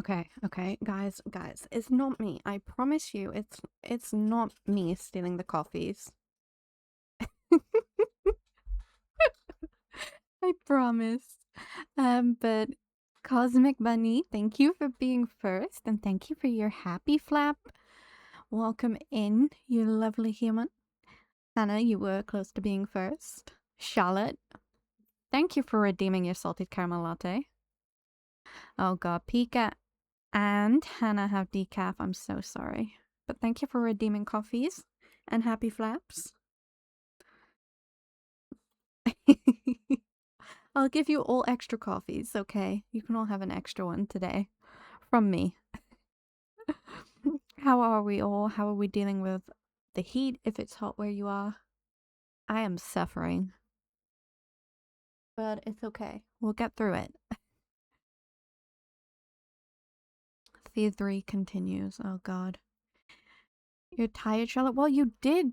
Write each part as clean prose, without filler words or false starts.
Okay, guys, it's not me. I promise you, it's not me stealing the coffees. I promise. But Cosmic Bunny, thank you for being first, and thank you for your happy flap. Welcome in, you lovely human. Hannah, you were close to being first. Charlotte, thank you for redeeming your salted caramel latte. Oh god, Pika and Hannah have decaf. I'm so sorry. But thank you for redeeming coffees and happy flaps. I'll give you all extra coffees, okay? You can all have an extra one today. From me. How are we all? How are we dealing with the heat if it's hot where you are? I am suffering. But it's okay. We'll get through it. Thieves 3 continues. Oh god. You're tired, Charlotte? Well, you did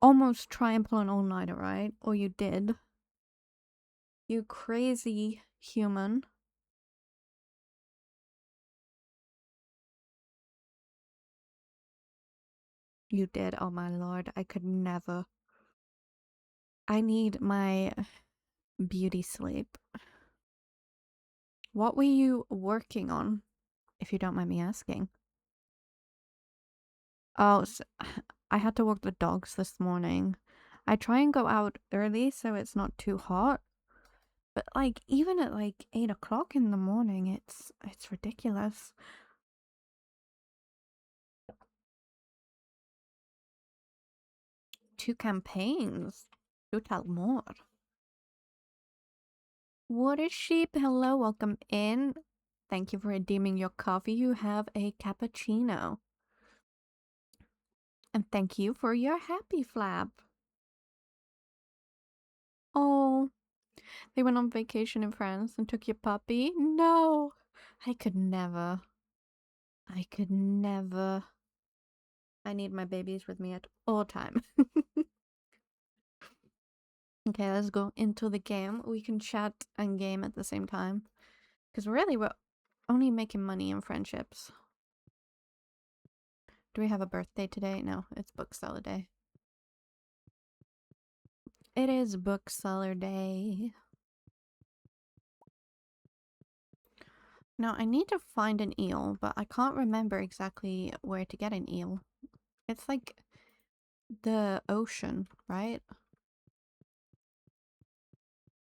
almost try and pull an all-nighter, right? Or you did. You crazy human. You did, oh my lord. I could never. I need my beauty sleep. What were you working on, if you don't mind me asking? Oh, I had to walk the dogs this morning. I try and go out early so it's not too hot. But like even at like 8 o'clock in the morning, it's ridiculous. 2 campaigns. Do tell more. Water sheep, hello, welcome in. Thank you for redeeming your coffee. You have a cappuccino. And thank you for your happy flap. Oh, they went on vacation in France and took your puppy? No, I could never. I could never. I need my babies with me at all time. Okay, let's go into the game. We can chat and game at the same time. Because really, we're only making money in friendships. Do we have a birthday today? No, it's bookseller day. It is bookseller day. Now, I need to find an eel, but I can't remember exactly where to get an eel. It's like the ocean, right?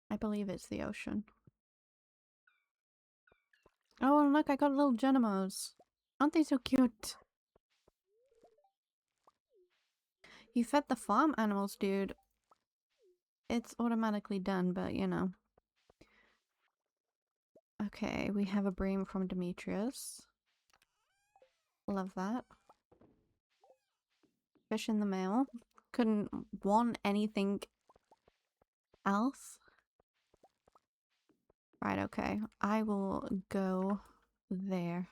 I believe it's the ocean. Oh, and look, I got little Genimos. Aren't they so cute? You fed the farm animals, dude. It's automatically done, but you know. Okay, we have a bream from Demetrius. Love that. Fish in the mail. Couldn't want anything else. Right, okay. I will go there.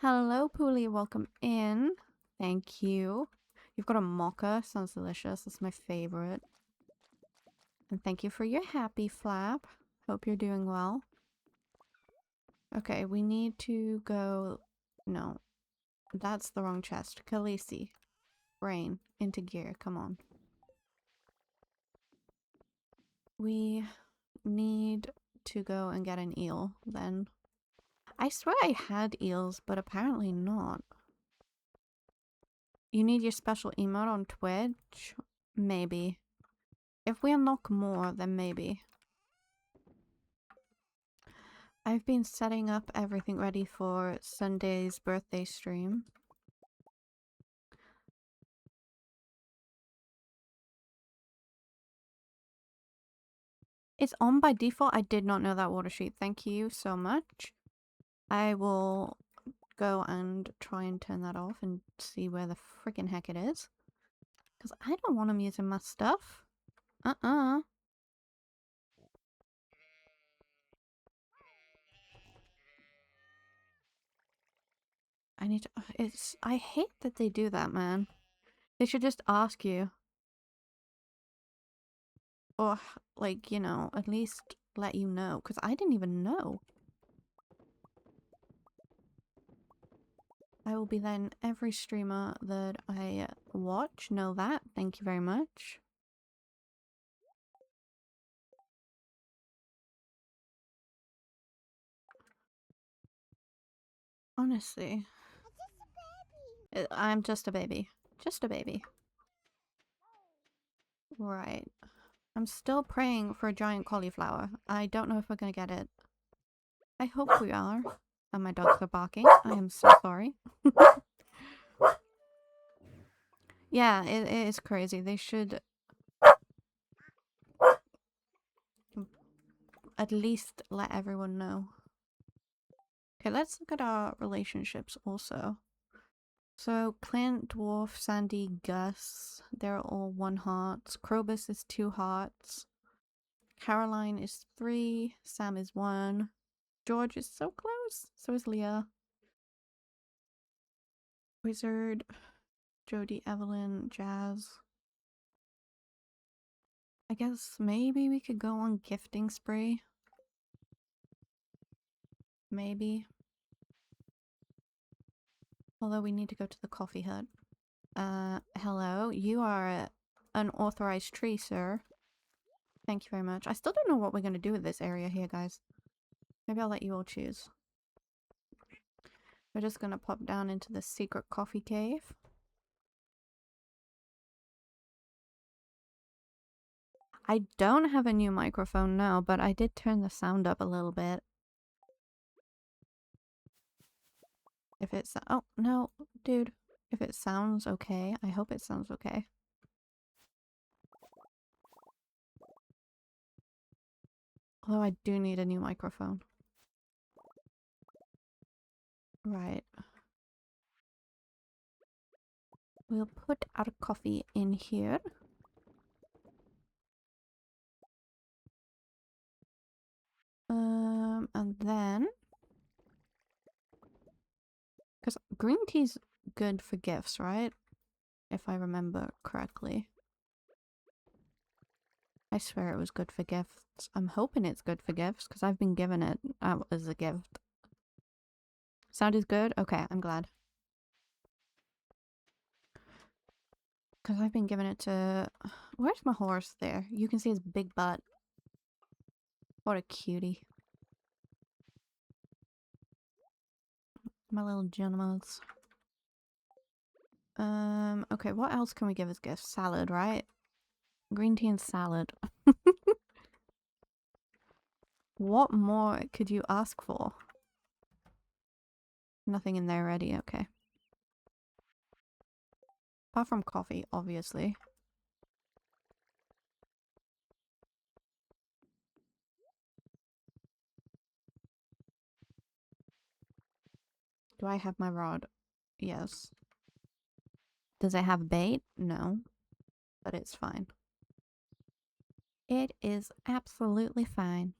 Hello, Poolie. Welcome in. Thank you. You've got a mocha. Sounds delicious. That's my favorite. And thank you for your happy flap. Hope you're doing well. Okay, we need to go... No. That's the wrong chest. Khaleesi. Brain. Into gear. Come on. We need to go and get an eel, then. I swear I had eels, but apparently not. You need your special emote on Twitch? Maybe. If we unlock more, then maybe. I've been setting up everything ready for Sunday's birthday stream. It's on by default. I did not know that, Water Sheep. Thank you so much. I will go and try and turn that off and see where the freaking heck it is. Because I don't want them using my stuff. I need to... I hate that they do that, man. They should just ask you. Or, like, you know, at least let you know. Because I didn't even know. I will be letting every streamer that I watch know that. Thank you very much. Honestly. I'm just a baby. Just a baby. Right. I'm still praying for a giant cauliflower. I don't know if we're gonna get it. I hope we are. And my dogs are barking. I am so sorry. Yeah, it is crazy. They should at least let everyone know. Okay, let's look at our relationships also. So, Clint, Dwarf, Sandy, Gus, they're all 1 heart. Krobus is 2 hearts. Caroline is 3. Sam is 1. George is so close. So is Leah. Wizard, Jody, Evelyn, Jazz. I guess maybe we could go on gifting spree. Maybe. Although we need to go to the coffee hut. Hello. You are an authorized tree, sir. Thank you very much. I still don't know what we're going to do with this area here, guys. Maybe I'll let you all choose. We're just going to pop down into the secret coffee cave. I don't have a new microphone now, but I did turn the sound up a little bit. If it's... Oh, no, dude. If it sounds okay, I hope it sounds okay. Although I do need a new microphone. Right. We'll put our coffee in here. And then... Because green tea's good for gifts, right? If I remember correctly. I swear it was good for gifts. I'm hoping it's good for gifts, because I've been given it as a gift. Sound is good? Okay, I'm glad. Because I've been giving it to... Where's my horse there? You can see his big butt. What a cutie. My little gentlemans. Okay, what else can we give as gifts? Salad, right? Green tea and salad. What more could you ask for? Nothing in there already, okay. Apart from coffee, obviously. Do I have my rod? Yes. Does it have bait? No. But it's fine. It is absolutely fine.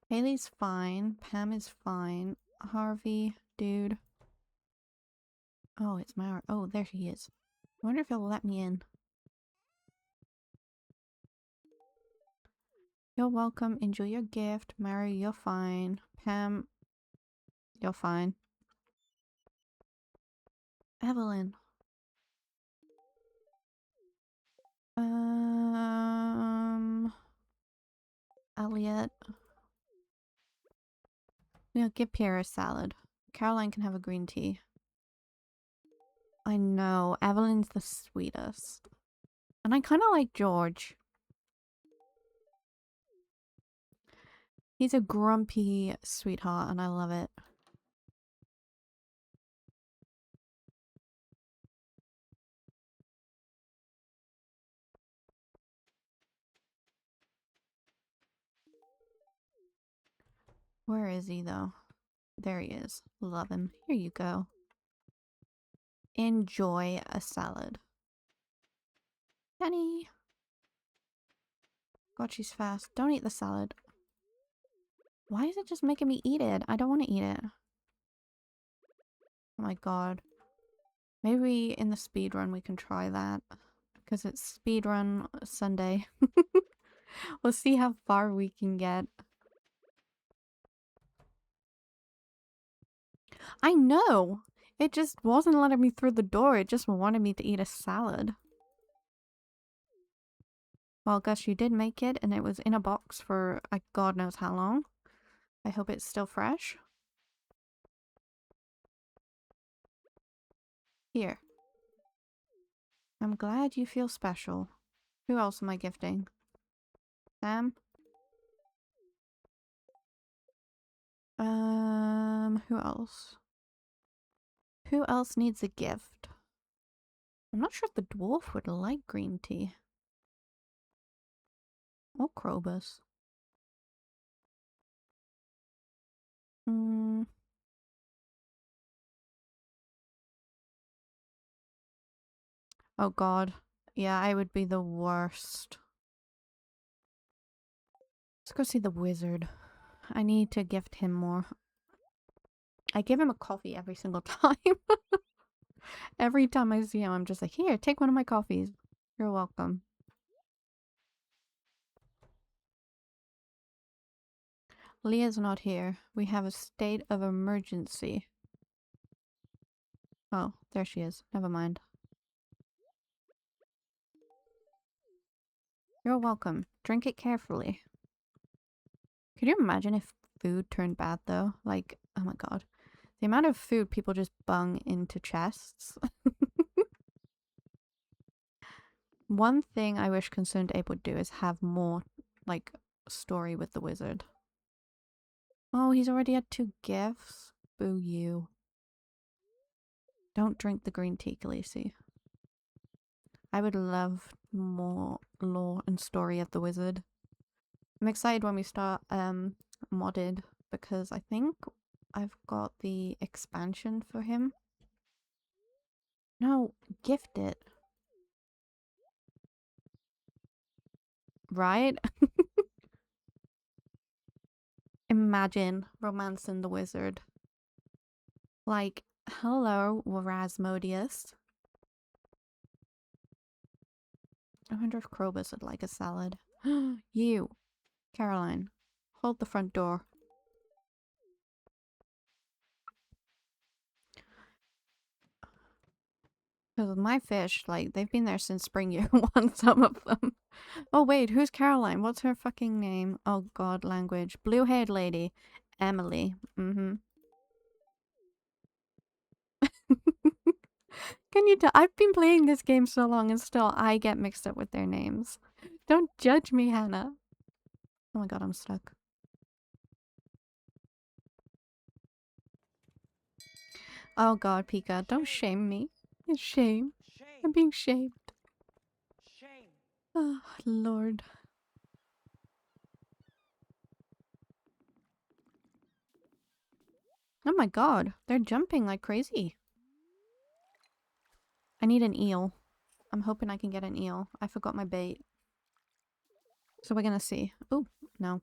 Haley's fine. Pam is fine. Harvey, dude. Oh, it's Mara. Oh, there she is. I wonder if he'll let me in. You're welcome. Enjoy your gift. Mary, you're fine. Pam, you're fine. Evelyn. Elliot. We'll give Pierre a salad. Caroline can have a green tea. I know. Evelyn's the sweetest. And I kind of like George. He's a grumpy sweetheart and I love it. Where is he though? There he is. Love him. Here you go. Enjoy a salad. Penny. God, she's fast. Don't eat the salad. Why is it just making me eat it? I don't want to eat it. Oh my god. Maybe in the speedrun we can try that. Because it's speedrun Sunday. We'll see how far we can get. I know! It just wasn't letting me through the door, it just wanted me to eat a salad. Well, Gus, you did make it, and it was in a box for like God knows how long. I hope it's still fresh. Here. I'm glad you feel special. Who else am I gifting? Sam? Who else? Who else needs a gift? I'm not sure if the dwarf would like green tea. Or Krobus. Hmm. Oh god. Yeah, I would be the worst. Let's go see the wizard. I need to gift him more. I give him a coffee every single time. Every time I see him, I'm just like, here, take one of my coffees. You're welcome. Leah's not here. We have a state of emergency. Oh, there she is. Never mind. You're welcome. Drink it carefully. Could you imagine if food turned bad though? Like, oh my god. The amount of food people just bung into chests. One thing I wish Concerned Ape would do is have more, like, story with the wizard. Oh, he's already had 2 gifts? Boo you. Don't drink the green tea, Khaleesi. I would love more lore and story of the wizard. I'm excited when we start modded because I think I've got the expansion for him. No, gift it. Right? Imagine romancing the wizard. Like, hello, Rasmodius. I wonder if Krobus would like a salad. You, Caroline, hold the front door. Because with my fish, like, they've been there since spring year one, some of them. Oh wait, who's Caroline? What's her fucking name? Oh god, language. Blue-haired lady. Emily. Mm-hmm. Can you tell? I've been playing this game so long and still I get mixed up with their names. Don't judge me, Hannah. Oh my god, I'm stuck. Oh god, Pika, don't shame me. It's shame. I'm being shamed. Shame. Oh, Lord. Oh my god, they're jumping like crazy. I need an eel. I'm hoping I can get an eel. I forgot my bait. So we're gonna see. Oh, no.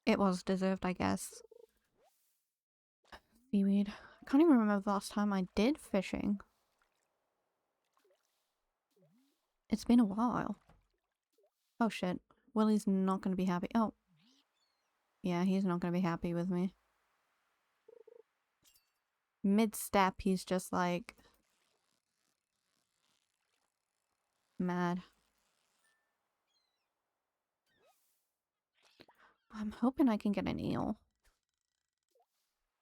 It was deserved, I guess. Seaweed. I can't even remember the last time I did fishing. It's been a while. Oh shit. Willie's not gonna be happy. Oh. Yeah, he's not gonna be happy with me. Mid-step, he's just like... mad. I'm hoping I can get an eel.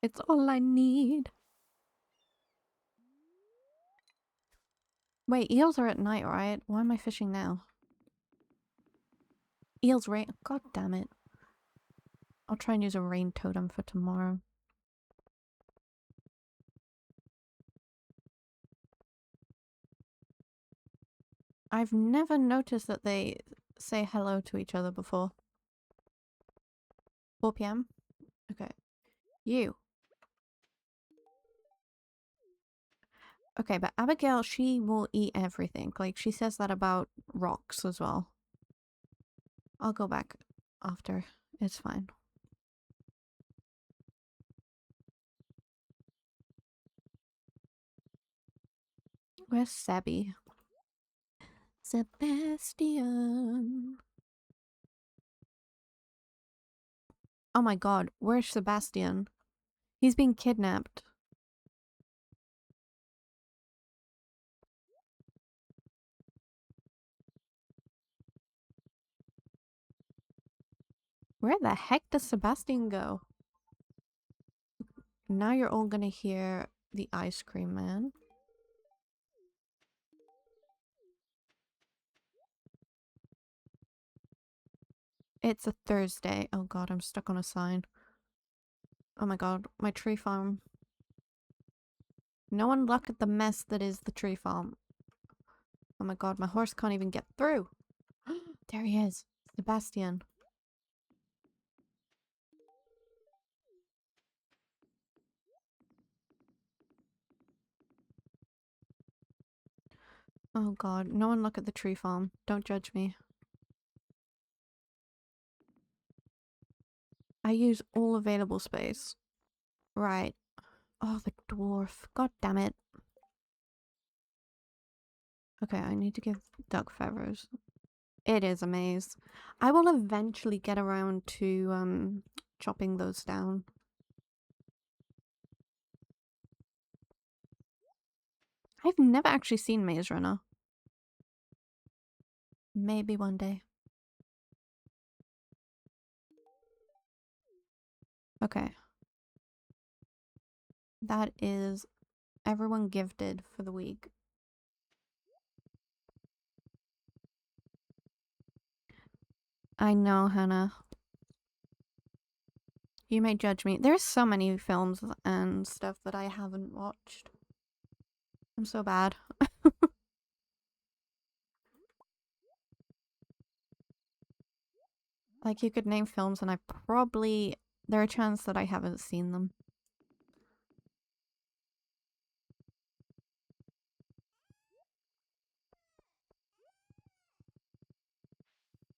It's all I need. Wait, eels are at night, right? Why am I fishing now? Eels rain. God damn it. I'll try and use a rain totem for tomorrow. I've never noticed that they say hello to each other before. 4 p.m? Okay. You. Okay, but Abigail, she will eat everything. Like, she says that about rocks as well. I'll go back after. It's fine. Where's Sebby? Sebastian. Oh my god, where's Sebastian? He's being kidnapped. Where the heck does Sebastian go? Now you're all gonna hear the ice cream man. It's a Thursday. Oh god, I'm stuck on a sign. Oh my god, my tree farm. No one look at the mess that is the tree farm. Oh my god, my horse can't even get through. There he is. Sebastian. Oh god, no one look at the tree farm. Don't judge me. I use all available space. Right. Oh, the dwarf. God damn it. Okay, I need to give duck feathers. It is a maze. I will eventually get around to chopping those down. I've never actually seen Maze Runner. Maybe one day. Okay. That is everyone gifted for the week. I know, Hannah. You may judge me. There's so many films and stuff that I haven't watched. I'm so bad. Like, you could name films and there are a chance that I haven't seen them.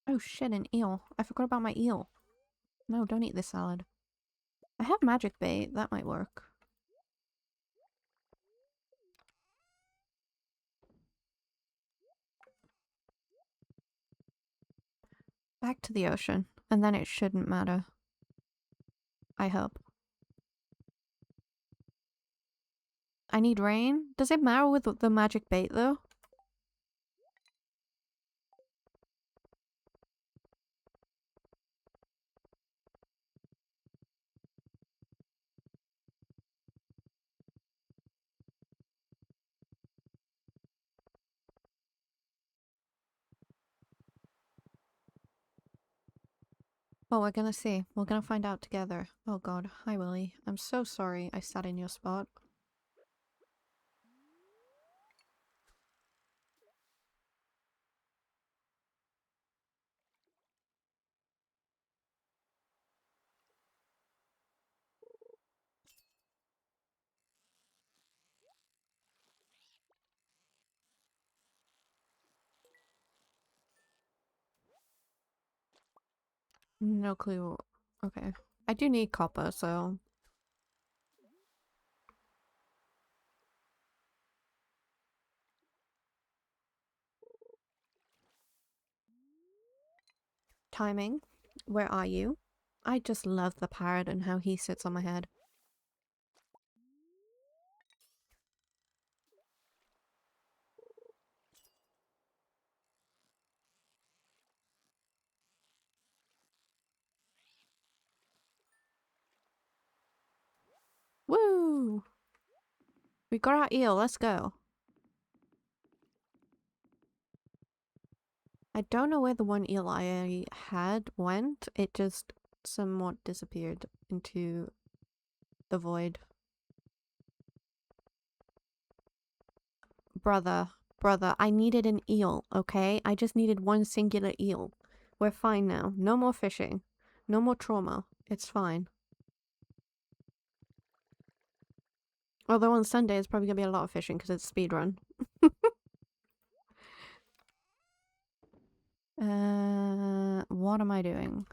Oh shit, an eel. I forgot about my eel. No, don't eat this salad. I have magic bait. That might work. Back to the ocean. And then it shouldn't matter. I hope. I need rain? Does it matter with the magic bait though? Well, we're gonna see. We're gonna find out together. Oh god. Hi, Willy. I'm so sorry I sat in your spot. No clue. Okay. I do need copper, so... Timing. Where are you? I just love the parrot and how he sits on my head. Woo! We got our eel, let's go. I don't know where the one eel I had went. It just somewhat disappeared into the void. Brother, I needed an eel, okay? I just needed one singular eel. We're fine now. No more fishing. No more trauma. It's fine. Although on Sunday it's probably gonna be a lot of fishing because it's speedrun. What am I doing?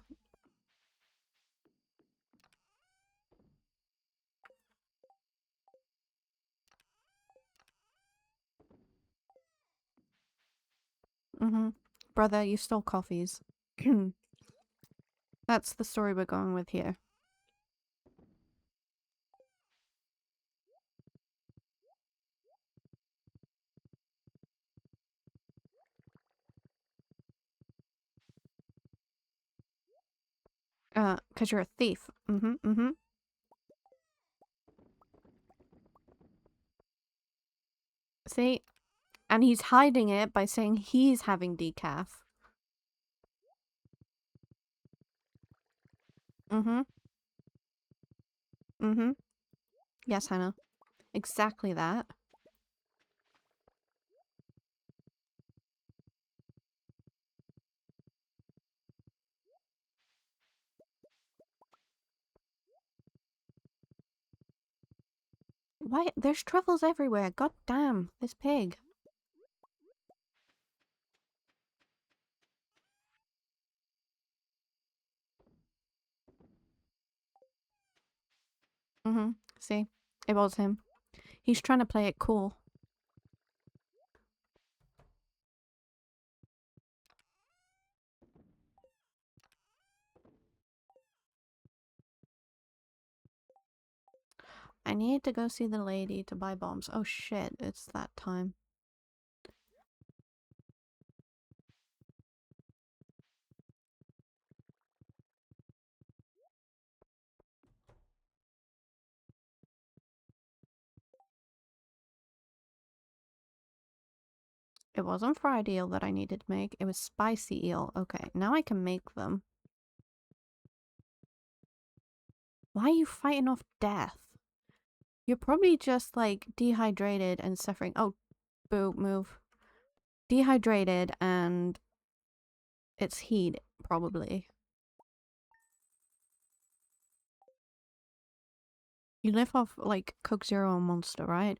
Brother, you stole coffees. That's the story we're going with here. Cause you're a thief. See? And he's hiding it by saying he's having decaf. Mm-hmm. Mm-hmm. Yes, Hannah. Exactly that. Why? There's truffles everywhere. God damn, this pig. Mm-hmm. See? It was him. He's trying to play it cool. I need to go see the lady to buy bombs. Oh shit, it's that time. It wasn't fried eel that I needed to make. It was spicy eel. Okay, now I can make them. Why are you fighting off death? You're probably just like dehydrated and suffering. Oh, boo, move. Dehydrated and it's heat, probably. You live off like Coke Zero and Monster, right?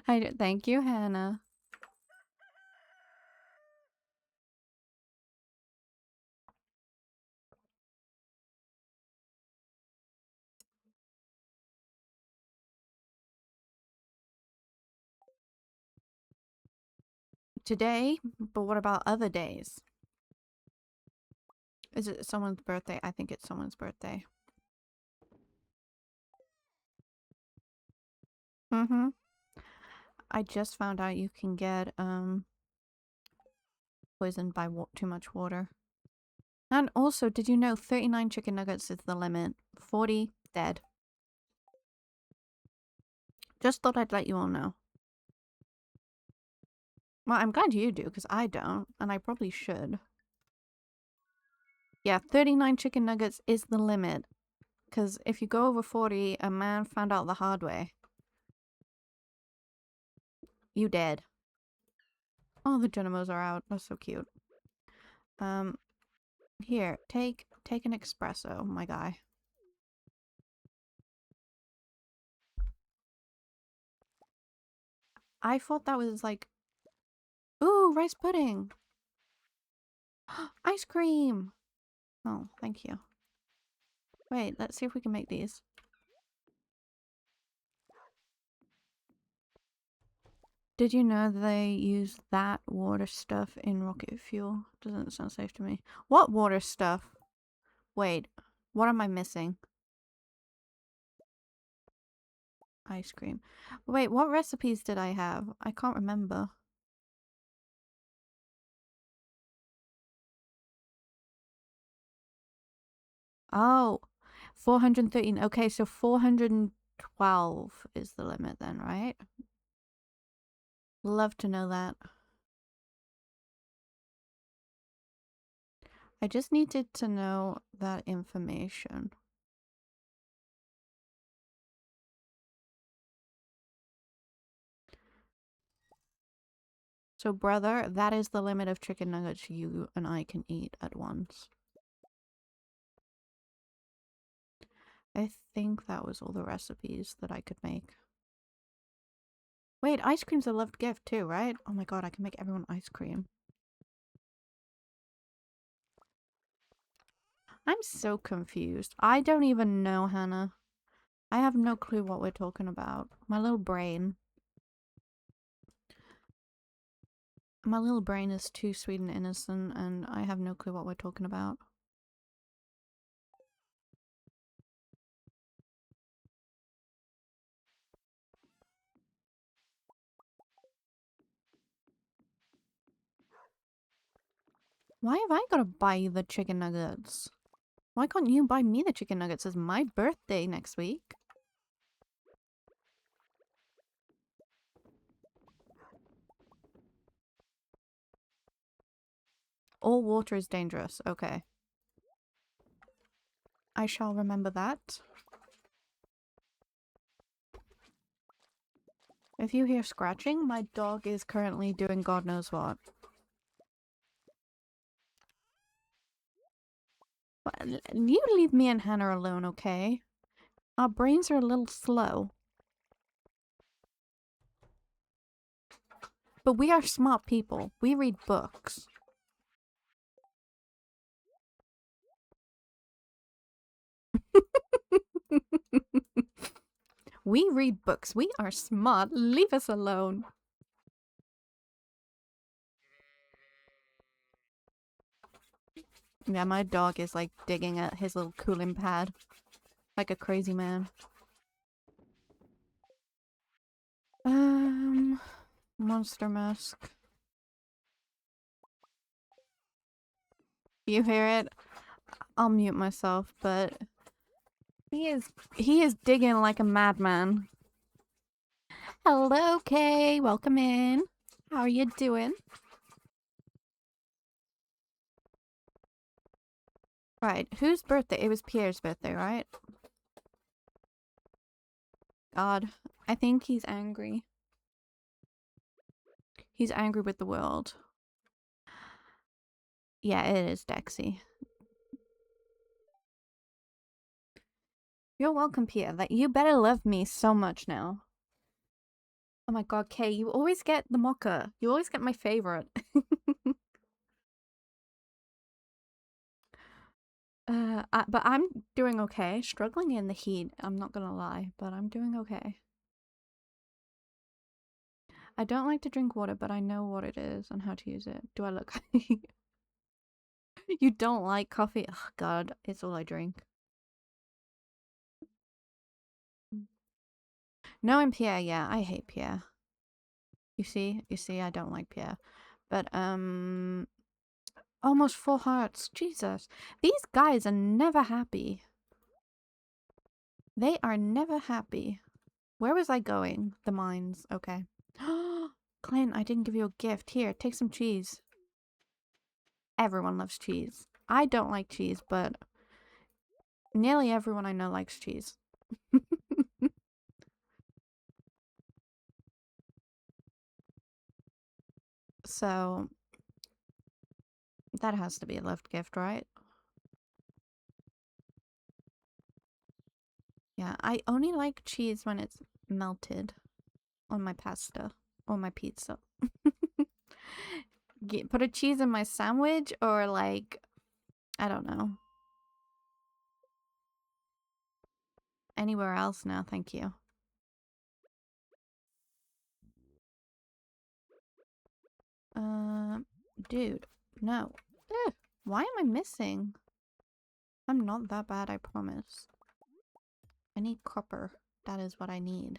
Thank you, Hannah. Today, but what about other days? Is it someone's birthday? I think it's someone's birthday. Mm-hmm. I just found out you can get poisoned by too much water. And also, did you know 39 chicken nuggets is the limit? 40 dead. Just thought I'd let you all know. Well, I'm glad you do, because I don't, and I probably should. Yeah, 39 chicken nuggets is the limit. Because if you go over 40, a man found out the hard way. You dead. Oh, the Genomos are out. That's so cute. Here, take an espresso, my guy. I thought that was like, ooh, rice pudding. Ice cream. Oh, thank you. Wait, let's see if we can make these. Did you know they use that water stuff in rocket fuel? Doesn't sound safe to me. What water stuff? Wait, what am I missing? Ice cream. Wait, what recipes did I have? I can't remember. Oh, 413. Okay, so 412 is the limit then, right? Love to know that. I just needed to know that information. So, brother, that is the limit of chicken nuggets you and I can eat at once. I think that was all the recipes that I could make. Wait, ice cream's a loved gift too, right? Oh my god, I can make everyone ice cream. I'm so confused. I don't even know, Hannah. I have no clue what we're talking about. My little brain. My little brain is too sweet and innocent, and I have no clue what we're talking about. Why have I gotta buy you the chicken nuggets? Why can't you buy me the chicken nuggets? It's my birthday next week. All water is dangerous. Okay. I shall remember that. If you hear scratching, my dog is currently doing God knows what. But you leave me and Hannah alone, okay? Our brains are a little slow. But we are smart people. We read books. We read books. We are smart. Leave us alone. Yeah, my dog is like digging at his little cooling pad. Like a crazy man. Monster Mask. You hear it? I'll mute myself, but he is digging like a madman. Hello, Kay. Welcome in. How are you doing? Right, whose birthday? It was Pierre's birthday, right? God, I think he's angry. He's angry with the world. Yeah, it is Dexy. You're welcome, Pierre. That you better love me so much now. Oh my god, Kay, you always get the mocha. You always get my favorite. But I'm doing okay. Struggling in the heat, I'm not gonna lie, but I'm doing okay. I don't like to drink water, but I know what it is and how to use it. Do I look? You don't like coffee? Oh god, it's all I drink. No, I'm Pierre. Yeah, I hate Pierre. You see, I don't like Pierre. But almost 4 hearts. Jesus, these guys are never happy. They are never happy. Where was I going? The mines. Okay. Clint, I didn't give you a gift. Here, take some cheese. Everyone loves cheese. I don't like cheese, but nearly everyone I know likes cheese. So that has to be a left gift, right? Yeah, I only like cheese when it's melted on my pasta or my pizza. Put a cheese in my sandwich or like, I don't know. Anywhere else now, thank you. Dude, no. Ugh, why am I missing? I'm not that bad, I promise. I need copper. That is what I need.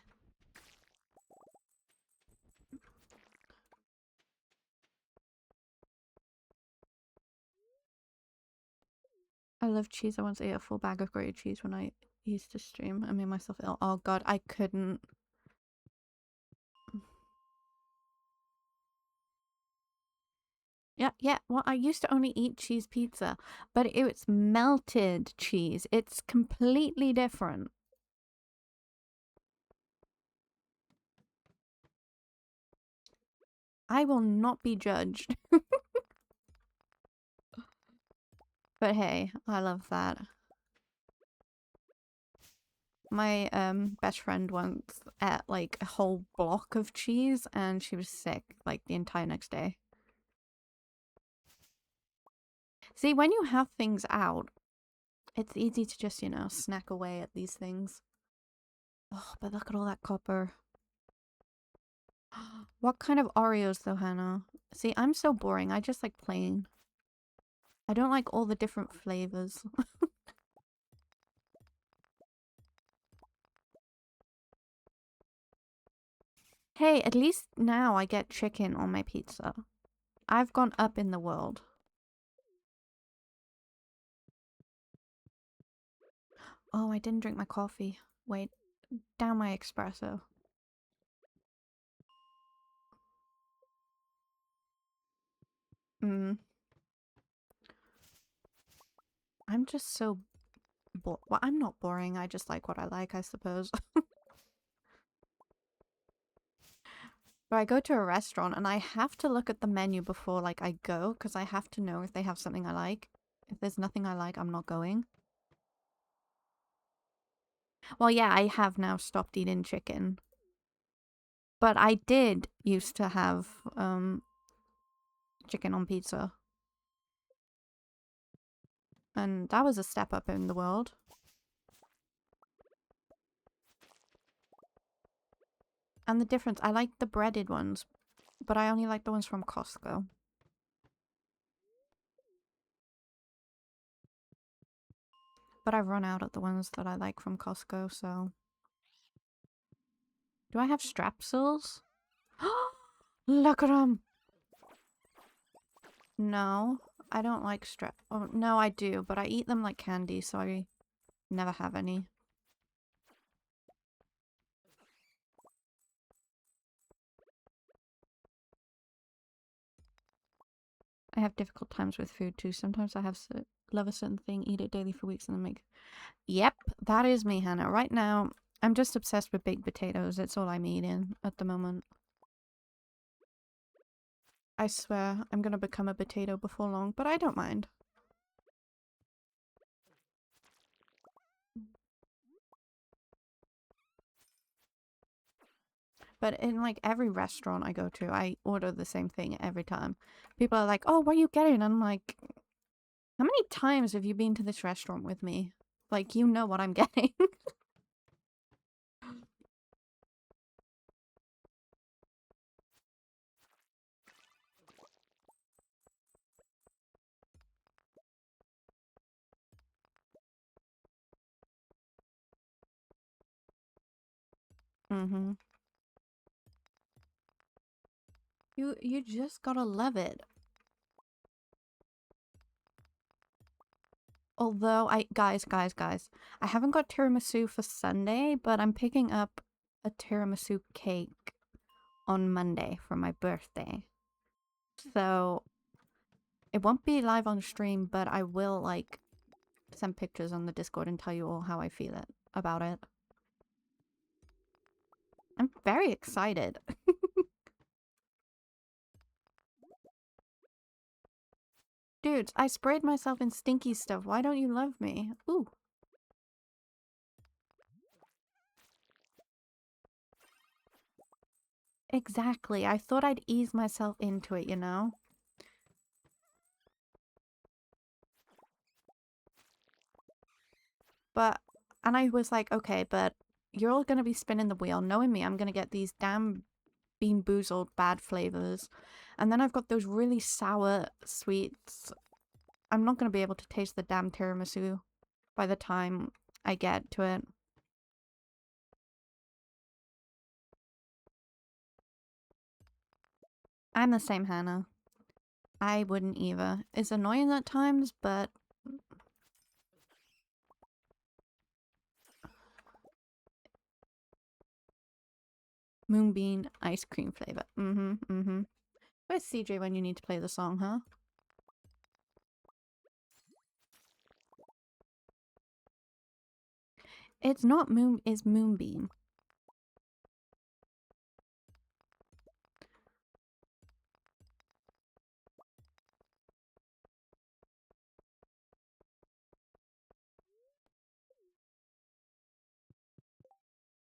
I love cheese. I once ate a full bag of grated cheese when I used to stream. I made myself ill. Oh god, I couldn't. Yeah. Well, I used to only eat cheese pizza, but it's melted cheese. It's completely different. I will not be judged. But hey, I love that. My best friend once ate like a whole block of cheese and she was sick like the entire next day. See, when you have things out, it's easy to just, you know, snack away at these things. Oh, but look at all that copper. What kind of Oreos though, Hannah? See, I'm so boring. I just like plain. I don't like all the different flavors. Hey, at least now I get chicken on my pizza. I've gone up in the world. Oh, I didn't drink my coffee. Wait, down my espresso. Mm. I'm just so well, I'm not boring. I just like what I like, I suppose. But I go to a restaurant and I have to look at the menu before like I go because I have to know if they have something I like. If there's nothing I like, I'm not going. Well, yeah, I have now stopped eating chicken. But I did used to have chicken on pizza. And that was a step up in the world. And the difference, I like the breaded ones, but I only like the ones from Costco. But I've run out of the ones that I like from Costco, so... Do I have strepsils? Look at them! No, I don't like strep. Oh, no, I do, but I eat them like candy, so I never have any. I have difficult times with food too. Sometimes I have love a certain thing, eat it daily for weeks, and then make. Yep, that is me, Hannah. Right now, I'm just obsessed with baked potatoes. It's all I'm eating at the moment. I swear, I'm gonna become a potato before long, but I don't mind. But in like every restaurant I go to, I order the same thing every time. People are like, "Oh, what are you getting?" I'm like, "How many times have you been to this restaurant with me? Like, you know what I'm getting." Mm-hmm. You just gotta love it. Although guys, I haven't got tiramisu for Sunday, but I'm picking up a tiramisu cake on Monday for my birthday. So it won't be live on stream, but I will like send pictures on the Discord and tell you all how I feel about it. I'm very excited. Dudes, I sprayed myself in stinky stuff. Why don't you love me? Ooh. Exactly. I thought I'd ease myself into it, you know? But, and I was like, okay, but you're all gonna be spinning the wheel. Knowing me, I'm gonna get these damn bean boozled bad flavors. And then I've got those really sour sweets. I'm not gonna be able to taste the damn tiramisu by the time I get to it. I'm the same, Hannah. I wouldn't either. It's annoying at times, but moonbean ice cream flavor. Mm-hmm. Where's CJ when you need to play the song, huh? It's not it's moonbeam.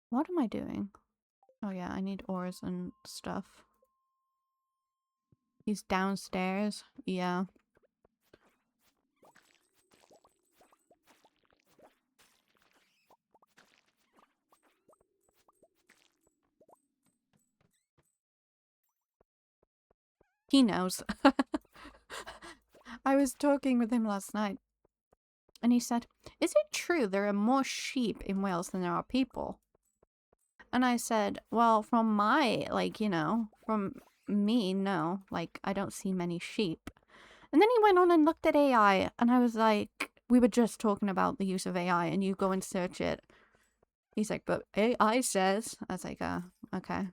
What am I doing? Oh yeah, I need ores and stuff. He's downstairs. Yeah. He knows. I was talking with him last night, and he said, "Is it true there are more sheep in Wales than there are people?" And I said, "Well, from my, like, from me, no. Like, I don't see many sheep." And then he went on and looked at AI, and I was like, we were just talking about the use of AI, and you go and search it. He's like, "But AI says." I was like, okay.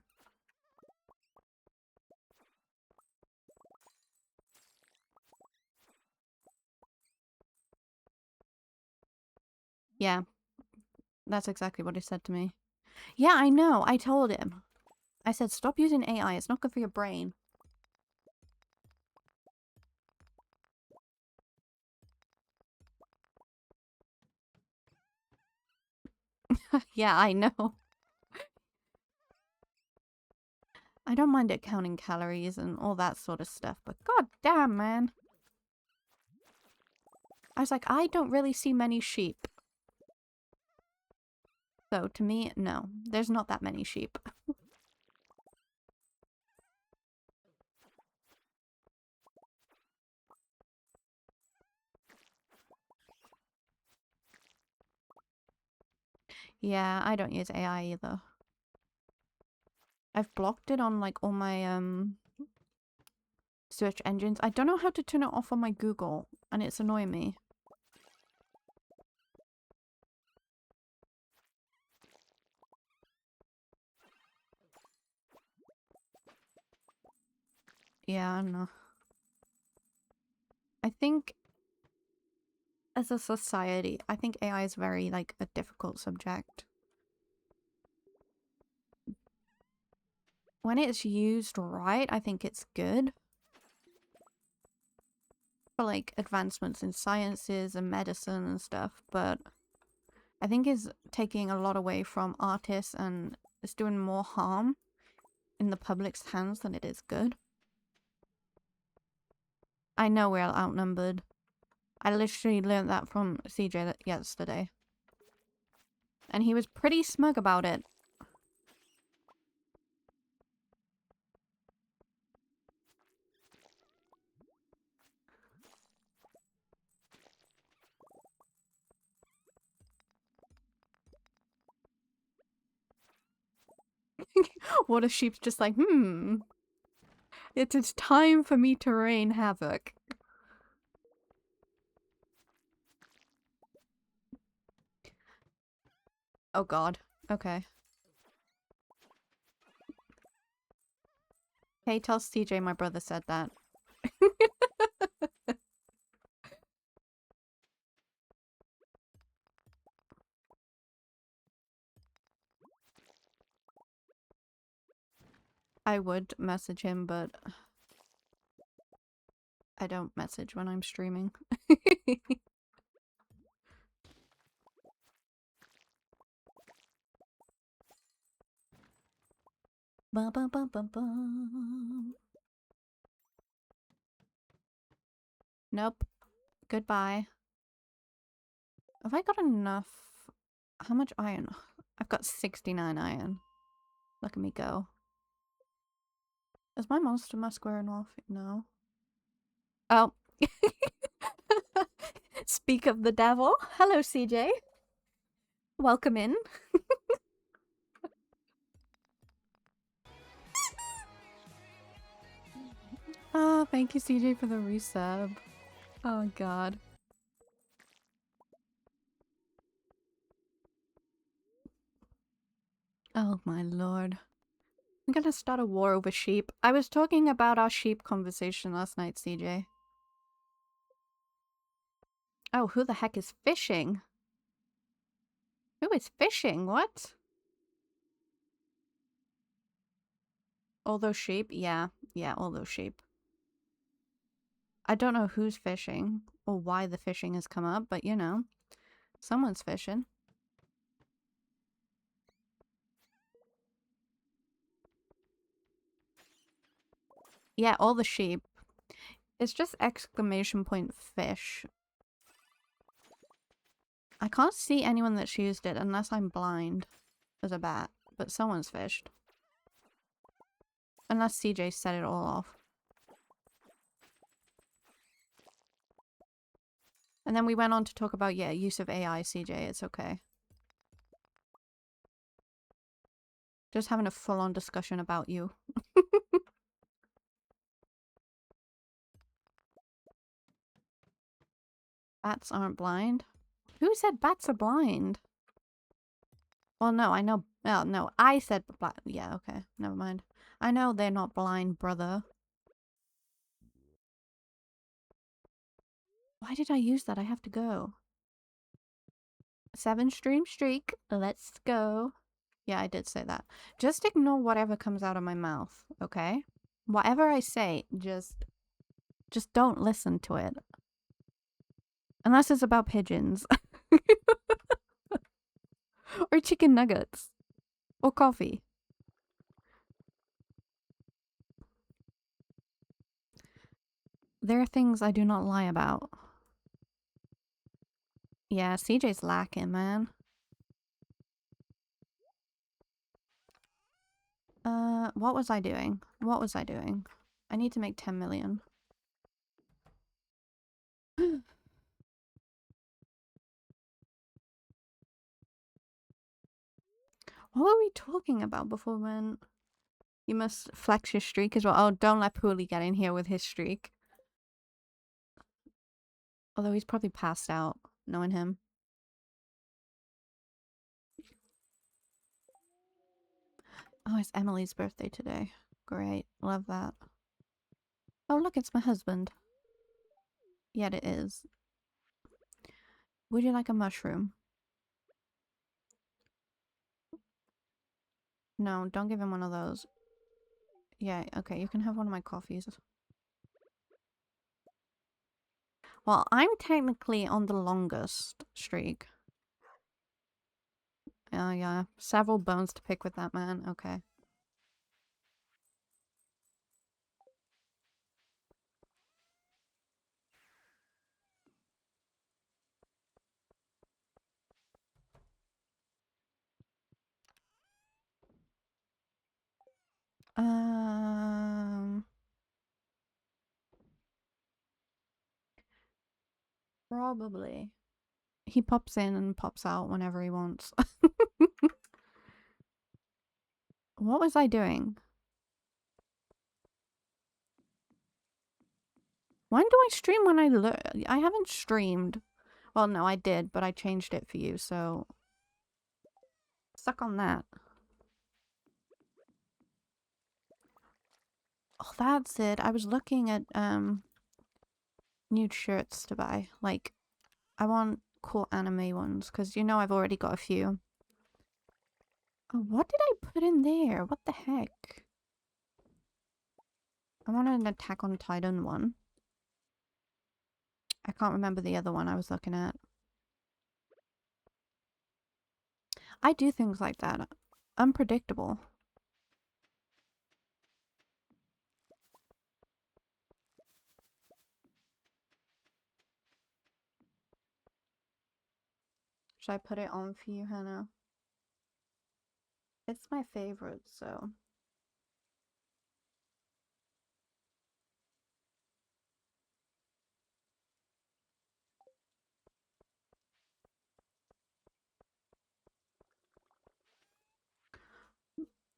Yeah, that's exactly what he said to me. Yeah, I know. I told him. I said, "Stop using AI. It's not good for your brain." Yeah, I know. I don't mind it counting calories and all that sort of stuff, but god damn, man. I was like, I don't really see many sheep. So to me, no. There's not that many sheep. Yeah, I don't use AI either. I've blocked it on like all my search engines. I don't know how to turn it off on my Google, and it's annoying me. Yeah, I don't know. I think as a society, I think AI is very like a difficult subject. When it's used right, I think it's good. For like advancements in sciences and medicine and stuff, but I think it's taking a lot away from artists and it's doing more harm in the public's hands than it is good. I know we're outnumbered. I literally learned that from CJ yesterday. And he was pretty smug about it. What if sheep's just like, it is time for me to rain havoc. Oh god. Okay. Hey, tell CJ my brother said that. I would message him, but I don't message when I'm streaming. Ba ba ba ba ba. Nope. Goodbye. Have I got enough? How much iron? I've got 69 iron. Look at me go. Is my monster mask wearing off? No. Oh. Speak of the devil. Hello, CJ. Welcome in. Oh, thank you, CJ, for the resub. Oh, God. Oh, my lord. I'm gonna start a war over sheep. I was talking about our sheep conversation last night, CJ. Oh, who the heck is fishing? Who is fishing? What? All those sheep? Yeah. Yeah, all those sheep. I don't know who's fishing or why the fishing has come up, but you know, someone's fishing. Yeah, all the sheep. It's just exclamation point fish. I can't see anyone that's used it unless I'm blind as a bat, but someone's fished. Unless CJ set it all off. And then we went on to talk about, yeah, use of AI, CJ. It's okay. Just having a full-on discussion about you. Bats aren't blind. Who said bats are blind? Well, no, I know. Well, no, I said blind. Yeah, okay. Never mind. I know they're not blind, brother. Why did I use that? I have to go. 7-stream streak. Let's go. Yeah, I did say that. Just ignore whatever comes out of my mouth, okay? Whatever I say, just don't listen to it. Unless it's about pigeons. Or chicken nuggets. Or coffee. There are things I do not lie about. Yeah, CJ's lacking, man. What was I doing? What was I doing? I need to make 10 million. What were we talking about before when you must flex your streak as well? Oh, don't let Pooley get in here with his streak. Although he's probably passed out, knowing him. Oh, it's Emily's birthday today. Great. Love that. Oh, look, it's my husband. Yet it is. Would you like a mushroom? No, don't give him one of those. Yeah, okay, you can have one of my coffees. Well, I'm technically on the longest streak. Yeah. Several bones to pick with that man. Okay. Probably. He pops in and pops out whenever he wants. What was I doing? When do I stream when I haven't streamed. Well, no, I did, but I changed it for you, so... Suck on that. Oh, that's it. I was looking at, new shirts to buy. Like, I want cool anime ones, because you know I've already got a few. Oh, what did I put in there? What the heck? I want an Attack on Titan one. I can't remember the other one I was looking at. I do things like that. Unpredictable. Should I put it on for you, Hannah? It's my favorite, so...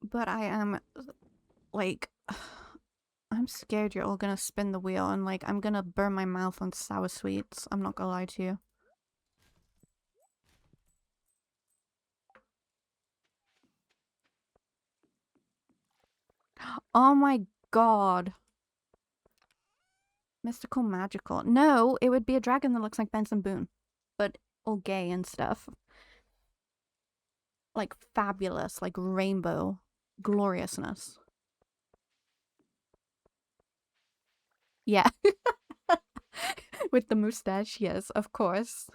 But I am, like... I'm scared you're all gonna spin the wheel and, like, I'm gonna burn my mouth on sour sweets. I'm not gonna lie to you. Oh my god. Mystical magical. No, it would be a dragon that looks like Benson Boone. But all gay and stuff. Like fabulous, like rainbow gloriousness. Yeah. With the mustache, yes, of course.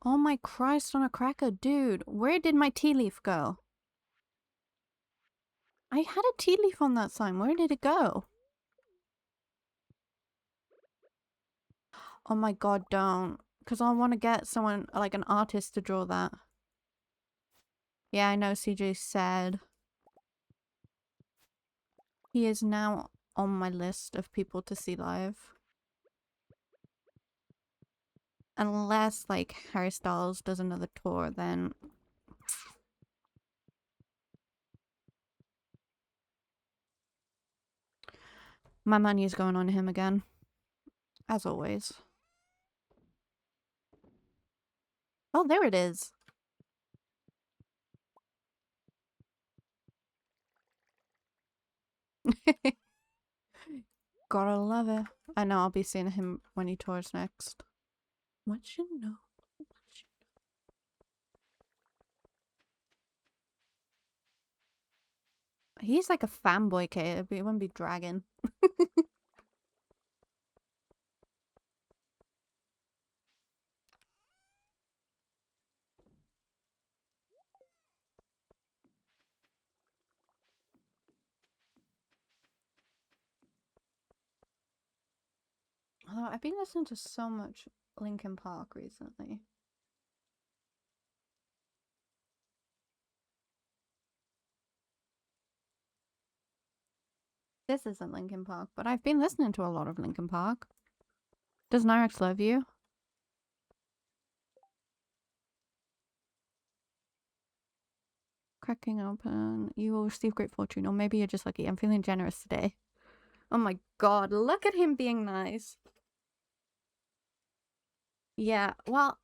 Oh my Christ on a cracker, dude. Where did my tea leaf go? I had a tea leaf on that sign. Where did it go? Oh my god, don't. Because I want to get someone, like an artist, to draw that. Yeah, I know CJ said. He is now on my list of people to see live. Unless, like, Harry Styles does another tour, then... my money is going on him again. As always. Oh, there it is. Gotta love it. I know I'll be seeing him when he tours next. What you know? He's like a fanboy kid. It wouldn't be dragging. Although I've been listening to so much Linkin Park recently. This isn't Linkin Park, but I've been listening to a lot of Linkin Park. Does Nyrex love you? Cracking open. You will receive great fortune, or maybe you're just lucky. I'm feeling generous today. Oh my god, look at him being nice. Yeah, well,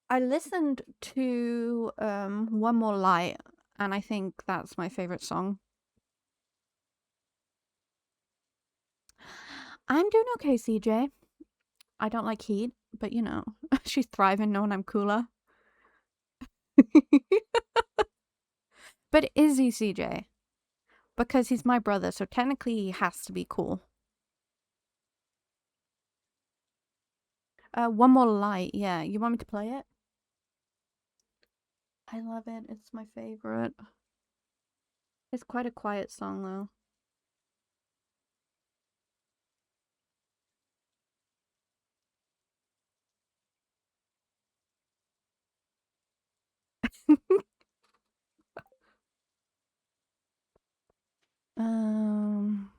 I listened to One More Light, and I think that's my favorite song. I'm doing okay, CJ. I don't like heat, but you know, she's thriving knowing I'm cooler. But is he CJ? Because he's my brother, so technically he has to be cool. One More Light, yeah. You want me to play it? I love it. It's my favorite. It's quite a quiet song, though. um,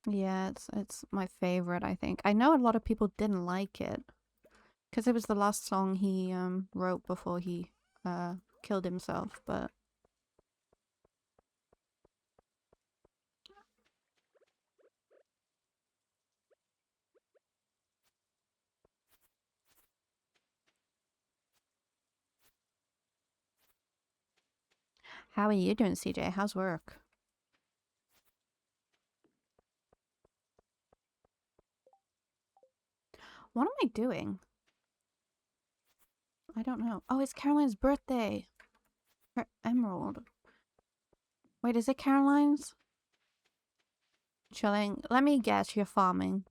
yeah, it's my favorite, I think. I know a lot of people didn't like it because it was the last song he wrote before he killed himself, but how are you doing, CJ? How's work? What am I doing? I don't know. Oh, it's Caroline's birthday. Her emerald. Wait, is it Caroline's? Chilling. Let me guess, you're farming.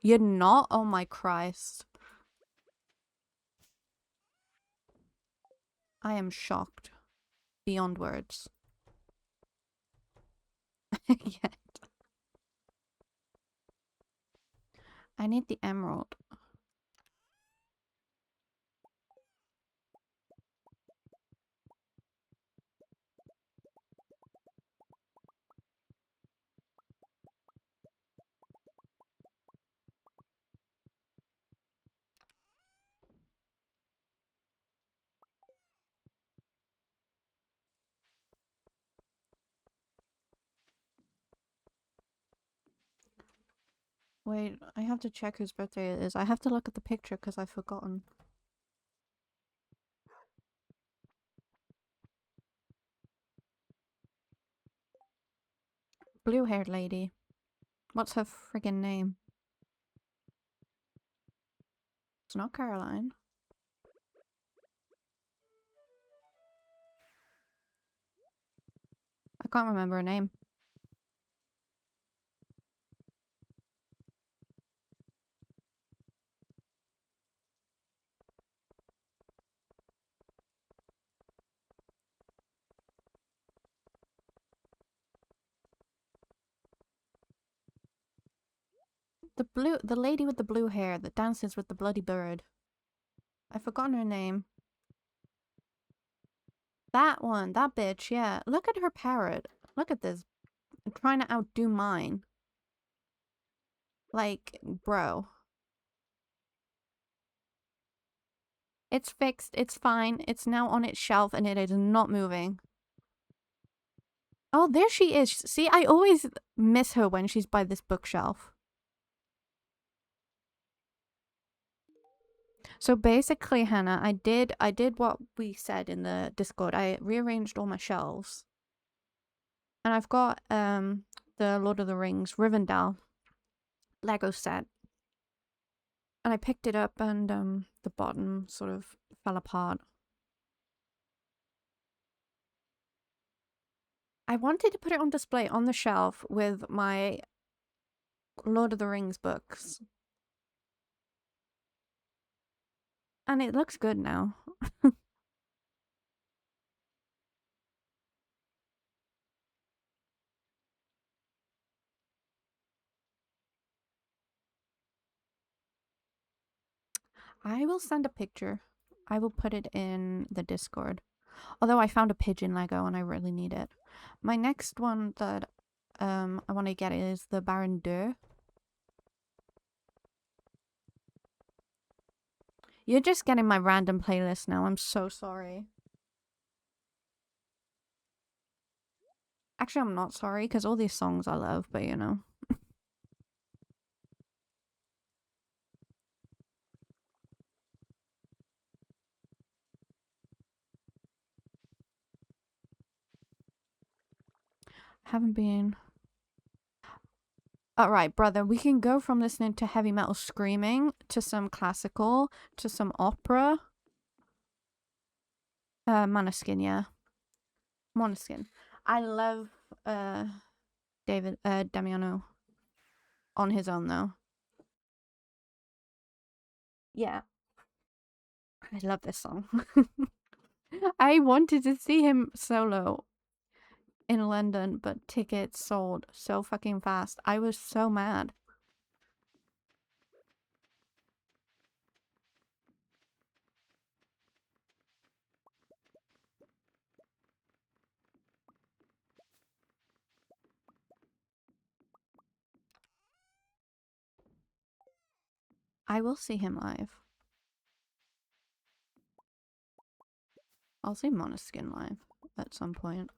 You're not? Oh my Christ. I am shocked. Beyond words. Yeah. I need the emerald. Wait, I have to check whose birthday it is. I have to look at the picture because I've forgotten. Blue-haired lady. What's her friggin' name? It's not Caroline. I can't remember her name. The lady with the blue hair that dances with the bloody bird. I've forgotten her name. That one, that bitch, yeah. Look at her parrot. Look at this. I'm trying to outdo mine. Like, bro. It's fixed, it's fine, it's now on its shelf and it is not moving. Oh, there she is. See, I always miss her when she's by this bookshelf. So basically, Hannah, I did what we said in the Discord. I rearranged all my shelves. And I've got the Lord of the Rings Rivendell Lego set. And I picked it up and the bottom sort of fell apart. I wanted to put it on display on the shelf with my Lord of the Rings books. And it looks good now. I will send a picture. I will put it in the Discord. Although I found a pigeon Lego and I really need it. My next one that I want to get is the Baron d'Ur. You're just getting my random playlist now. I'm so sorry. Actually, I'm not sorry because all these songs I love, but you know. Haven't been. Alright, brother, we can go from listening to heavy metal screaming to some classical to some opera. Måneskin, yeah. Måneskin. I love David Damiano on his own though. Yeah. I love this song. I wanted to see him solo in London, but tickets sold so fucking fast. I was so mad. I will see him live. I'll see Måneskin live at some point.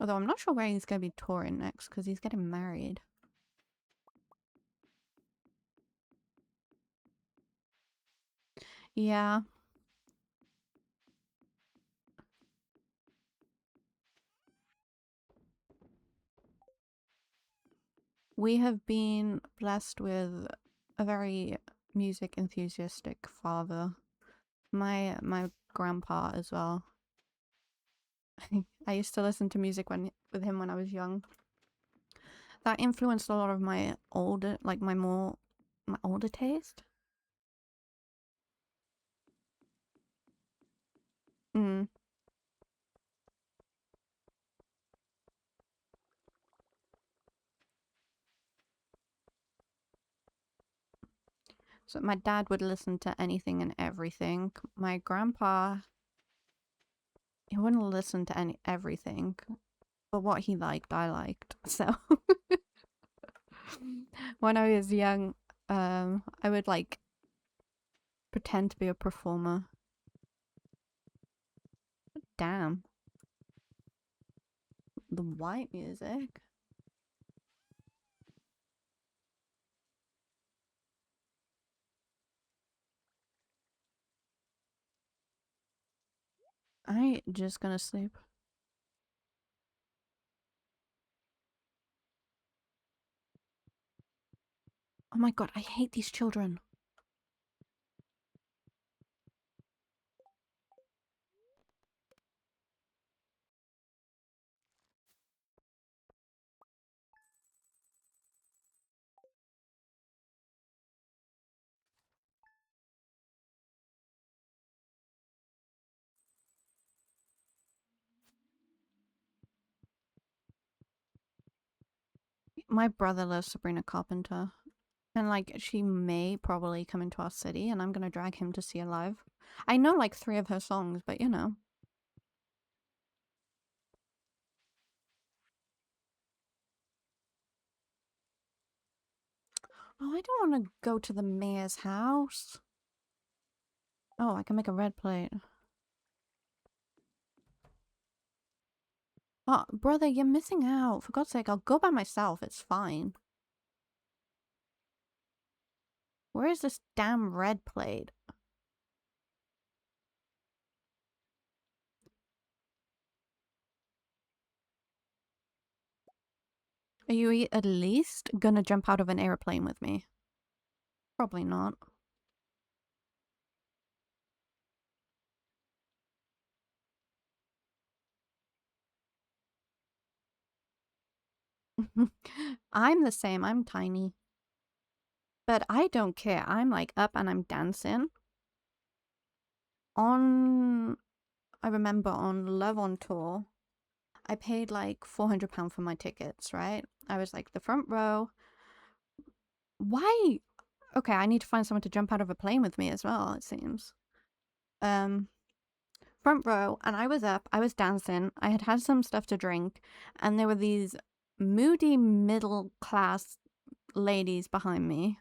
Although I'm not sure where he's going to be touring next because he's getting married. Yeah. We have been blessed with a very music enthusiastic father. My grandpa as well. I used to listen to music with him when I was young. That influenced a lot of my older, like my older taste. Mm. So my dad would listen to anything and everything. My grandpa, he wouldn't listen to everything, but what he liked, I liked. So when I was young, I would like pretend to be a performer. Damn. The white music. I just gonna sleep. Oh my god, I hate these children. My brother loves Sabrina Carpenter. And like she may probably come into our city and I'm gonna drag him to see her live. I know like 3 of her songs, but you know. Oh, I don't want to go to the mayor's house. Oh, I can make a red plate. Oh, brother, you're missing out. For God's sake, I'll go by myself. It's fine. Where is this damn red plate? Are you at least gonna jump out of an airplane with me? Probably not. I'm the same. I'm tiny. But I don't care. I'm like up and I'm dancing. I remember on Love on Tour, I paid like £400 for my tickets, right? I was like the front row. Why? Okay, I need to find someone to jump out of a plane with me as well, it seems. Front row, and I was up, I was dancing, I had had some stuff to drink, and there were these moody middle class ladies behind me,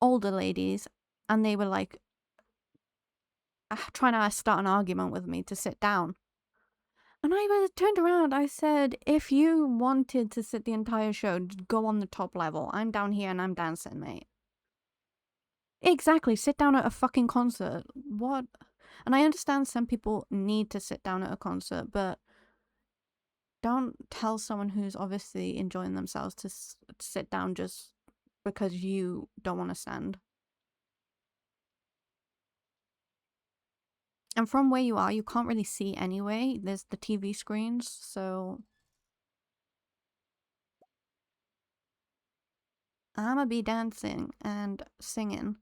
older ladies, and they were like trying to start an argument with me to sit down. And I was turned around. I said, if you wanted to sit the entire show, go on the top level. I'm down here and I'm dancing, mate. Exactly. Sit down at a fucking concert. What? And I understand some people need to sit down at a concert, but don't tell someone who's obviously enjoying themselves to sit down just because you don't want to stand. And from where you are, you can't really see anyway. There's the TV screens, so I'ma be dancing and singing.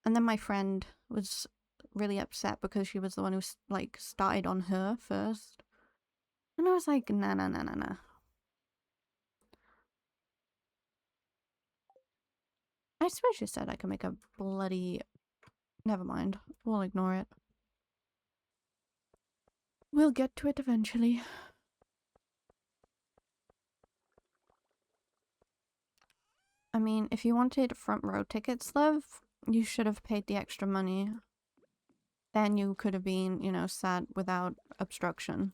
And then my friend was really upset because she was the one who like started on her first. And I was like, nah, nah, nah, nah, nah. I suppose she said I could make a bloody... Never mind. We'll ignore it. We'll get to it eventually. I mean, if you wanted front row tickets, love, you should have paid the extra money. Then you could have been, you know, sat without obstruction.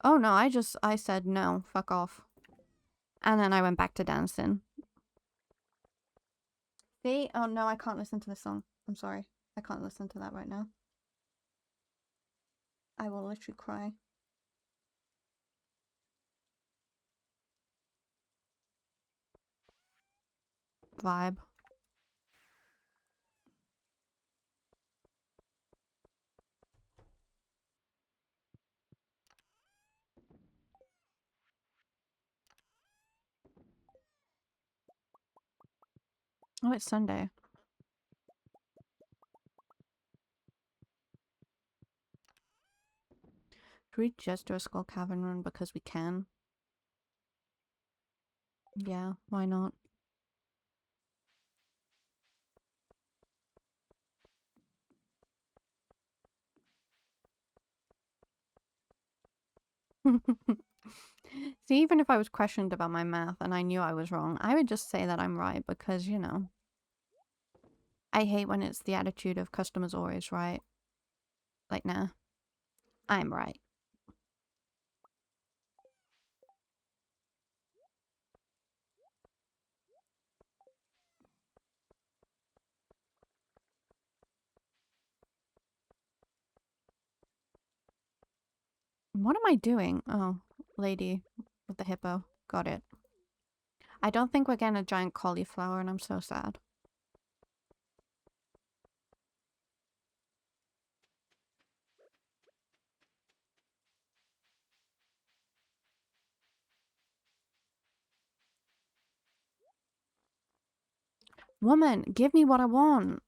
Oh no, I said no, fuck off. And then I went back to dancing. See? Oh no, I can't listen to this song. I'm sorry. I can't listen to that right now. I will literally cry. Vibe. Oh, it's Sunday. Should we just do a Skull Cavern run because we can? Yeah, why not? See, even if I was questioned about my math and I knew I was wrong, I would just say that I'm right because, you know, I hate when it's the attitude of customers always right. Like, nah, I'm right. What am I doing? Oh, lady with the hippo. Got it. I don't think we're getting a giant cauliflower and I'm so sad. Woman, give me what I want.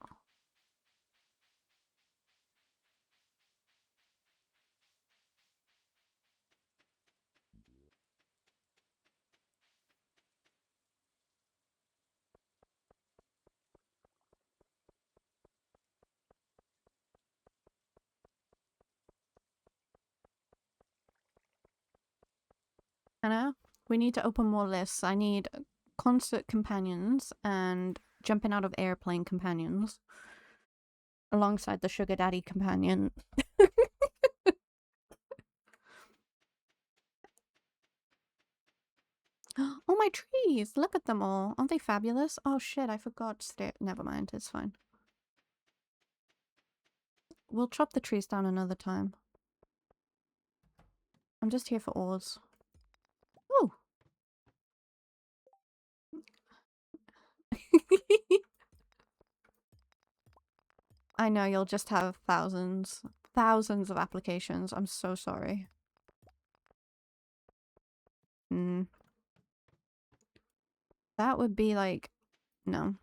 Hannah, we need to open more lists. I need concert companions and jumping out of airplane companions alongside the sugar daddy companion. Oh, my trees! Look at them all. Aren't they fabulous? Oh shit, I forgot. Never mind, it's fine. We'll chop the trees down another time. I'm just here for ores. Ooh! I know, you'll just have thousands of applications. I'm so sorry. That would be like... no.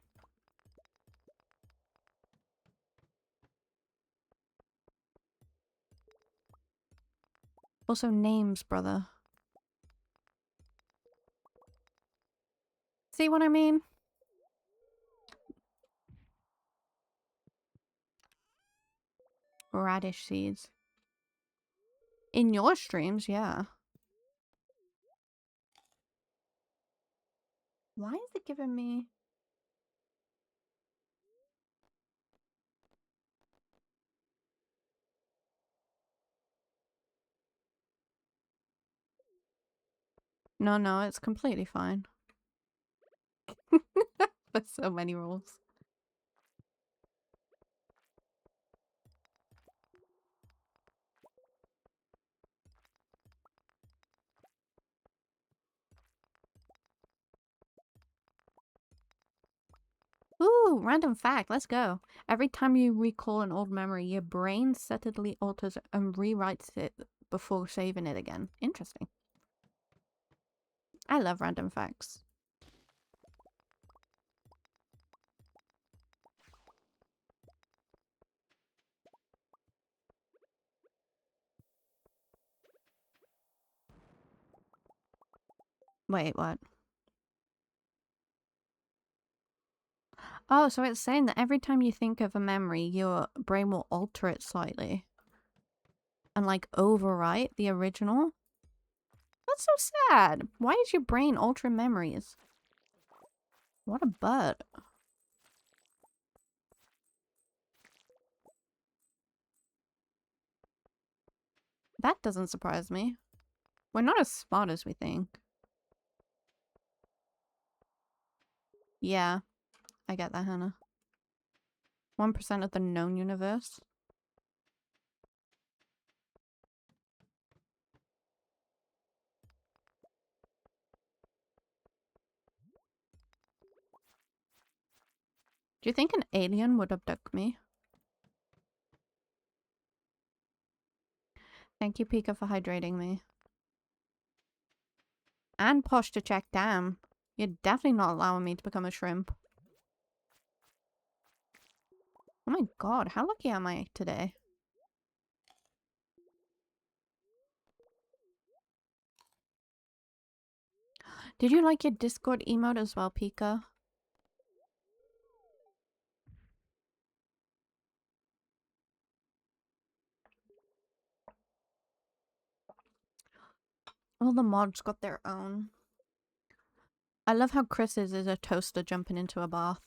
Also names, brother. See what I mean? Radish seeds. In your streams, yeah. Why is it giving me... No, it's completely fine. There's so many rules. Ooh, random fact, let's go. Every time you recall an old memory, your brain subtly alters and rewrites it before saving it again. Interesting. I love random facts. Wait, what? Oh, so it's saying that every time you think of a memory, your brain will alter it slightly. And like overwrite the original? That's so sad. Why is your brain altering memories? What a butt. That doesn't surprise me. We're not as smart as we think. Yeah, I get that, Hannah. 1% of the known universe. Do you think an alien would abduct me? Thank you, Pika, for hydrating me. And Posh to check, damn. You're definitely not allowing me to become a shrimp. Oh my god, how lucky am I today? Did you like your Discord emote as well, Pika? All the mods got their own. I love how Chris's is a toaster jumping into a bath.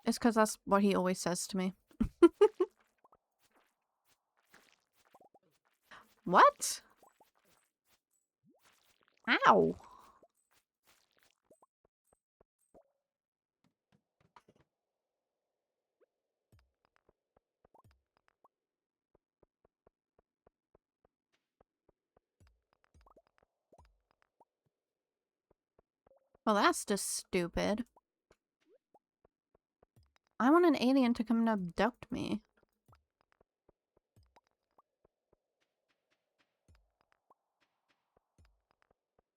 It's because that's what he always says to me. What? Ow. Well, that's just stupid. I want an alien to come and abduct me.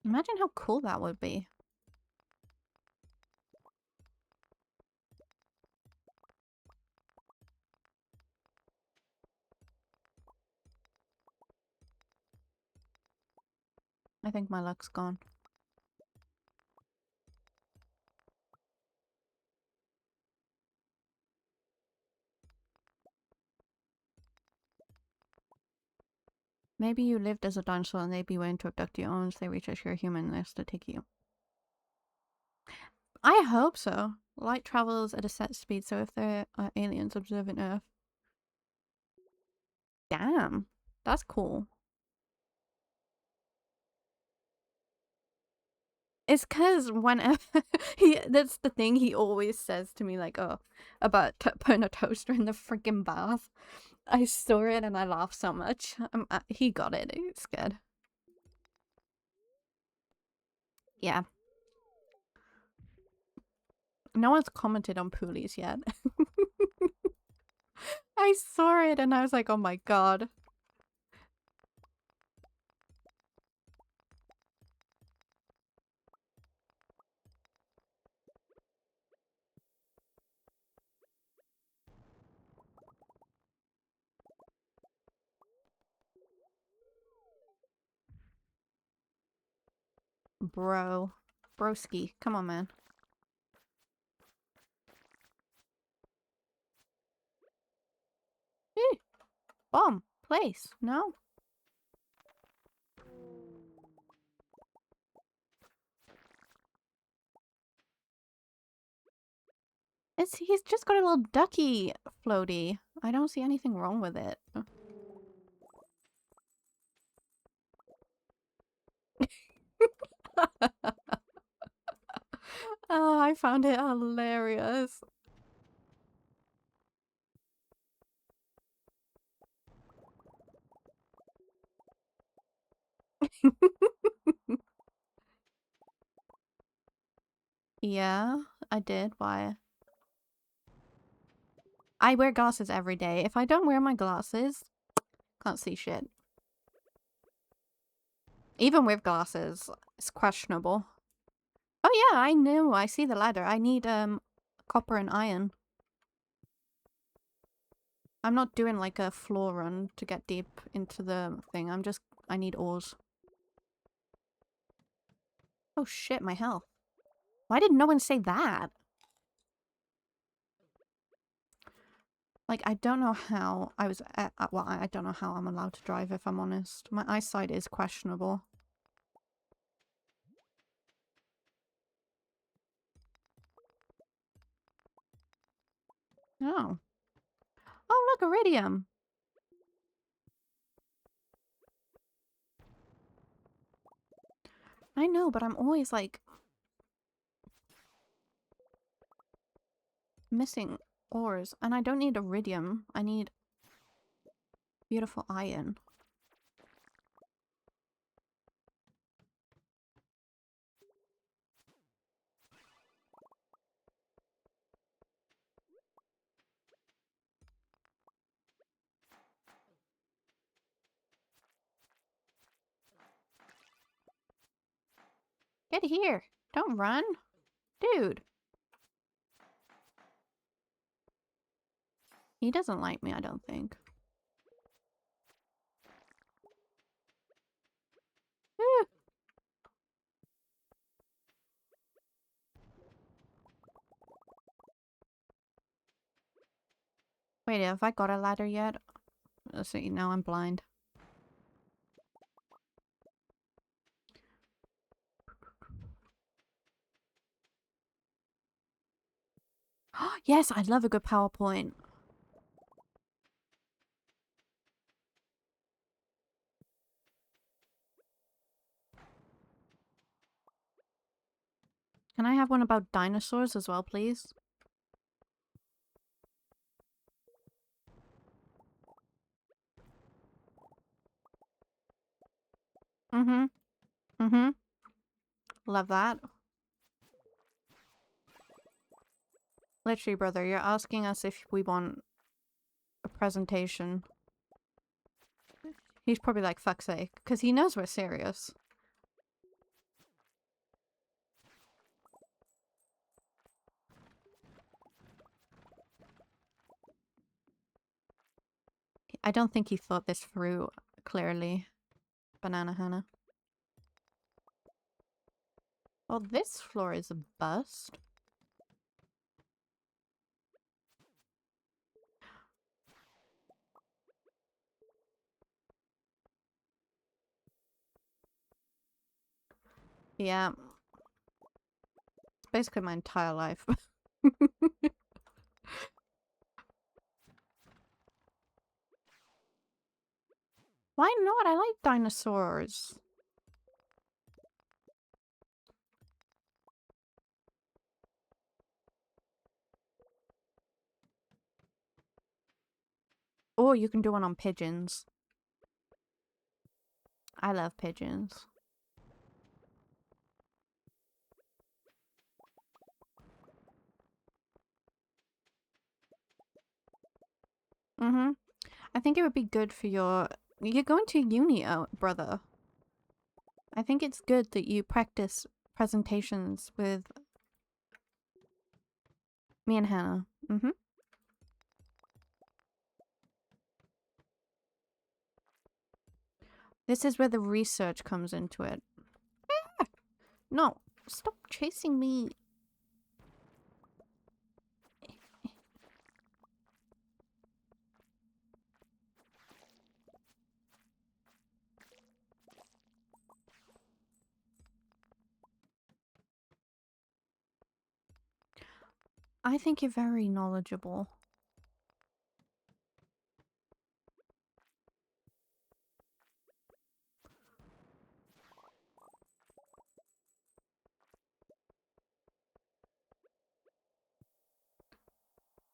Imagine how cool that would be. I think my luck's gone. Maybe you lived as a dinosaur and they'd be waiting to abduct you once they reach a pure humanness to take you. I hope so. Light travels at a set speed, so if there are aliens observing Earth. Damn. That's cool. It's because whenever that's the thing he always says to me, like, oh, about putting a toaster in the freaking bath. I saw it and I laughed so much. He got it. It's good. Yeah. No one's commented on Poolies yet. I saw it and I was like, oh my god. Bro. Broski. Come on, man. Eh. Bomb. Place. No? He's just got a little ducky floaty. I don't see anything wrong with it. Oh, I found it hilarious. Yeah, I did. Why? I wear glasses every day. If I don't wear my glasses, can't see shit. Even with glasses, it's questionable. Oh yeah, I know. I see the ladder. I need copper and iron. I'm not doing like a floor run to get deep into the thing. I need ores. Oh shit, my health. Why did no one say that? Like, I don't know how I was well, I don't know how I'm allowed to drive, if I'm honest. My eyesight is questionable. Oh. Oh, look, iridium. I know, but I'm always, like, missing ores. And I don't need iridium. I need beautiful iron. Get here. Don't run. Dude. He doesn't like me, I don't think. Wait, have I got a ladder yet? Let's see, now I'm blind. Yes, I love a good PowerPoint. Can I have one about dinosaurs as well, please? Mm-hmm. Mm-hmm. Love that. Literally, brother, you're asking us if we want a presentation. He's probably like, fuck's sake, because he knows we're serious. I don't think he thought this through clearly. Banana Hannah. Well, this floor is a bust. Yeah. It's basically my entire life. Why not? I like dinosaurs. Or you can do one on pigeons. I love pigeons. Mm-hmm. I think it would be good for your... You're going to uni, brother. I think it's good that you practice presentations with me and Hannah. Mm-hmm. This is where the research comes into it. No, stop chasing me. I think you're very knowledgeable.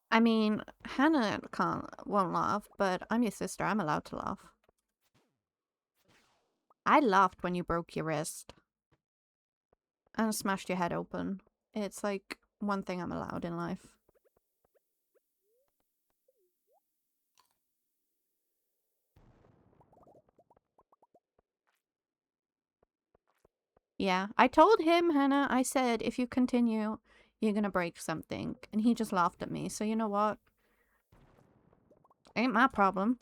I mean, Hannah won't laugh, but I'm your sister. I'm allowed to laugh. I laughed when you broke your wrist and smashed your head open. It's like one thing I'm allowed in life. Yeah, I told him, Hannah, I said, if you continue, you're gonna break something. And he just laughed at me. So you know what? Ain't my problem.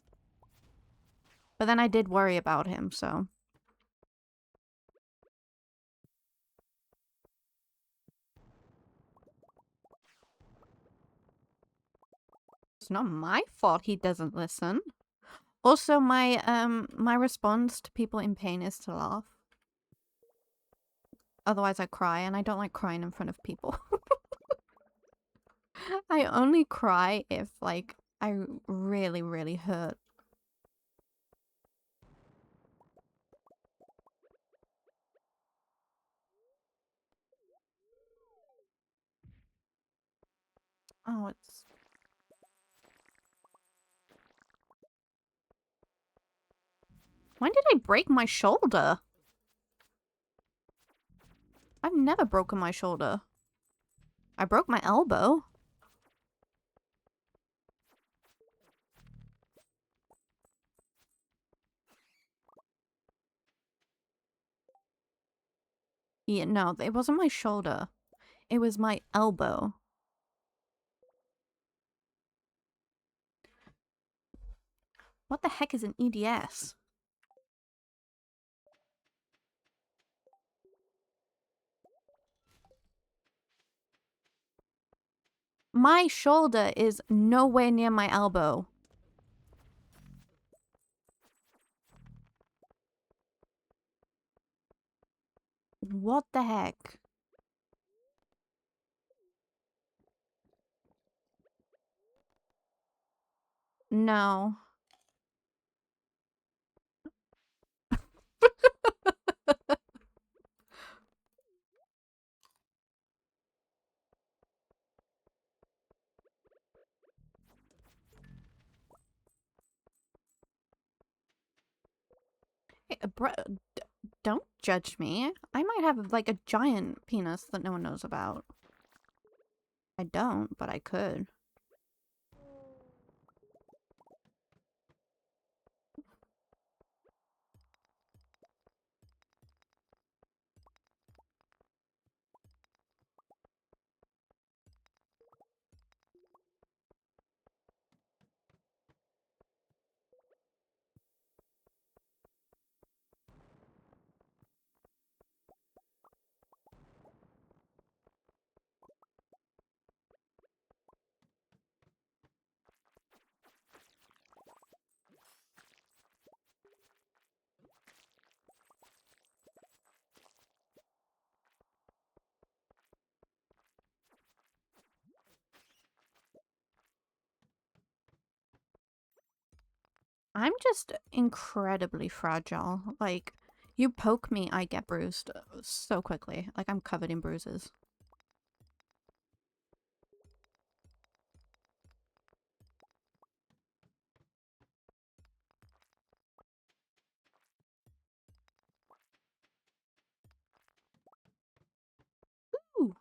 But then I did worry about him, so. It's not my fault he doesn't listen. Also, my response to people in pain is to laugh. Otherwise I cry, and I don't like crying in front of people. I only cry if, like, I really, really hurt. Oh, it's... When did I break my shoulder? I've never broken my shoulder. I broke my elbow. Yeah, no, it wasn't my shoulder. It was my elbow. What the heck is an EDS? My shoulder is nowhere near my elbow. What the heck? No. Hey, don't judge me. I might have, like, a giant penis that no one knows about. I don't, but I could. I'm just incredibly fragile. Like, you poke me, I get bruised so quickly. Like, I'm covered in bruises. Ooh.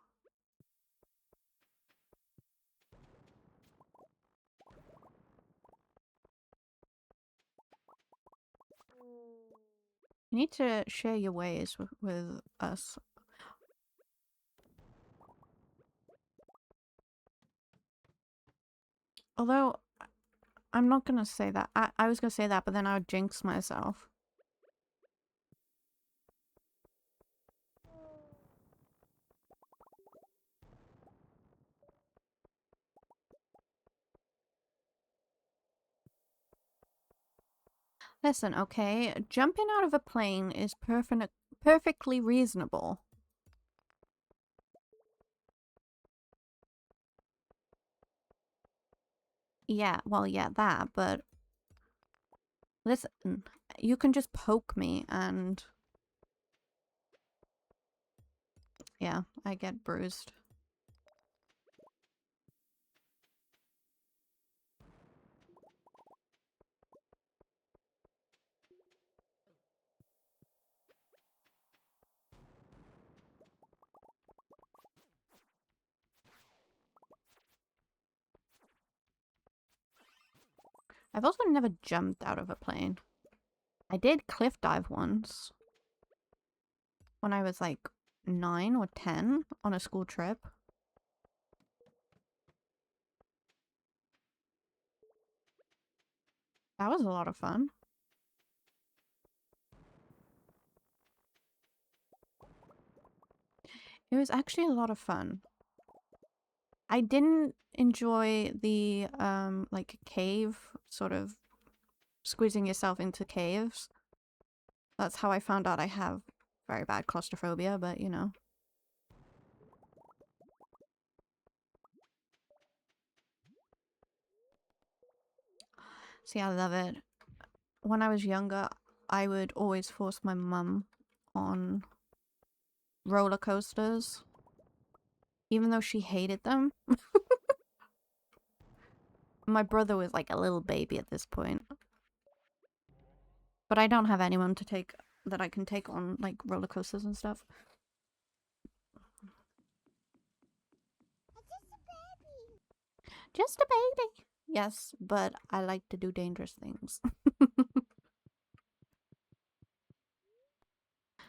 You need to share your ways with us. Although, I'm not gonna say that. I was gonna say that, but then I would jinx myself. Listen, okay? Jumping out of a plane is perfectly reasonable. Yeah, well, yeah, that, but listen, you can just poke me and yeah, I get bruised. I've also never jumped out of a plane. I did cliff dive once when I was like 9 or 10 on a school trip. That was a lot of fun. It was actually a lot of fun. I didn't enjoy the like cave sort of squeezing yourself into caves. That's how I found out I have very bad claustrophobia, but you know. See, I love it. When I was younger, I would always force my mum on roller coasters, even though she hated them. My brother was like a little baby at this point. But I don't have anyone to take that I can take on like roller coasters and stuff. Just a baby. Yes, but I like to do dangerous things.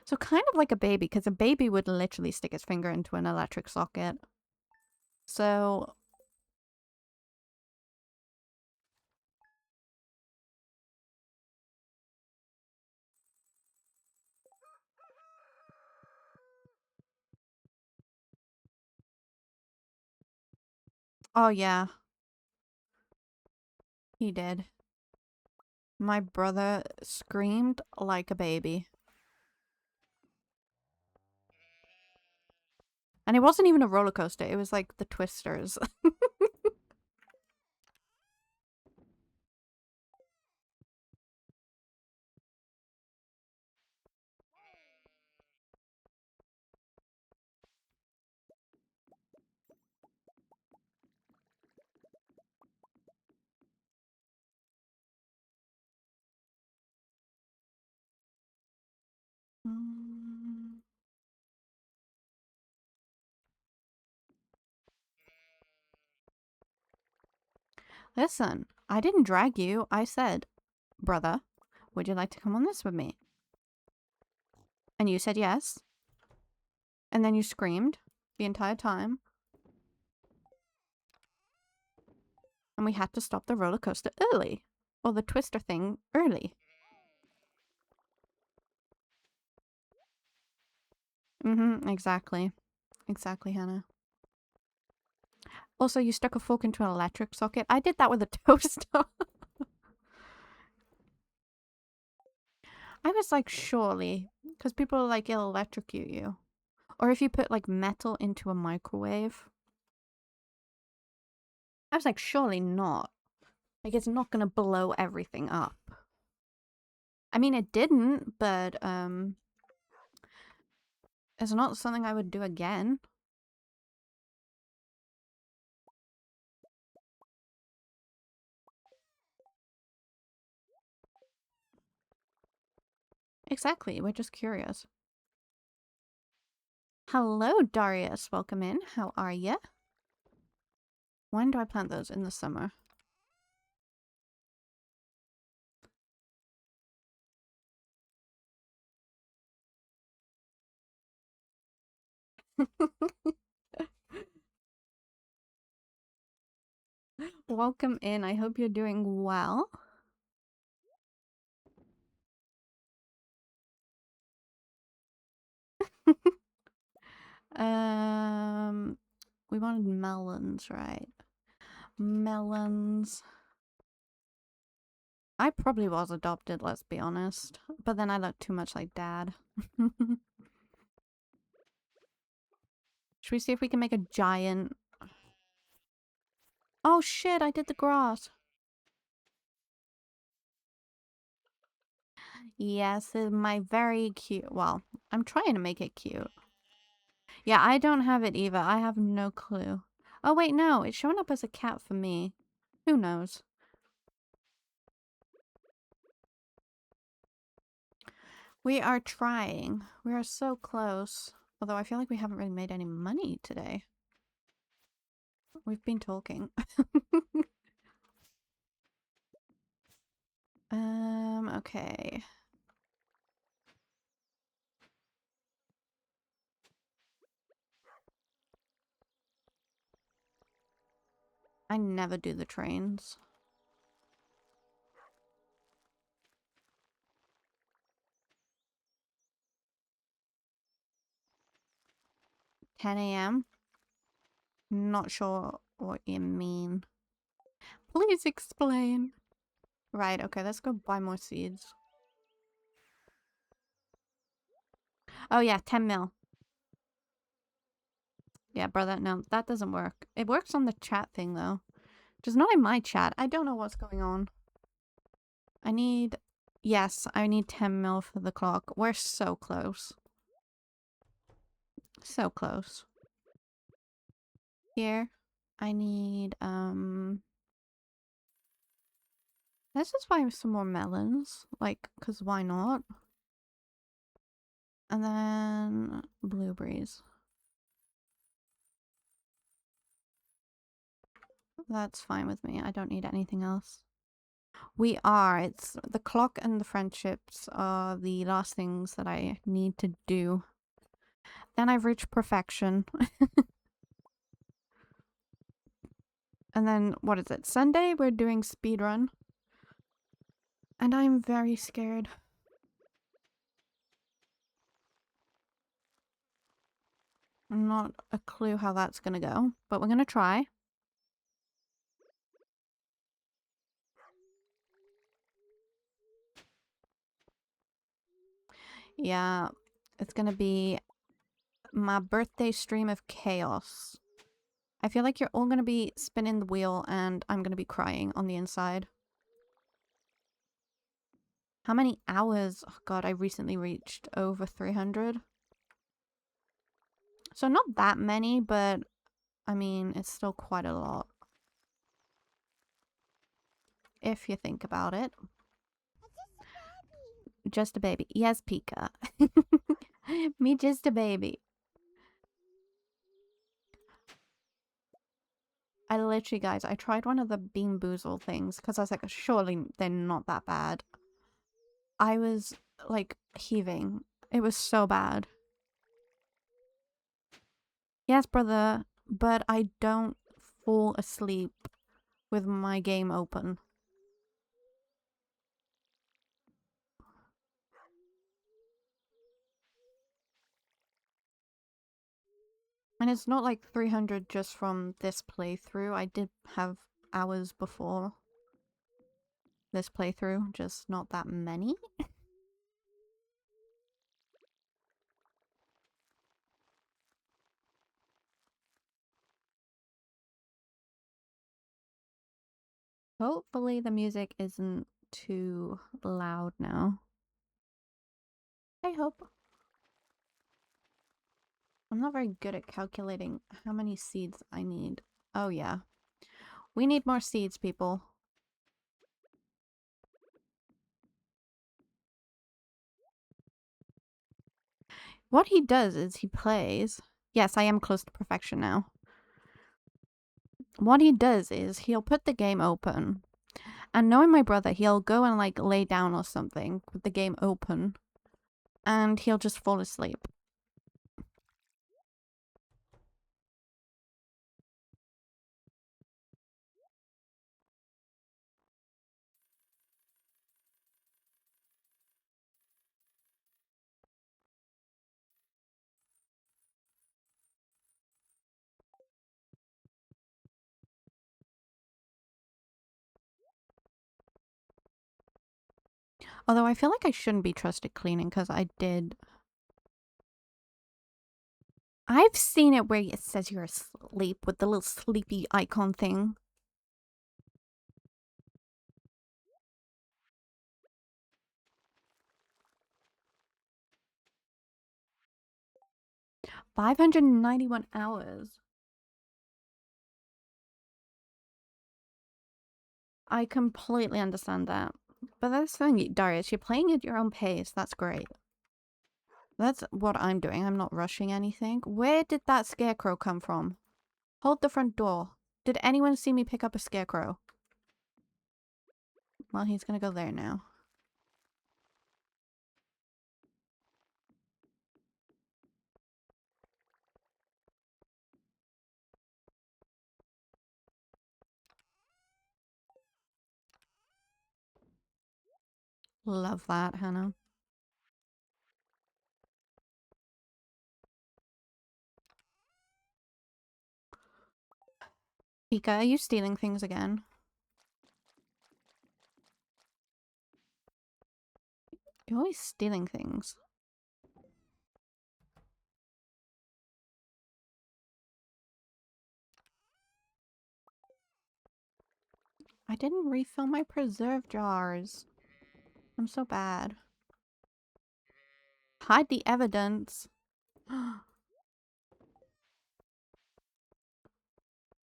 So kind of like a baby, because a baby would literally stick his finger into an electric socket. So oh yeah, he did. My brother screamed like a baby. And it wasn't even a roller coaster, it was like the Twisters. Listen, I didn't drag you. I said, brother, would you like to come on this with me? And you said yes. And then you screamed the entire time. And we had to stop the roller coaster early. Or the Twister thing early. Exactly. Exactly, Hannah. Also, you stuck a fork into an electric socket. I did that with a toaster. I was like, surely. Because people are like, it'll electrocute you. Or if you put like metal into a microwave. I was like, surely not. Like, it's not gonna blow everything up. I mean, it didn't, but, it's not something I would do again. Exactly, we're just curious. Hello, Darius. Welcome in. How are ya? When do I plant those? In the summer. Welcome in. I hope you're doing well. We wanted melons, right? Melons. I probably was adopted, let's be honest. But then I look too much like Dad. Should we see if we can make a giant... Oh shit, I did the grass. Yes, my very cute... Well, I'm trying to make it cute. Yeah, I don't have it either. I have no clue. Oh wait, no. It's showing up as a cat for me. Who knows? We are trying. We are so close. Although I feel like we haven't really made any money today. We've been talking. Okay. I never do the trains. $10 a.m.? Not sure what you mean. Please explain. Right, okay, let's go buy more seeds. Oh yeah, 10 mil. Yeah, brother, no, that doesn't work. It works on the chat thing, though. Just not in my chat. I don't know what's going on. I need... Yes, I need 10 mil for the clock. We're so close. So close. Here, I need, let's just buy some more melons. Like, because why not? And then blueberries. That's fine with me. I don't need anything else. We are. It's the clock and the friendships are the last things that I need to do. Then I've reached perfection. And then, what is it? Sunday, we're doing speedrun. And I'm very scared. Not a clue how that's gonna go, but we're gonna try. Yeah, it's gonna be my birthday stream of chaos. I feel like you're all gonna be spinning the wheel and I'm gonna be crying on the inside. How many hours? Oh god, I recently reached over 300. So not that many, but I mean, it's still quite a lot. If you think about it. Just a baby. Yes, Pika. Me just a baby. I literally, guys, I tried one of the Bean Boozled things because I was like, surely they're not that bad. I was like heaving. It was so bad. Yes, brother, but I don't fall asleep with my game open. And it's not like 300 just from this playthrough. I did have hours before this playthrough, just not that many. Hopefully the music isn't too loud now. I hope. I'm not very good at calculating how many seeds I need. Oh yeah. We need more seeds, people. What he does is he plays... Yes, I am close to perfection now. What he does is he'll put the game open. And knowing my brother, he'll go and like lay down or something with the game open. And he'll just fall asleep. Although I feel like I shouldn't be trusted cleaning because I did... I've seen it where it says you're asleep with the little sleepy icon thing. $591. I completely understand that. But that's the thing, Darius, you're playing at your own pace. That's great. That's what I'm doing. I'm not rushing anything. Where did that scarecrow come from? Hold the front door. Did anyone see me pick up a scarecrow? Well, he's gonna go there now. Love that, Hannah. Pika, are you stealing things again? You're always stealing things. I didn't refill my preserve jars. I'm so bad. Hide the evidence.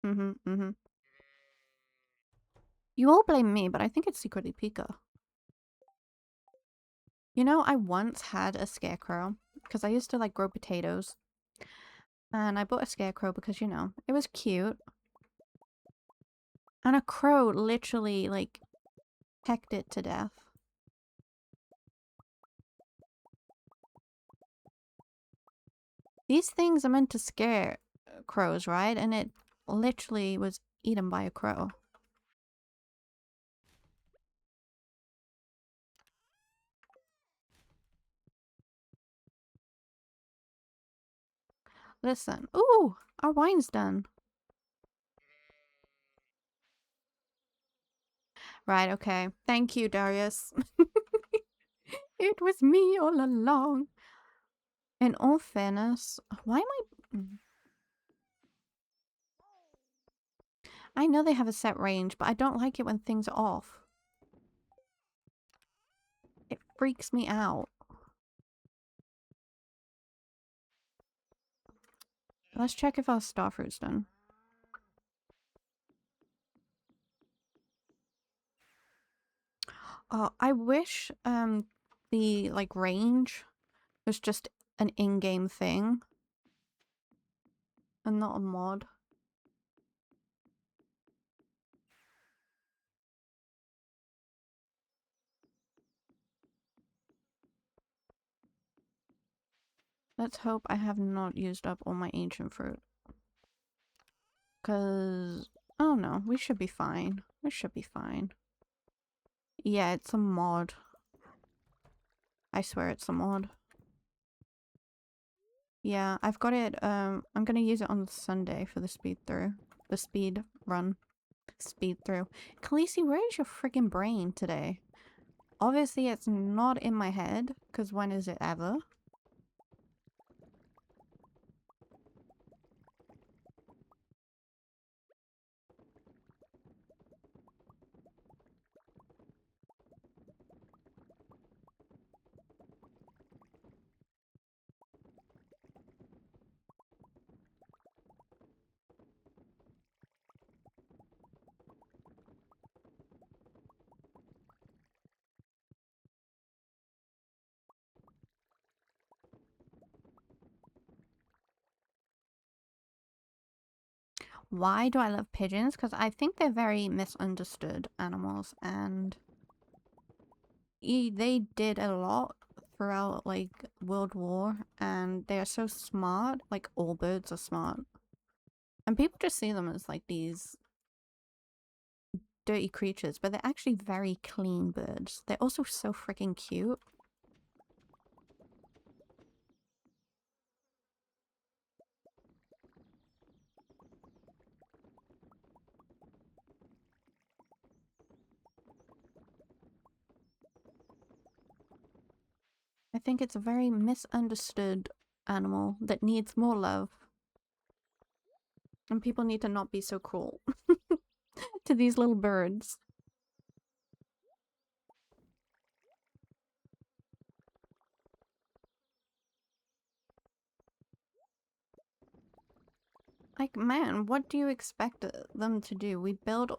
Mm-hmm. You all blame me, but I think it's secretly Pika. You know, I once had a scarecrow because I used to like grow potatoes. And I bought a scarecrow because, you know, it was cute. And a crow literally like pecked it to death. These things are meant to scare crows, right? And it literally was eaten by a crow. Listen. Ooh, our wine's done. Right, okay. Thank you, Darius. It was me all along. In all fairness, why am I know they have a set range, but I don't like it when things are off. It freaks me out. Let's check if our starfruit's done. I wish the like range was just an in-game thing and not a mod. Let's hope I have not used up all my ancient fruit. Cause oh no, we should be fine. We should be fine. Yeah, it's a mod. I swear it's a mod. Yeah, I've got it. I'm gonna use it on Sunday for the speed through. The speed run. Speed through. Khaleesi, where is your friggin' brain today? Obviously, it's not in my head, because when is it ever? Why do I love pigeons? Because I think they're very misunderstood animals, and they did a lot throughout like World War, and they are so smart. Like all birds are smart, and people just see them as like these dirty creatures, but they're actually very clean birds. They're also so freaking cute. I think it's a very misunderstood animal that needs more love, and people need to not be so cruel to these little birds. Like, man, what do you expect them to do? We build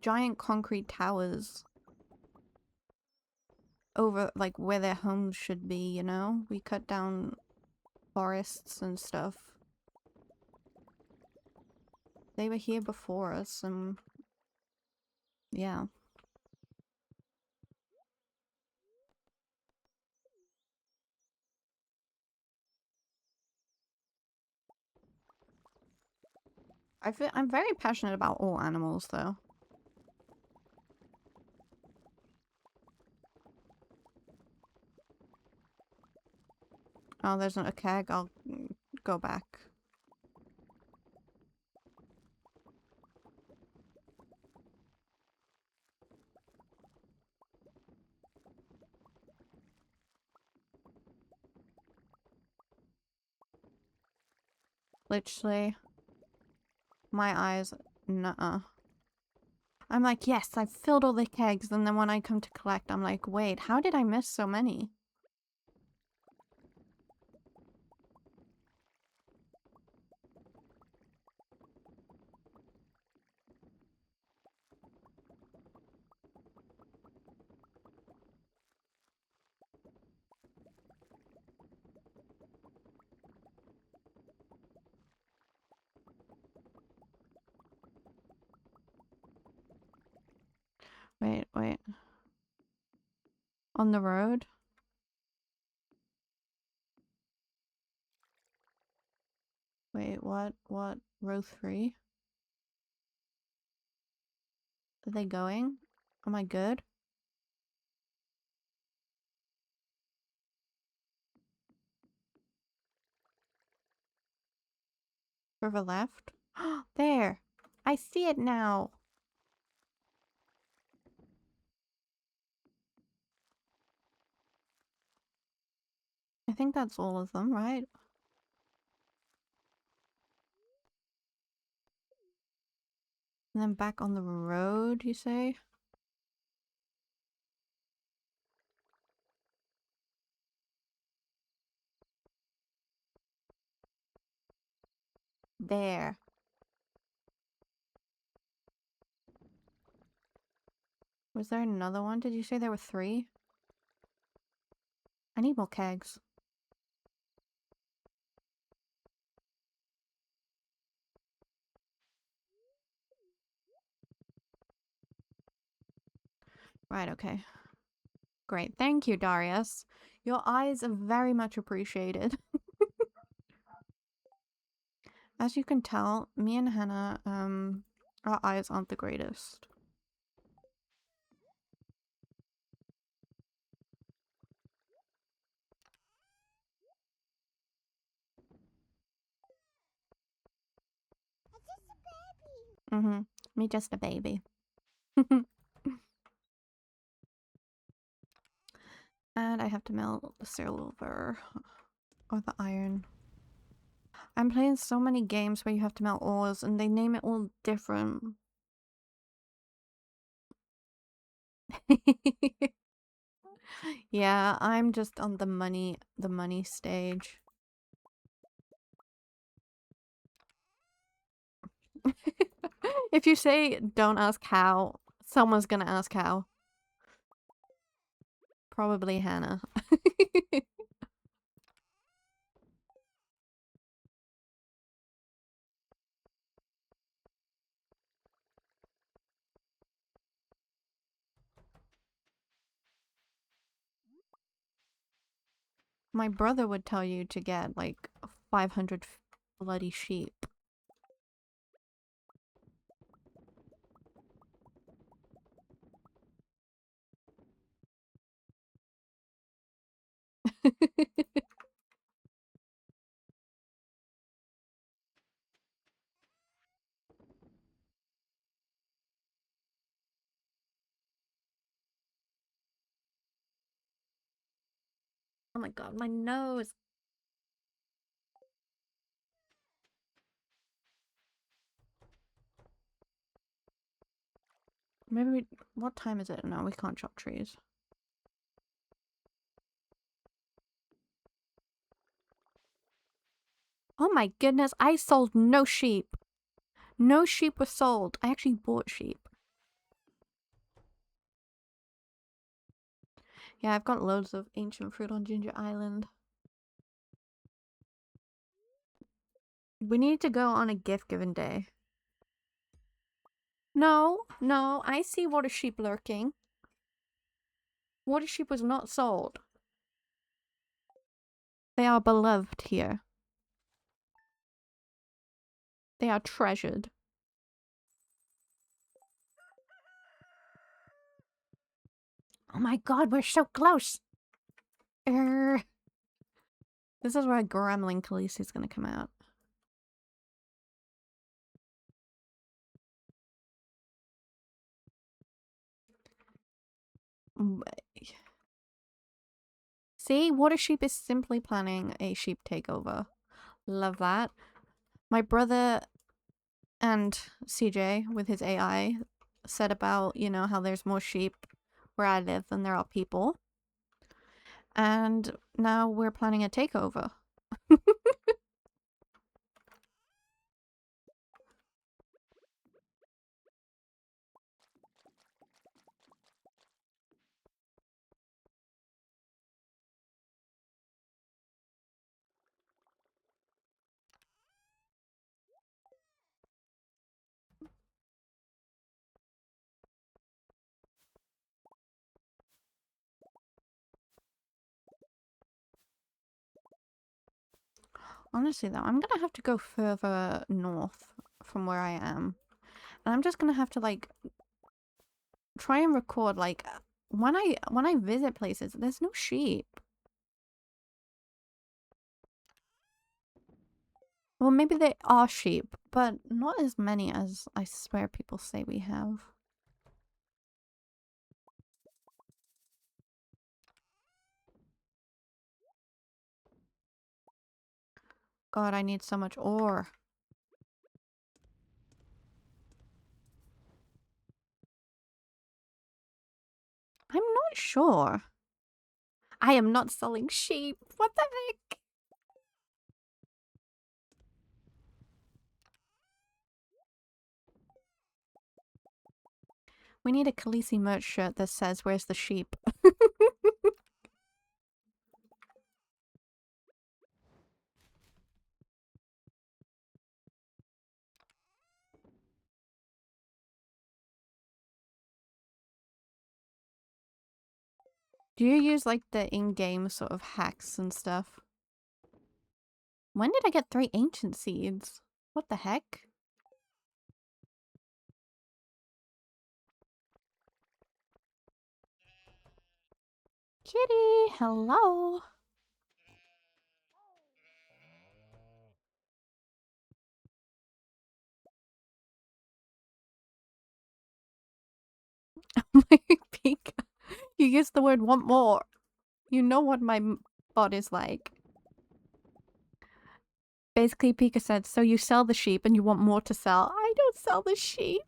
giant concrete towers over, like, where their homes should be, you know? We cut down forests and stuff. They were here before us, and yeah. I'm very passionate about all animals, though. Oh, there's a keg. I'll go back. Literally, my eyes, nuh-uh. I'm like, yes, I've filled all the kegs, and then when I come to collect, I'm like, wait, how did I miss so many? Wait. On the road? Wait, what? What? Row 3? Are they going? Am I good? Further left? There! I see it now! I think that's all of them, right? And then back on the road, you say? There. Was there another one? Did you say there were 3? I need more kegs. Right, okay. Great. Thank you, Darius. Your eyes are very much appreciated. As you can tell, me and Hannah, our eyes aren't the greatest. Mm-hmm. Me just a baby. And I have to melt the silver or the iron. I'm playing so many games where you have to melt ores and they name it all different. Yeah, I'm just on the money stage. If you say don't ask how, someone's gonna ask how. Probably Hannah. My brother would tell you to get like 500 bloody sheep. Oh my god, my nose. Maybe we... What time is it? No, we can't chop trees. Oh my goodness, I sold no sheep. No sheep was sold. I actually bought sheep. Yeah, I've got loads of ancient fruit on Ginger Island. We need to go on a gift giving day. No, no, I see water sheep lurking. Water sheep was not sold. They are beloved here. They are treasured. Oh my god, we're so close! This is where Gremlin Khaleesi is gonna come out. See, Water Sheep is simply planning a sheep takeover. Love that. My brother and CJ, with his AI, said about, you know, how there's more sheep where I live than there are people. And now we're planning a takeover. Honestly, though, I'm gonna have to go further north from where I am. And I'm just gonna have to, like, try and record, like, when I visit places, there's no sheep. Well, maybe they are sheep, but not as many as I swear people say we have. God, I need so much ore. I'm not sure. I am not selling sheep. What the heck? We need a Khaleesi merch shirt that says, "Where's the sheep?" Do you use, like, the in-game sort of hacks and stuff? When did I get 3 ancient seeds? What the heck? Kitty, hello. My Pika. You used the word "want more." You know what my bot is like. Basically, Pika said, so you sell the sheep and you want more to sell. I don't sell the sheep.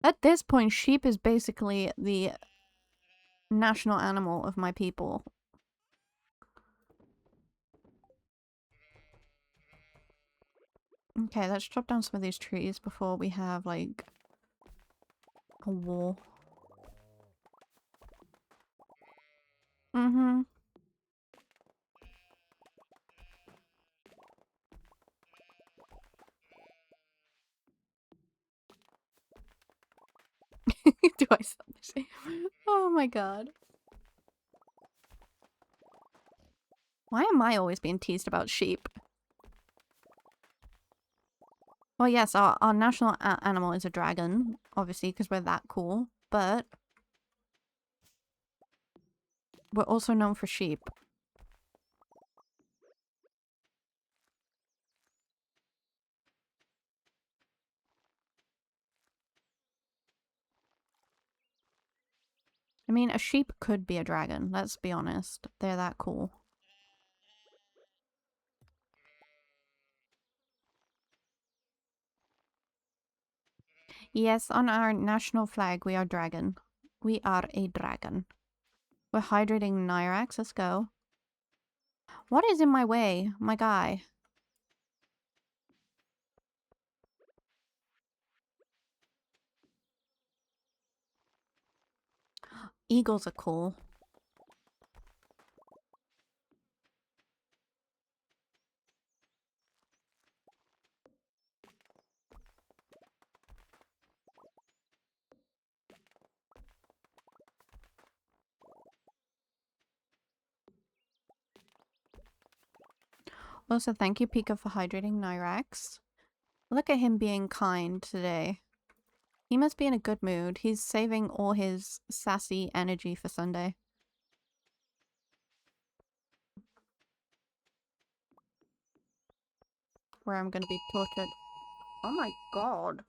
At this point, sheep is basically the national animal of my people. Okay, let's chop down some of these trees before we have, like, a war. Mm-hmm. Do I sell the sheep? Oh my god. Why am I always being teased about sheep? Well, yes, our national animal is a dragon, obviously, because we're that cool, but we're also known for sheep. I mean, a sheep could be a dragon, let's be honest. They're that cool. Yes, on our national flag, we are dragon. We are a dragon. We're hydrating Nyrax, let's go. What is in my way, my guy? Eagles are cool. Also, thank you, Pika, for hydrating Nyrax. Look at him being kind today. He must be in a good mood. He's saving all his sassy energy for Sunday. Where I'm gonna be tortured. Oh my god.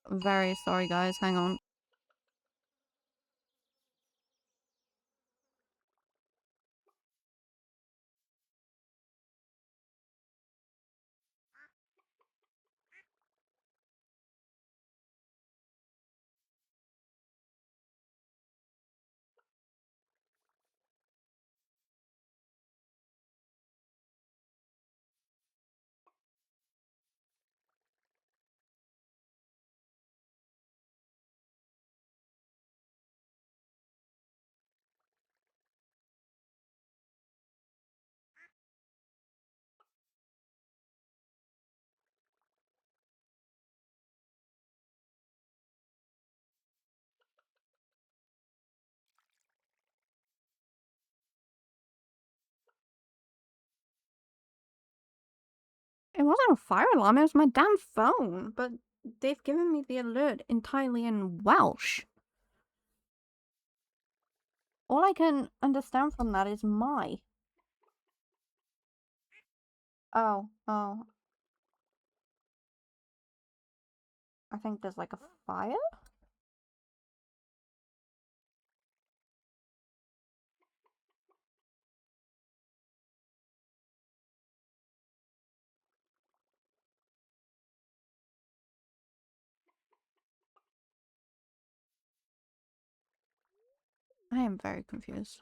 Very sorry, guys. Hang on. It wasn't a fire alarm, it was my damn phone. But they've given me the alert entirely in Welsh. All I can understand from that is my. Oh. I think there's like a fire? I am very confused.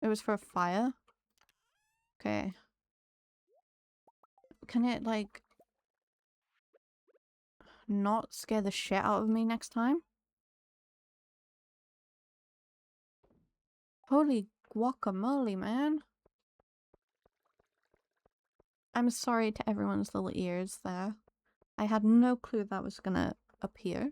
It was for a fire? Okay. Can it, like, not scare the shit out of me next time? Holy guacamole, man. I'm sorry to everyone's little ears there. I had no clue that was gonna appear.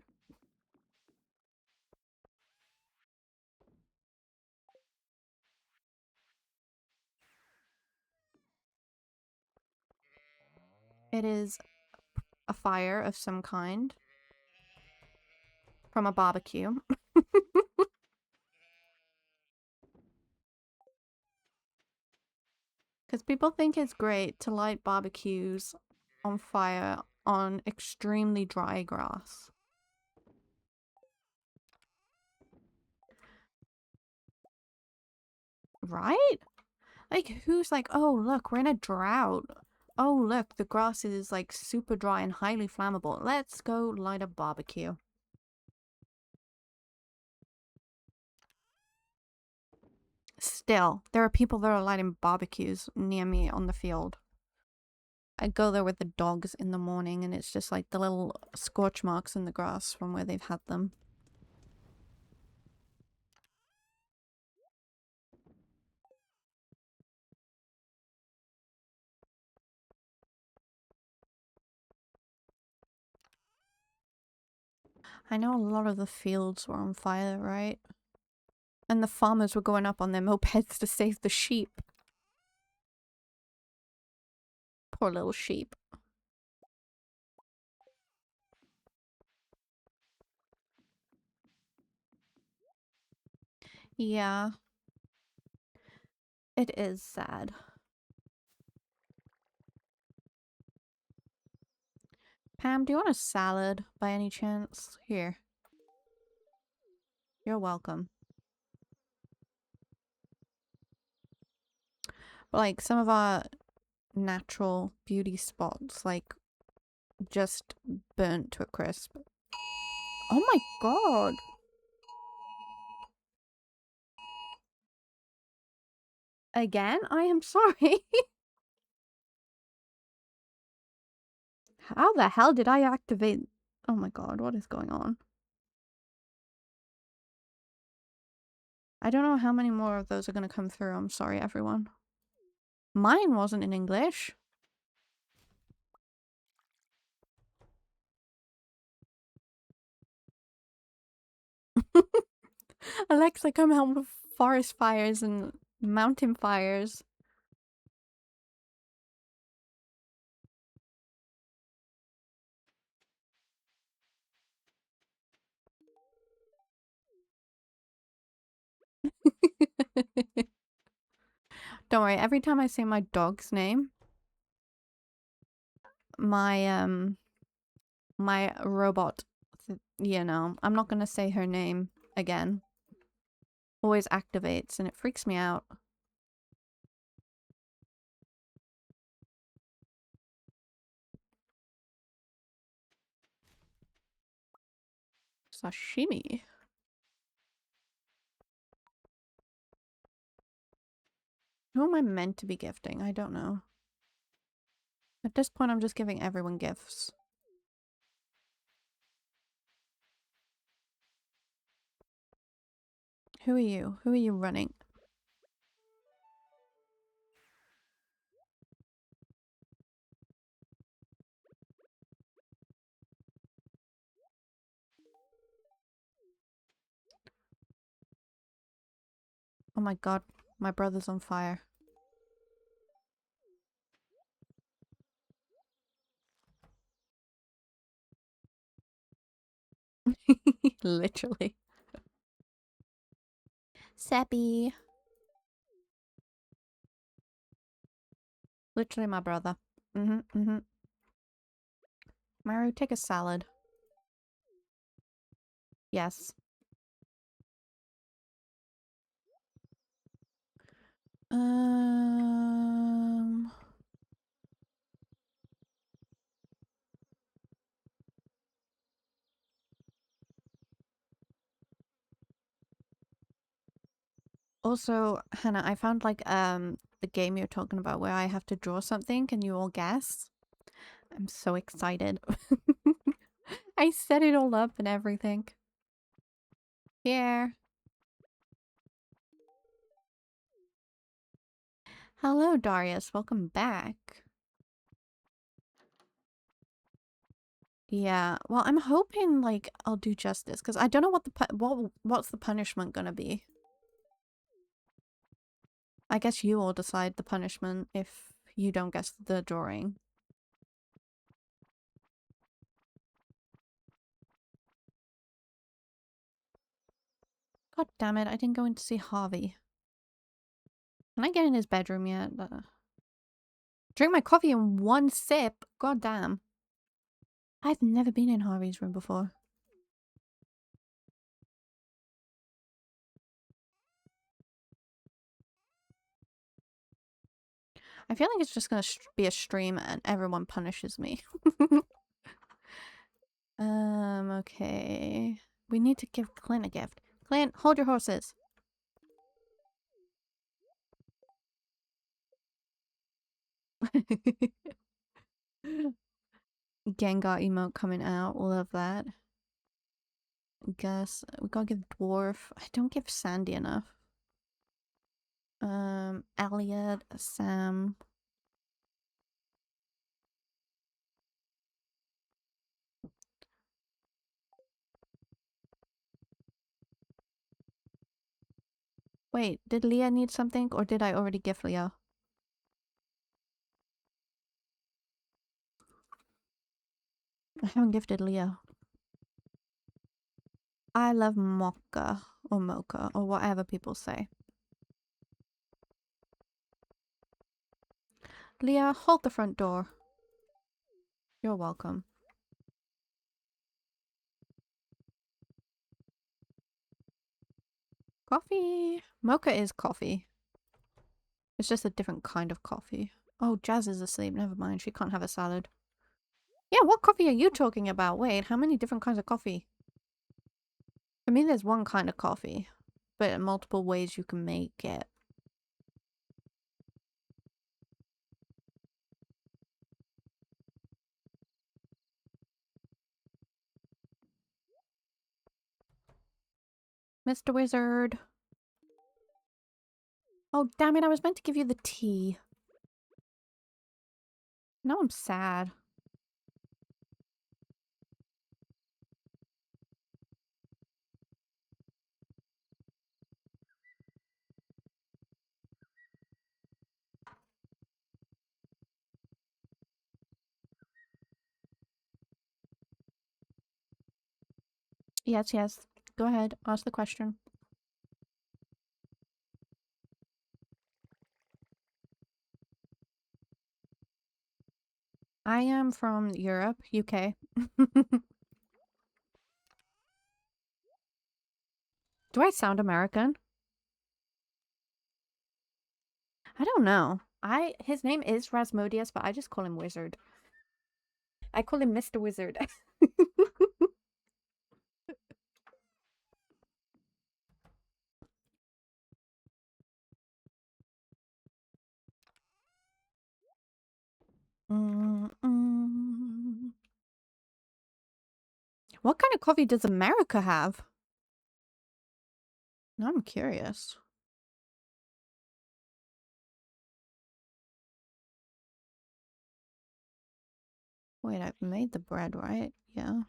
It is a fire of some kind. From a barbecue. Because people think it's great to light barbecues on fire on extremely dry grass. Right? Like, who's like, oh, look, we're in a drought. Oh, look, the grass is like super dry and highly flammable. Let's go light a barbecue. Still, there are people that are lighting barbecues near me on the field. I go there with the dogs in the morning and it's just like the little scorch marks in the grass from where they've had them. I know a lot of the fields were on fire, right? And the farmers were going up on their mopeds to save the sheep. Poor little sheep. Yeah. It is sad. Pam, do you want a salad by any chance? Here. You're welcome. But like some of our natural beauty spots, like just burnt to a crisp. Oh my god. Again? I am sorry. How the hell did I activate? Oh my god, what is going on? I don't know how many more of those are gonna come through. I'm sorry, everyone. Mine wasn't in English. Alexa, come help with forest fires and mountain fires. Don't worry, every time I say my dog's name, my my robot, you know, I'm not gonna say her name again, always activates and it freaks me out. Sashimi. Who am I meant to be gifting? I don't know. At this point, I'm just giving everyone gifts. Who are you? Who are you running? Oh my god, my brother's on fire. Literally. Seppi. Literally my brother. Maru, take a salad. Yes. Um... Also, Hannah, I found like the game you're talking about where I have to draw something and you all guess. I'm so excited. I set it all up and everything. Here. Hello, Darius. Welcome back. Yeah. Well, I'm hoping like I'll do justice because I don't know what what's the punishment gonna be. I guess you all decide the punishment if you don't guess the drawing. God damn it! I didn't go in to see Harvey. Can I get in his bedroom yet? Drink my coffee in one sip? God damn. I've never been in Harvey's room before. I feel like it's just gonna be a stream and everyone punishes me. Okay. We need to give Clint a gift. Clint, hold your horses. Gengar emote coming out. Love that. Guess we gotta give Dwarf. I don't give Sandy enough. Elliot, Sam. Wait, did Leah need something or did I already give Leah? I haven't gifted Leah. I love mocha or mocha or whatever people say. Leah, hold the front door. You're welcome. Coffee. Mocha is coffee. It's just a different kind of coffee. Oh, Jazz is asleep. Never mind. She can't have a salad. Yeah, what coffee are you talking about? Wait, how many different kinds of coffee? I mean, there's one kind of coffee, but multiple ways you can make it. Mr. Wizard. Oh, damn it. I was meant to give you the tea. Now I'm sad. Yes, yes. Go ahead. Ask the question. I am from Europe, UK. Do I sound American? I don't know. His name is Rasmodius, but I just call him Wizard. I call him Mr. Wizard. Mm-mm. What kind of coffee does America have? Now I'm curious. Wait, I've made the bread, right? Yeah.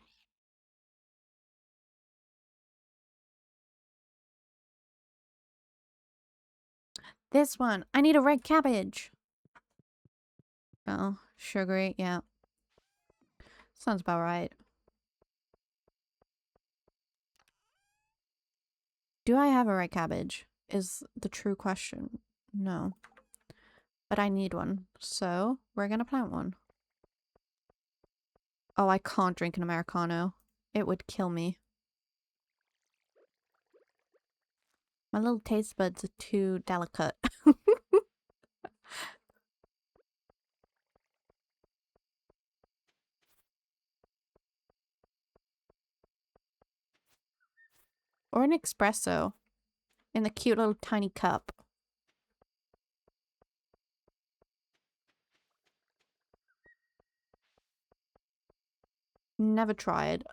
This one. I need a red cabbage. Oh, sugary. Yeah. Sounds about right. Do I have a red cabbage? Is the true question. No. But I need one. So, we're gonna plant one. Oh, I can't drink an Americano. It would kill me. My little taste buds are too delicate. Or an espresso. In the cute little tiny cup. Never tried.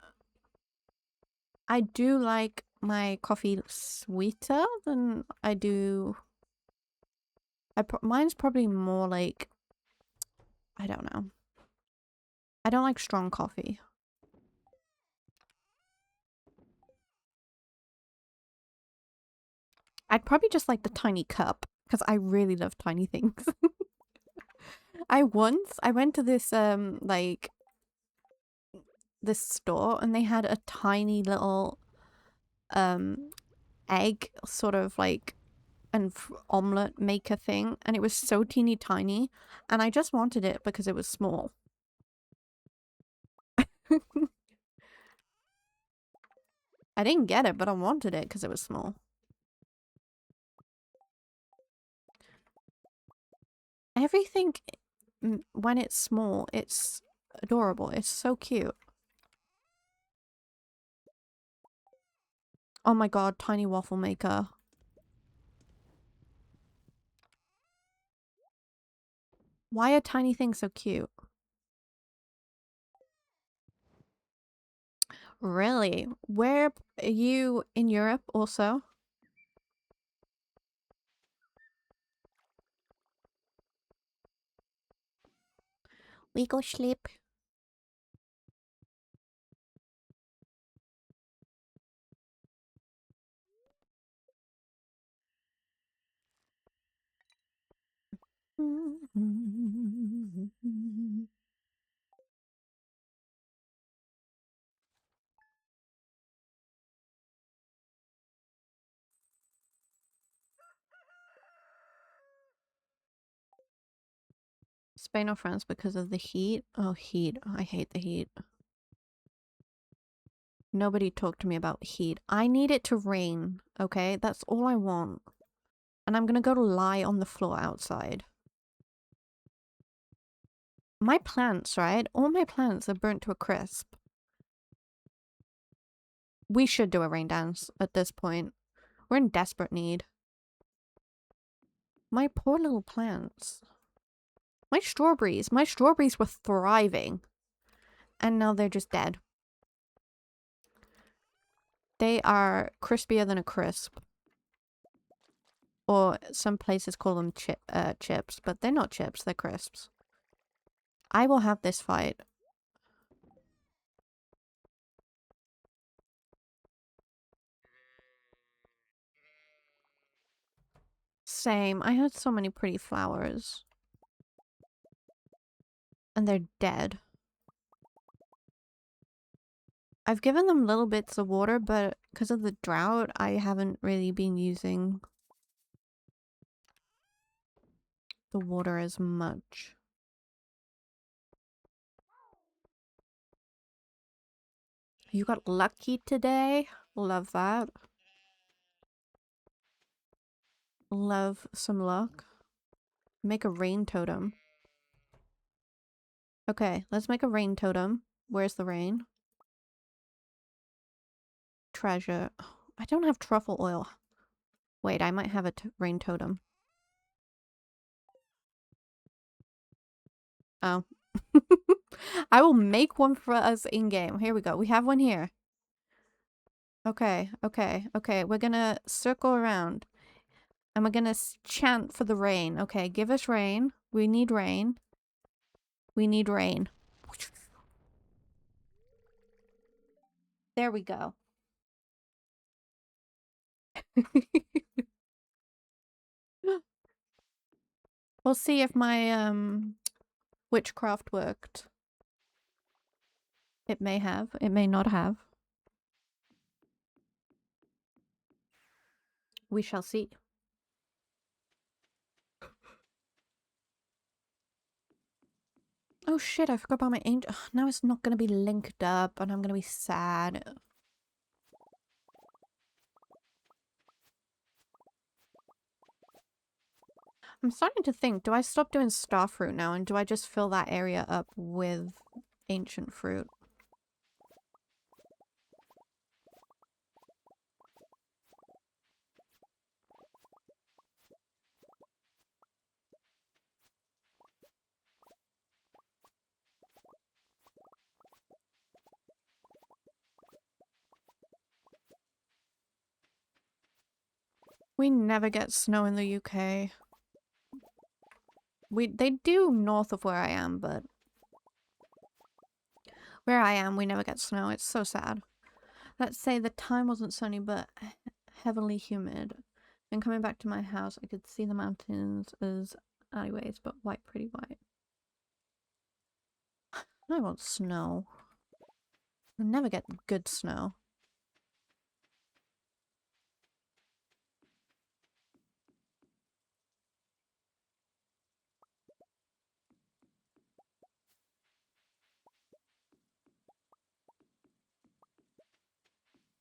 I do like my coffee sweeter than I do. Mine's probably more like, I don't know. I don't like strong coffee. I'd probably just like the tiny cup because I really love tiny things. I went to this like this store and they had a tiny little egg sort of like an omelet maker thing, and it was so teeny tiny, and I just wanted it because it was small. I didn't get it, but I wanted it because it was small. Everything, when it's small, it's adorable. It's so cute. Oh my god, tiny waffle maker. Why are tiny things so cute? Really? Where are you in Europe also? We go sleep. Spain or France because of the heat? Oh, heat. I hate the heat. Nobody talk to me about heat. I need it to rain, okay? That's all I want. And I'm gonna go to lie on the floor outside. My plants, right? All my plants are burnt to a crisp. We should do a rain dance at this point. We're in desperate need. My poor little plants. My strawberries were thriving. And now they're just dead. They are crispier than a crisp. Or some places call them chips, but they're not chips, they're crisps. I will have this fight. Same. I had so many pretty flowers. And they're dead. I've given them little bits of water, but because of the drought, I haven't really been using the water as much. You got lucky today. Love that. Love some luck. Make a rain totem. Okay, let's make a rain totem. Where's the rain? Treasure. I don't have truffle oil. Wait, I might have a rain totem. Oh. I will make one for us in-game. Here we go. We have one here. Okay, okay, okay. We're gonna circle around. And we're gonna chant for the rain. Okay, give us rain. We need rain. We need rain. There we go. We'll see if my witchcraft worked. It may have. It may not have. We shall see. Oh shit, I forgot about my angel. Now it's not gonna be linked up and I'm gonna be sad. I'm starting to think, do I stop doing star fruit now and do I just fill that area up with ancient fruit? We never get snow in the UK. They do north of where I am, but where I am, we never get snow. It's so sad. Let's say the time wasn't sunny, but heavily humid. And coming back to my house, I could see the mountains as alleyways, but white, pretty white. I want snow. We never get good snow.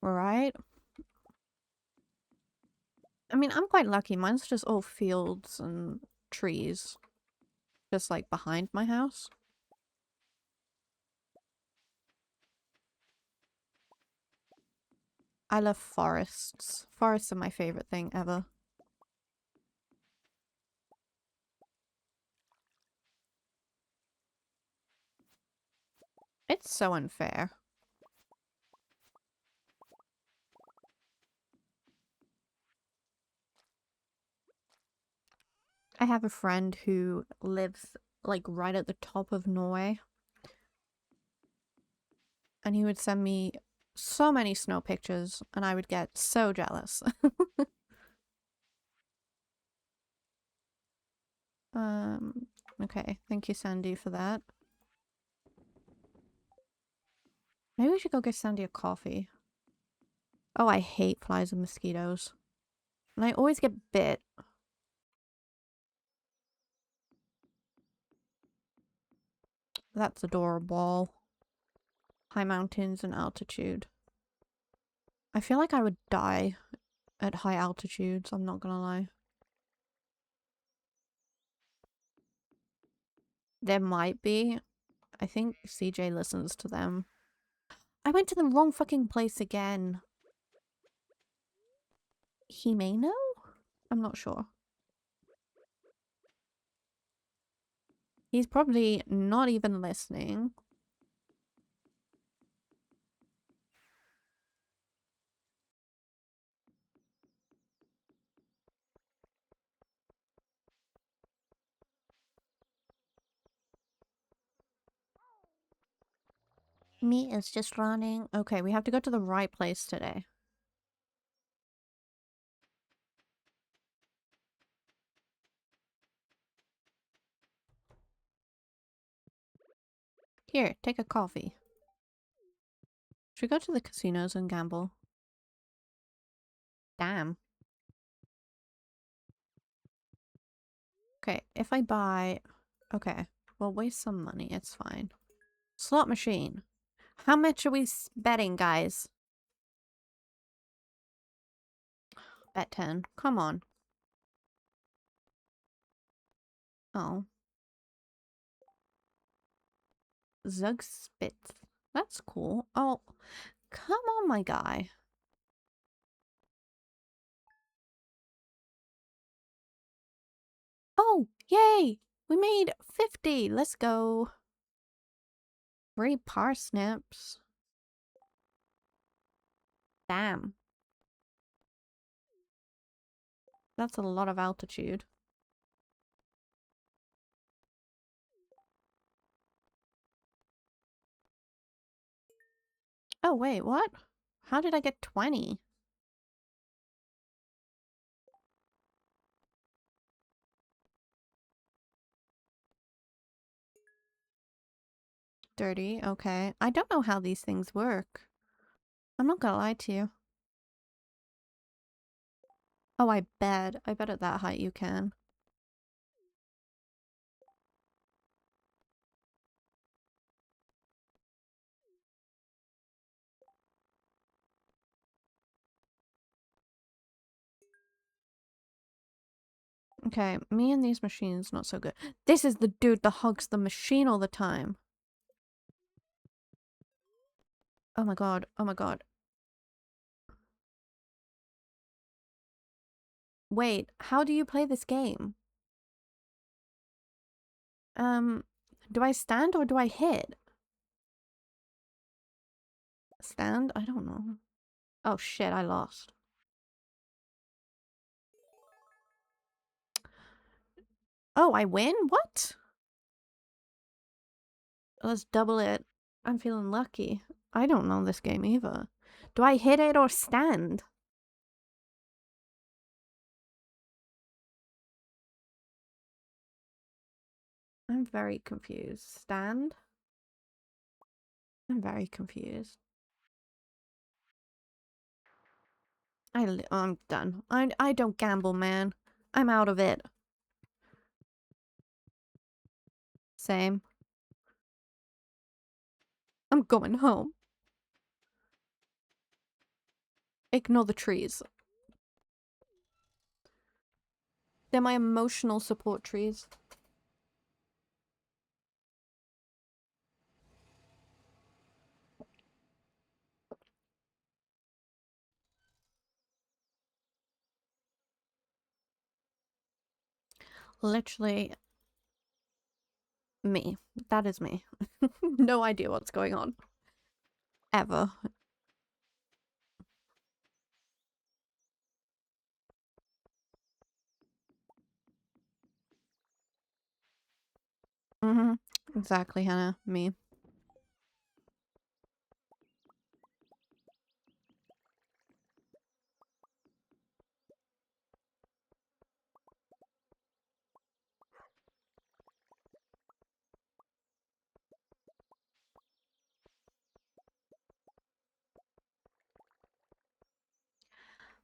Right? I mean, I'm quite lucky. Mine's just all fields and trees. Just like behind my house. I love forests. Forests are my favorite thing ever. It's so unfair. I have a friend who lives like right at the top of Norway. And he would send me so many snow pictures and I would get so jealous. Okay. Thank you, Sandy, for that. Maybe we should go get Sandy a coffee. Oh, I hate flies and mosquitoes. And I always get bit. That's adorable. High mountains and altitude. I feel like I would die at high altitudes, I'm not gonna lie. There might be. I think CJ listens to them. I went to the wrong fucking place again. He may know? I'm not sure. He's probably not even listening. Me is just running. Okay, we have to go to the right place today. Here, take a coffee. Should we go to the casinos and gamble? Damn. Okay, if I buy... Okay, we'll waste some money. It's fine. Slot machine. How much are we betting, guys? Bet 10. Come on. Oh. Zug Spitz. That's cool. Oh, come on, my guy. Oh, yay! We made 50. Let's go. 3 parsnips. Damn. That's a lot of altitude. Oh, wait, what? How did I get 20? Dirty, okay. I don't know how these things work. I'm not gonna lie to you. Oh, I bet. I bet at that height you can. Okay, me and these machines, not so good. This is the dude that hugs the machine all the time. Oh my god, oh my god. Wait, how do you play this game? Do I stand or do I hit? Stand? I don't know. Oh shit, I lost. Oh, I win? What? Let's double it. I'm feeling lucky. I don't know this game either. Do I hit it or stand? I'm very confused. Stand? I'm very confused. I'm done. I don't gamble, man. I'm out of it. Same. I'm going home. Ignore the trees. They're my emotional support trees. Literally me. That is me. No idea what's going on. Ever. Mm-hmm. Exactly, Hannah. Me.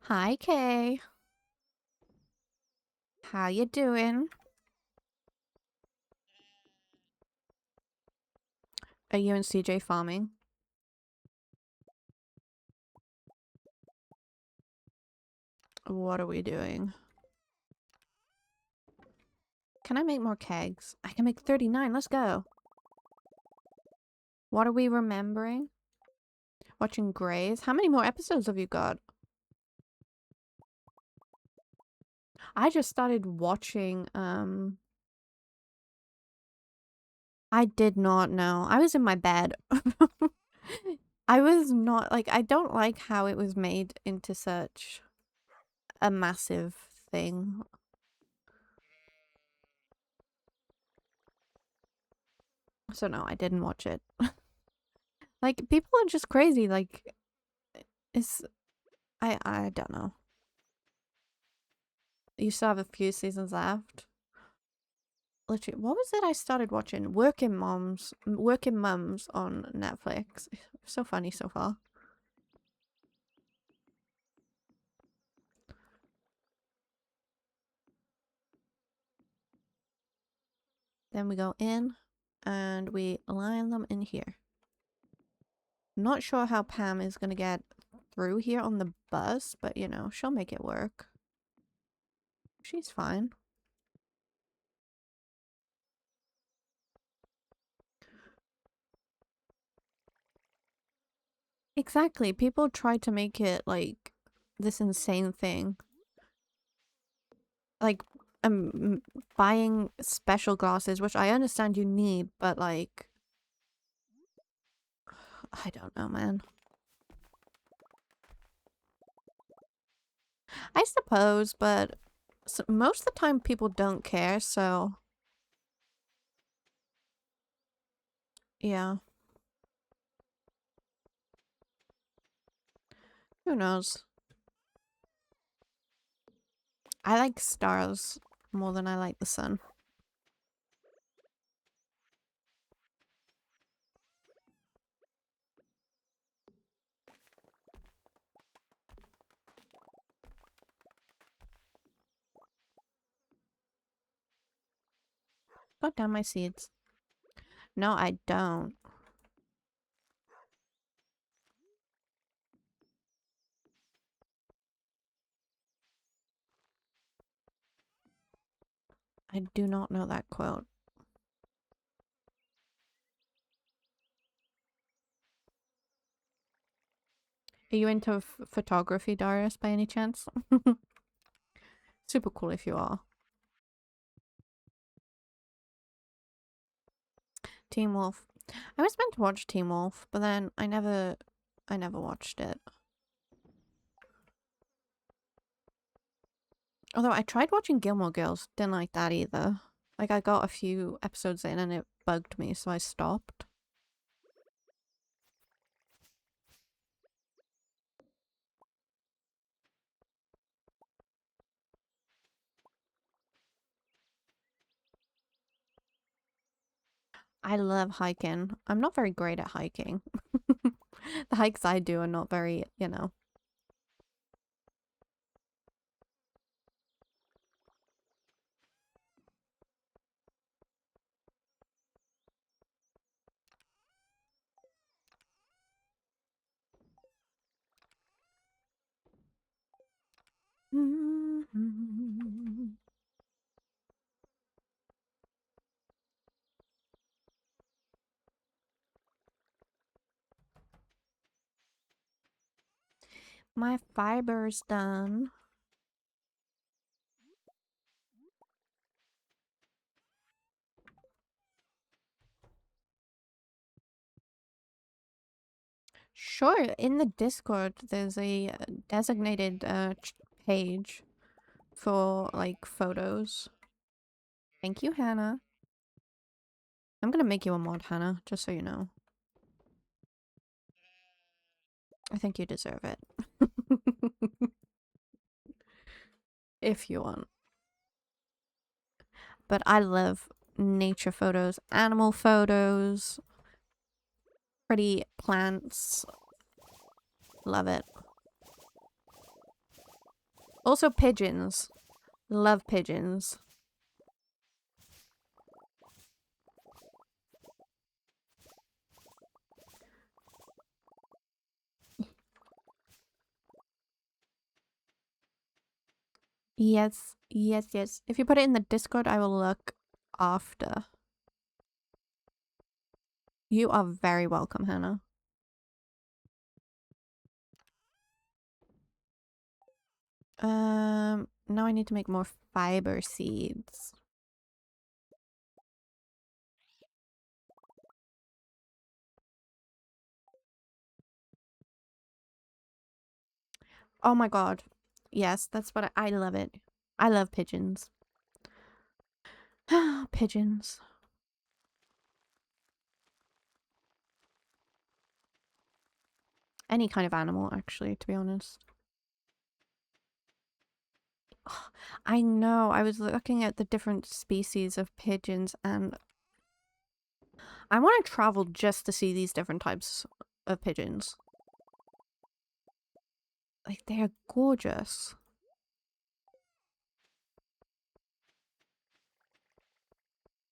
Hi, Kay. How you doing? Are you and CJ farming? What are we doing? Can I make more kegs? I can make 39. Let's go. What are we remembering? Watching Grays. How many more episodes have you got? I just started watching, I did not know. I was in my bed. I was not, like, I don't like how it was made into such a massive thing. So no, I didn't watch it. Like, people are just crazy. Like, it's, I don't know. You still have a few seasons left. Literally, what was it I started watching? Working Mums on Netflix. So funny so far. Then we go in and we line them in here. Not sure how Pam is gonna get through here on the bus, but you know, she'll make it work. She's fine. Exactly. People try to make it like this insane thing. Like buying special glasses, which I understand you need, but like I don't know, man. I suppose, but most of the time people don't care, so yeah. Who knows? I like stars more than I like the sun. Got down my seeds. No, I don't. I do not know that quote. Are you into photography, Darius, by any chance? Super cool if you are. Teen Wolf. I was meant to watch Teen Wolf, but then I never watched it. Although I tried watching Gilmore Girls, didn't like that either. Like I got a few episodes in and it bugged me, so I stopped. I love hiking. I'm not very great at hiking. The hikes I do are not very, you know. My fiber's done. Sure, in the Discord, there's a designated page for like photos. Thank you, Hannah. I'm gonna make you a mod, Hannah, just so you know. I think you deserve it. If you want. But I love nature photos, animal photos, pretty plants. Love it. Also pigeons. Love pigeons. Yes, yes, yes. If you put it in the Discord, I will look after. You are very welcome, Hannah. Now I need to make more fiber seeds. Oh my god. Yes, that's what I love it. I love pigeons. Pigeons. Any kind of animal, actually, to be honest. I know. I was looking at the different species of pigeons and I want to travel just to see these different types of pigeons. Like, they are gorgeous.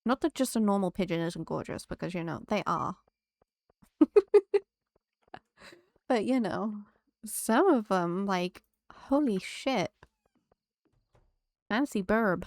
Not that just a normal pigeon isn't gorgeous, because, you know, they are. But, you know, some of them, like, holy shit. Fancy burb.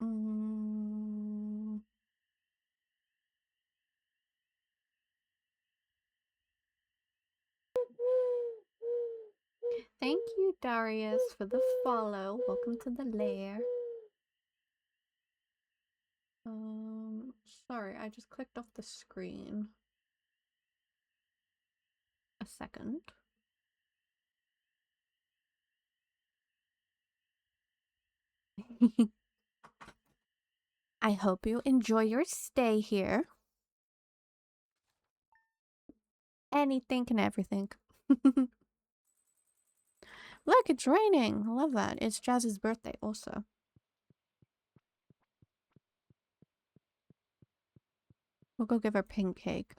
Mm. Thank you, Darius, for the follow. Welcome to the lair. Sorry, I just clicked off the screen. A second. I hope you enjoy your stay here. Anything and everything. Look, it's raining. I love that. It's Jazz's birthday also. We'll go give her pink cake.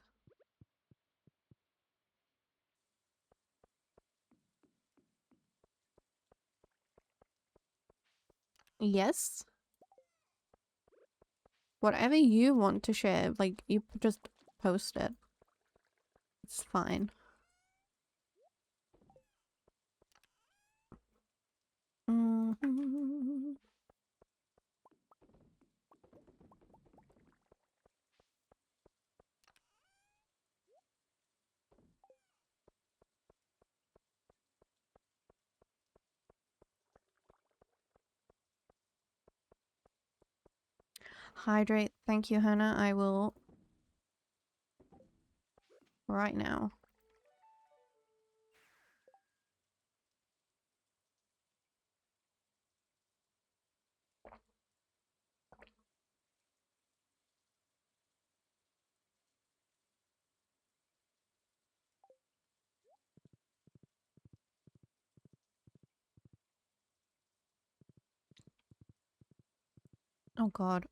Yes. Whatever you want to share, like, you just post it. It's fine. Mm-hmm. Hydrate. Thank you, Hannah. I will right now. Oh god.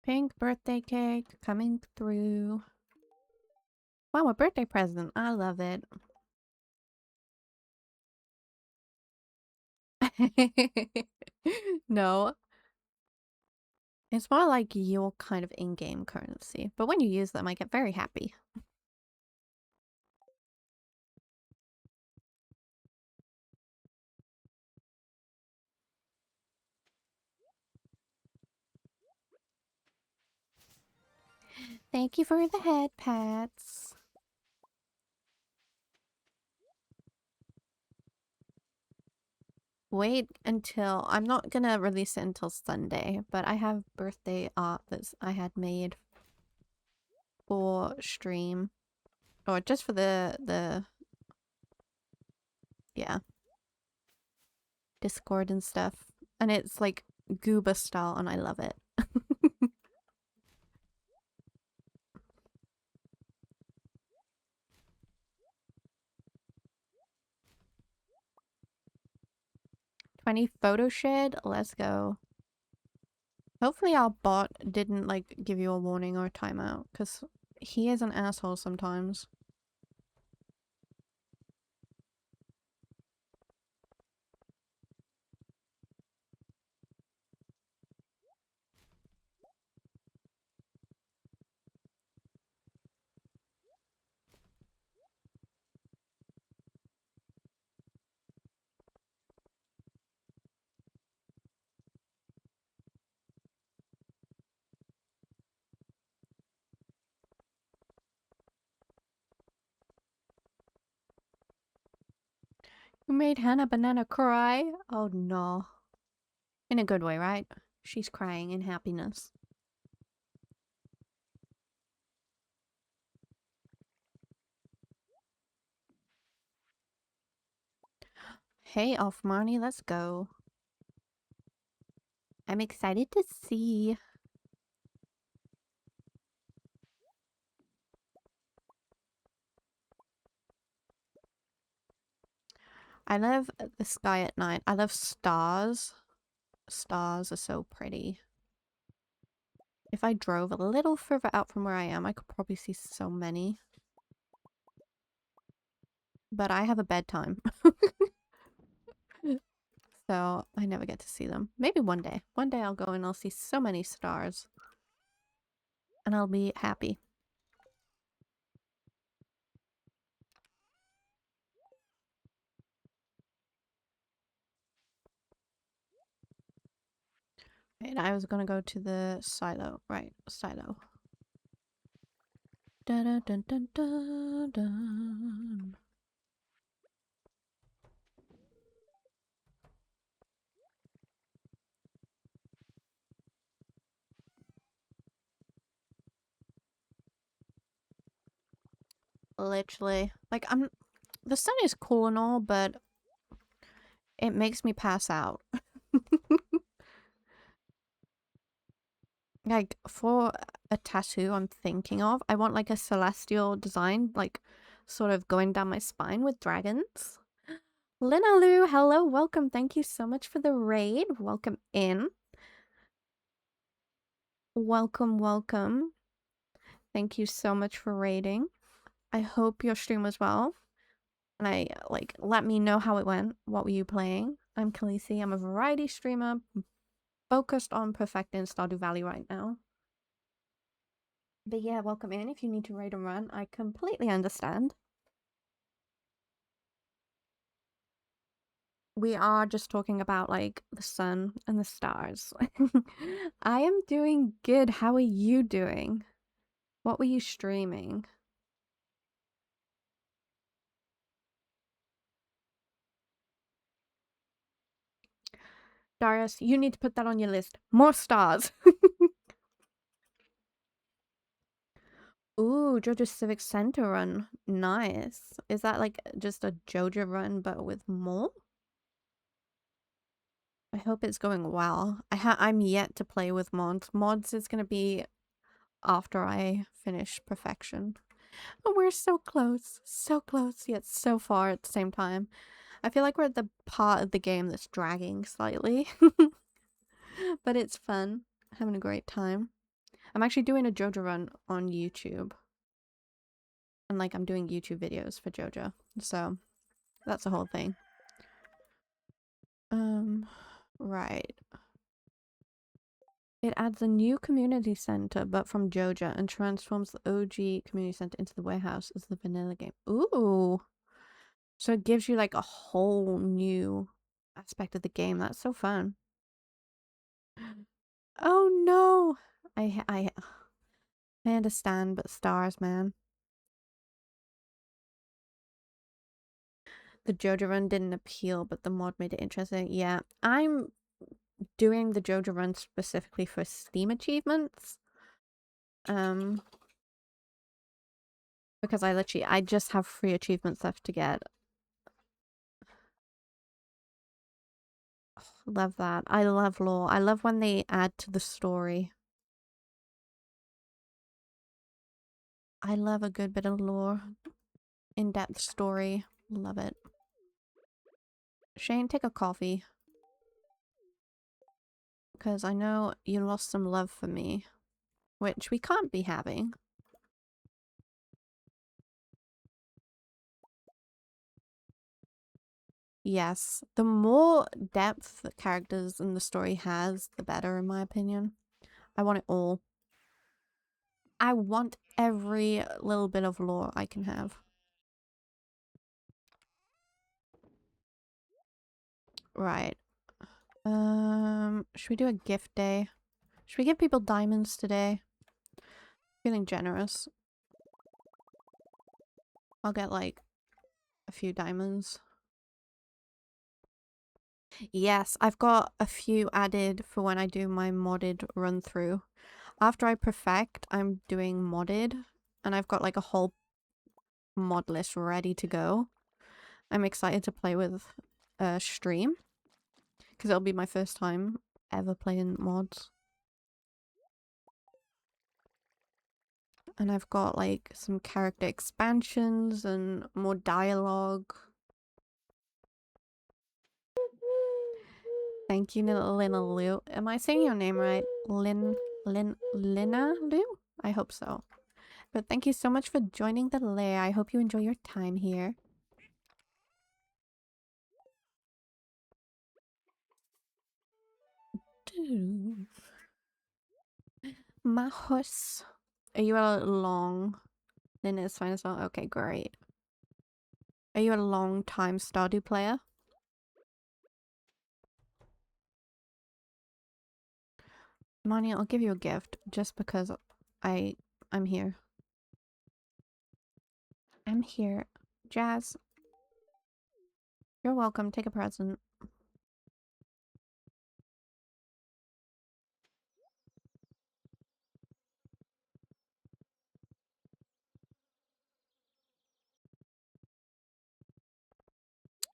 Pink birthday cake coming through. Wow, a birthday present. I love it. No. It's more like your kind of in-game currency. But when you use them, I get very happy. Thank you for the head pats. Wait until... I'm not gonna release it until Sunday, but I have birthday art that I had made for stream. Or just for the yeah, Discord and stuff. And it's like Gooba style and I love it. 20 photo shared? Let's go. Hopefully our bot didn't like give you a warning or a timeout, because he is an asshole sometimes. You made Hannah Banana cry? Oh no. In a good way, right? She's crying in happiness. Hey, Off Marnie, let's go. I'm excited to see. I love the sky at night. I love stars. Stars are so pretty. If I drove a little further out from where I am, I could probably see so many. But I have a bedtime. So I never get to see them. Maybe one day. One day I'll go and I'll see so many stars. And I'll be happy. And I was gonna go to the silo. Right, silo. Dun dun dun dun dun dun. Literally. Like, the sun is cool and all, but it makes me pass out. Like, for a tattoo I'm thinking of, I want like a celestial design, like sort of going down my spine with dragons. Lina Lou, hello, welcome. Thank you so much for the raid. Welcome in. Welcome, welcome. Thank you so much for raiding. I hope your stream was well. And let me know how it went. What were you playing? I'm Khaleesi. I'm a variety streamer focused on perfecting Stardew Valley right now. But yeah, welcome in. If you need to raid and run, I completely understand. We are just talking about like the sun and the stars. I am doing good. How are you doing? What were you streaming? Darius, you need to put that on your list. More stars. Ooh, Georgia Civic Center run. Nice. Is that like just a Joja run but with more? I hope it's going well. I'm yet to play with mods. Mods is gonna be after I finish perfection. Oh, we're so close, yet so far at the same time. I feel like we're at the part of the game that's dragging slightly. But it's fun. Having a great time. I'm actually doing a Joja run on YouTube. And like I'm doing YouTube videos for Joja. So that's the whole thing. Right. It adds a new community center, but from Joja, and transforms the OG community center into the warehouse as the vanilla game. Ooh. So it gives you like a whole new aspect of the game. That's so fun. Oh no. I understand, but stars, man. The Joja run didn't appeal, but the mod made it interesting. Yeah, I'm doing the Joja run specifically for Steam achievements. Because I just have 3 achievements left to get. Love that. I love lore. I love when they add to the story. I love a good bit of lore. In-depth story. Love it. Shane, take a coffee. Because I know you lost some love for me. Which we can't be having. Yes. The more depth that characters in the story has, the better in my opinion. I want it all. I want every little bit of lore I can have. Right. Should we do a gift day? Should we give people diamonds today? Feeling generous. I'll get like a few diamonds. Yes, I've got a few added for when I do my modded run through. After I perfect, I'm doing modded, and I've got like a whole mod list ready to go. I'm excited to play with stream because it'll be my first time ever playing mods. And I've got like some character expansions and more dialogue. Thank you, Lina Lu. Am I saying your name right? Lina Lu? I hope so. But thank you so much for joining the lair. I hope you enjoy your time here. My horse. Are you a long... Lina is fine as well? Okay, great. Are you a long time Stardew player? Money, I'll give you a gift just because I'm here. I'm here. Jazz. You're welcome. Take a present.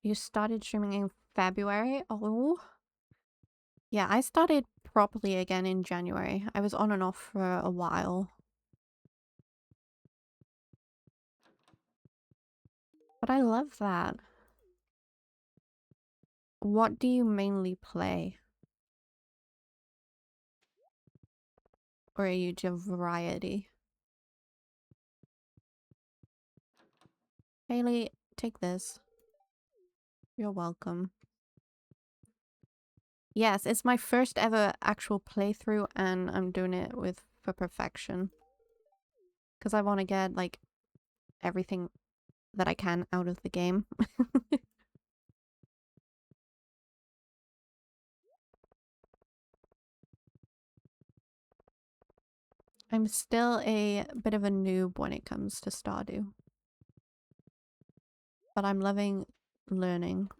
You started streaming in February? Oh. Yeah, I started properly again in January. I was on and off for a while. But I love that. What do you mainly play? Or are you just variety? Haley, take this. You're welcome. Yes, it's my first ever actual playthrough and I'm doing it for perfection. Because I want to get, like, everything that I can out of the game. I'm still a bit of a noob when it comes to Stardew. But I'm loving learning.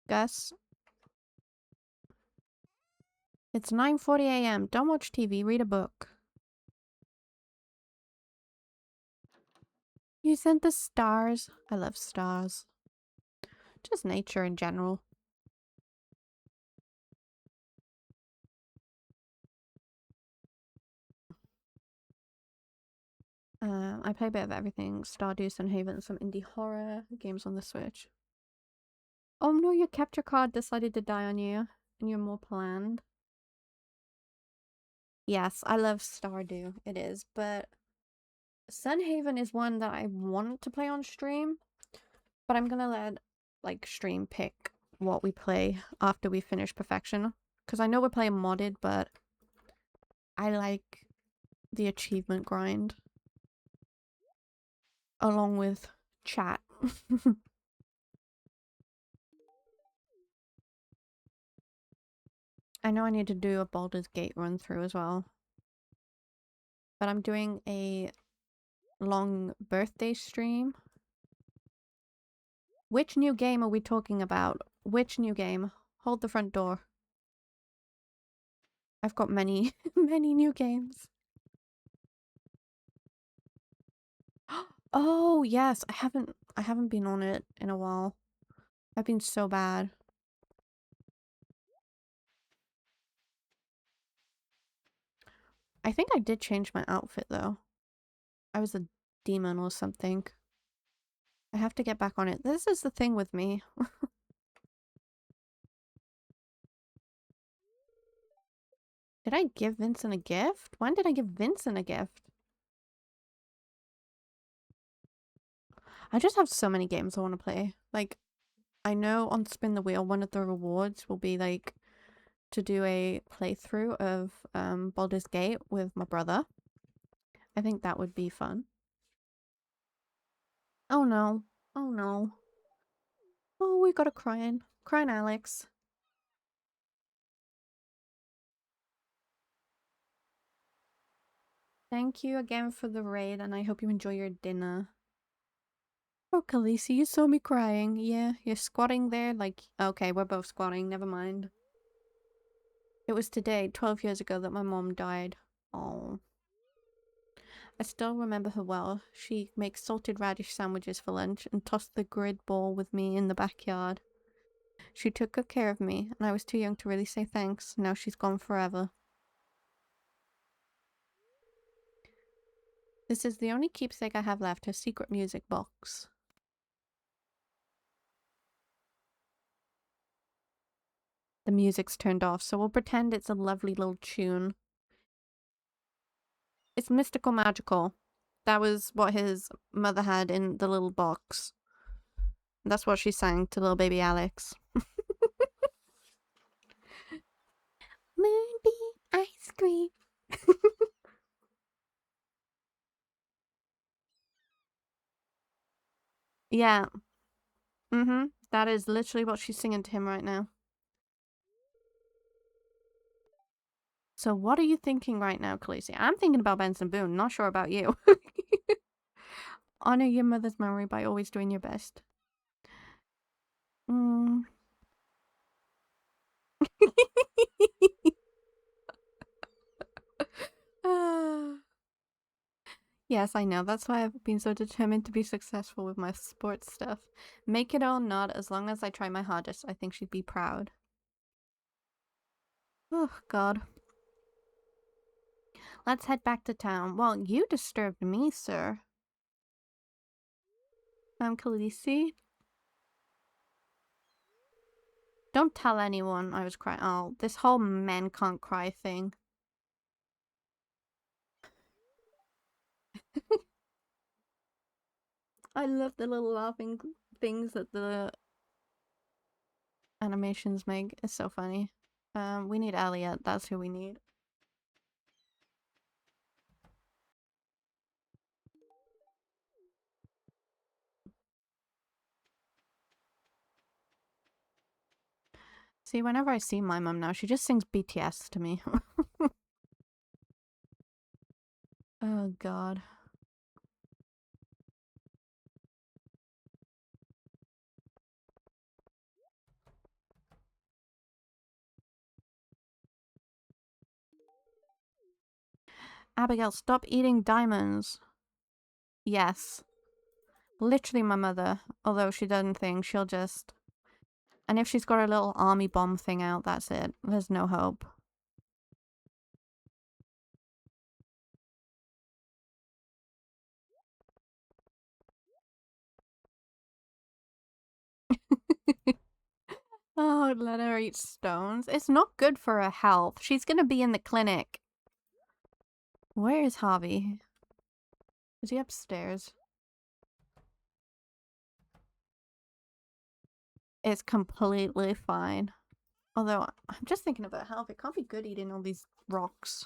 Gus? It's 9:40 a.m. Don't watch TV, read a book. You sent the stars. I love stars. Just nature in general. I play a bit of everything. Stardew, Sunhaven, some indie horror, games on the Switch. Oh no, your capture card decided to die on you, and you're more planned. Yes, I love Stardew. It is, but Sunhaven is one that I want to play on stream, but I'm gonna let, like, stream pick what we play after we finish Perfection. Because I know we're playing modded, but I like the achievement grind. Along with chat. I know I need to do a Baldur's Gate run through as well. But I'm doing a long birthday stream. Which new game are we talking about? Which new game? Hold the front door. I've got many, many new games. Oh, yes. I haven't been on it in a while. I've been so bad. I think I did change my outfit though. I was a demon or something. I have to get back on it. This is the thing with me. Did I give Vincent a gift? When did I give Vincent a gift? I just have so many games I want to play. Like, I know on Spin the Wheel, one of the rewards will be like to do a playthrough of Baldur's Gate with my brother. I think that would be fun. Oh no. Oh no. Oh, we got a crying. Crying Alex. Thank you again for the raid, and I hope you enjoy your dinner. Oh, Khaleesi, you saw me crying. Yeah, you're squatting there like... Okay, we're both squatting, never mind. It was today, 12 years ago, that my mom died. Oh. I still remember her well. She makes salted radish sandwiches for lunch and tossed the grid ball with me in the backyard. She took good care of me, and I was too young to really say thanks. Now she's gone forever. This is the only keepsake I have left, her secret music box. The music's turned off, so we'll pretend it's a lovely little tune. It's mystical magical. That was what his mother had in the little box. That's what she sang to little baby Alex. Moonbeam ice cream. Yeah. Mm-hmm. That is literally what she's singing to him right now. So what are you thinking right now, Khaleesi? I'm thinking about Benson Boone. Not sure about you. Honor your mother's memory by always doing your best. Mm. Yes, I know. That's why I've been so determined to be successful with my sports stuff. Make it or not, as long as I try my hardest, I think she'd be proud. Oh, God. Let's head back to town. Well, you disturbed me, sir. I'm Khaleesi. Don't tell anyone I was crying. Oh, this whole men can't cry thing. I love the little laughing things that the animations make. It's so funny. We need Elliot. That's who we need. See, whenever I see my mum now, she just sings BTS to me. Oh, God. Abigail, stop eating diamonds. Yes. Literally my mother. Although she doesn't think, she'll just... And if she's got her little army bomb thing out, that's it. There's no hope. Oh, let her eat stones. It's not good for her health. She's gonna be in the clinic. Where is Javi? Is he upstairs? It's completely fine. Although, I'm just thinking about health. It can't be good eating all these rocks.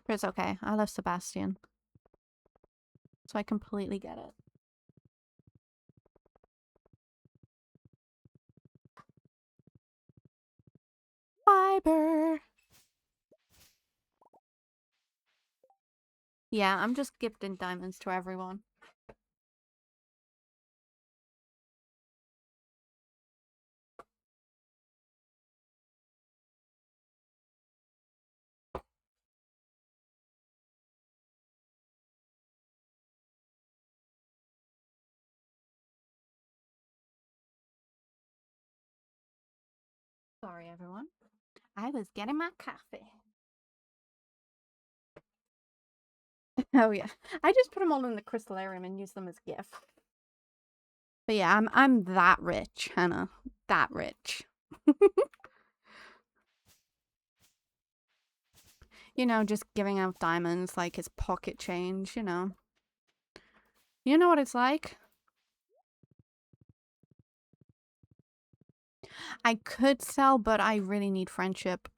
But it's okay. I love Sebastian. So I completely get it. Fiber! Yeah, I'm just gifting diamonds to everyone. Sorry, everyone. I was getting my coffee. Oh yeah, I just put them all in the crystallarium and use them as gifts. But yeah, I'm that rich, Hannah. That rich. You know, just giving out diamonds like it's pocket change, you know. You know what it's like? I could sell, but I really need friendship.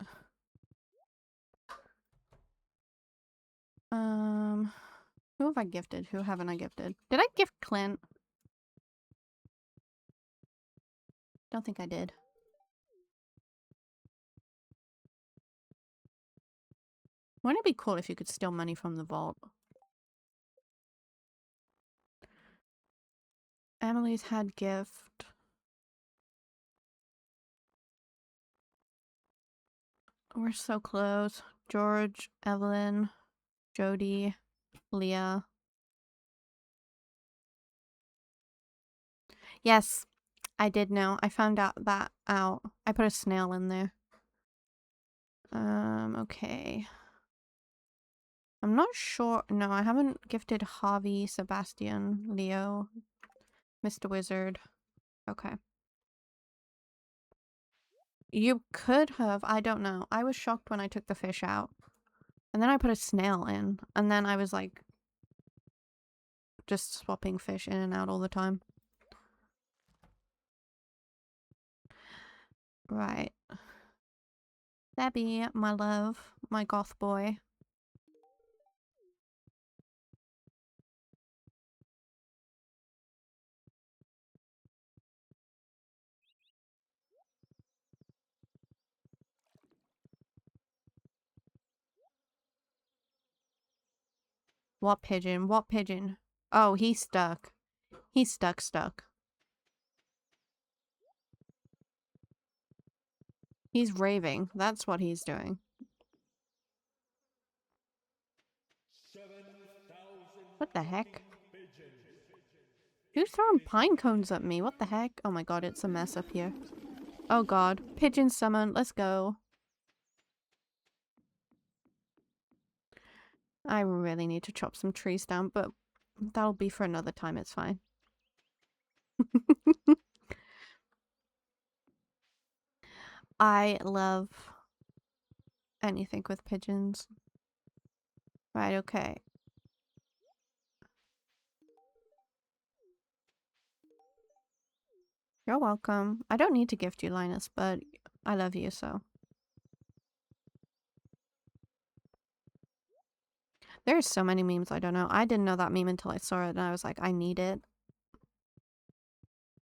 Who have I gifted? Who haven't I gifted? Did I gift Clint? Don't think I did. Wouldn't it be cool if you could steal money from the vault? Emily's had gift. We're so close. George, Evelyn, Jody, Leah. Yes, I did know. I found out. I put a snail in there. Okay. I'm not sure. No, I haven't gifted Javi, Sebastian, Leo, Mr. Wizard. Okay. You could have. I don't know. I was shocked when I took the fish out. And then I put a snail in. And then I was like, just swapping fish in and out all the time. Right. Debbie, my love, my goth boy. What pigeon? What pigeon? Oh, he's stuck. He's stuck. He's raving. That's what he's doing. What the heck? Who's throwing pine cones at me? What the heck? Oh my god, it's a mess up here. Oh god. Pigeon summon. Let's go. I really need to chop some trees down, but that'll be for another time. It's fine. I love anything with pigeons. Right, okay. You're welcome. I don't need to gift you, Linus, but I love you, so. There's so many memes I don't know. I didn't know that meme until I saw it, and I was like, I need it.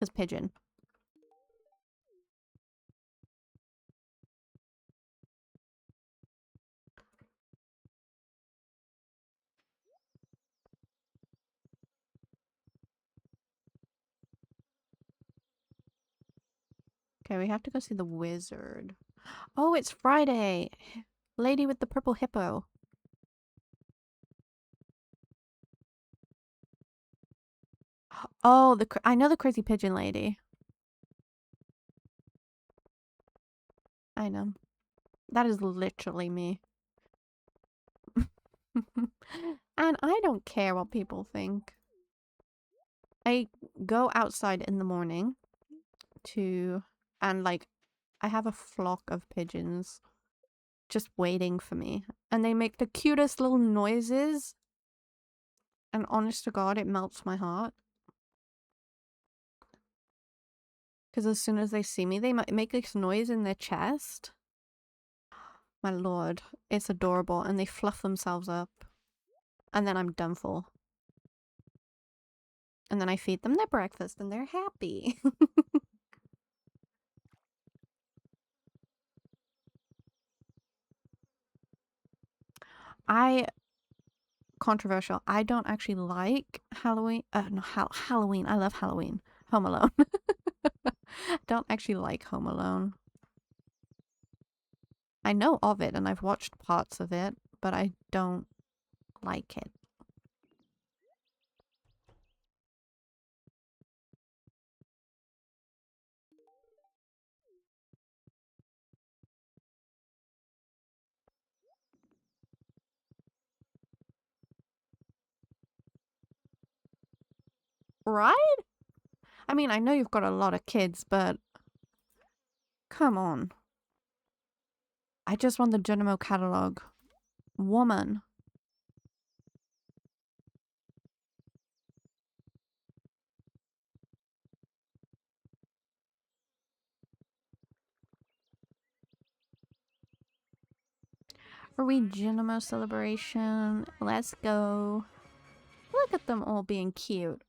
It's pigeon. Okay, we have to go see the wizard. Oh, it's Friday! Lady with the purple hippo. Oh, I know the crazy pigeon lady. I know. That is literally me. And I don't care what people think. I go outside in the morning and like, I have a flock of pigeons just waiting for me. And they make the cutest little noises. And honest to God, it melts my heart. Because as soon as they see me, they might make this noise in their chest. My lord, it's adorable. And they fluff themselves up. And then I'm done for. And then I feed them their breakfast and they're happy. I controversial. I don't actually like Halloween. No, Halloween. I love Halloween. Home Alone. Don't actually like Home Alone. I know of it and I've watched parts of it, but I don't like it. Right? I mean, I know you've got a lot of kids, but come on. I just want the Geronimo catalog. Woman. Are we Geronimo celebration? Let's go. Look at them all being cute.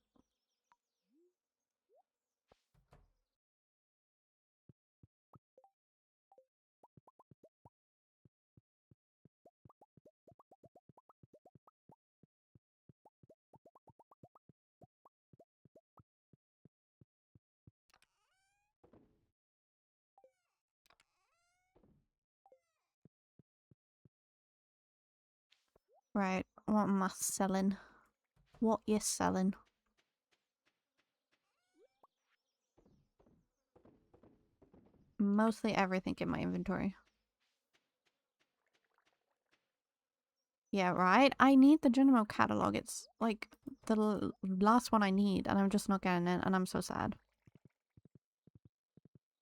Right, what am I selling? What you selling? Mostly everything in my inventory. Yeah, right? I need the Geronimo catalog. It's like the last one I need, and I'm just not getting it, and I'm so sad.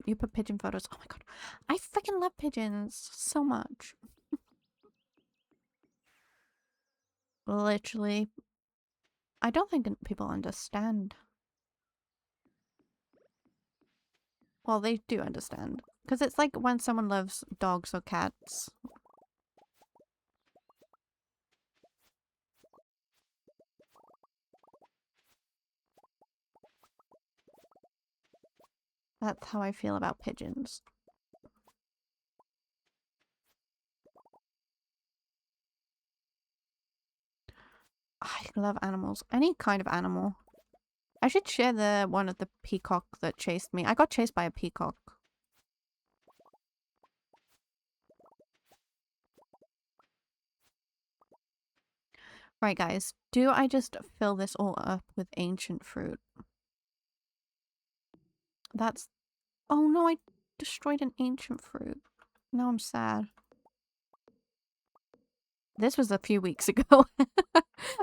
You put pigeon photos. Oh my god. I freaking love pigeons so much. Literally. I don't think people understand. Well, they do understand. Because it's like when someone loves dogs or cats. That's how I feel about pigeons. I love animals. Any kind of animal. I should share the one of the peacock that chased me. I got chased by a peacock. Right, guys. Do I just fill this all up with ancient fruit? That's... Oh no, I destroyed an ancient fruit. Now I'm sad. This was a few weeks ago.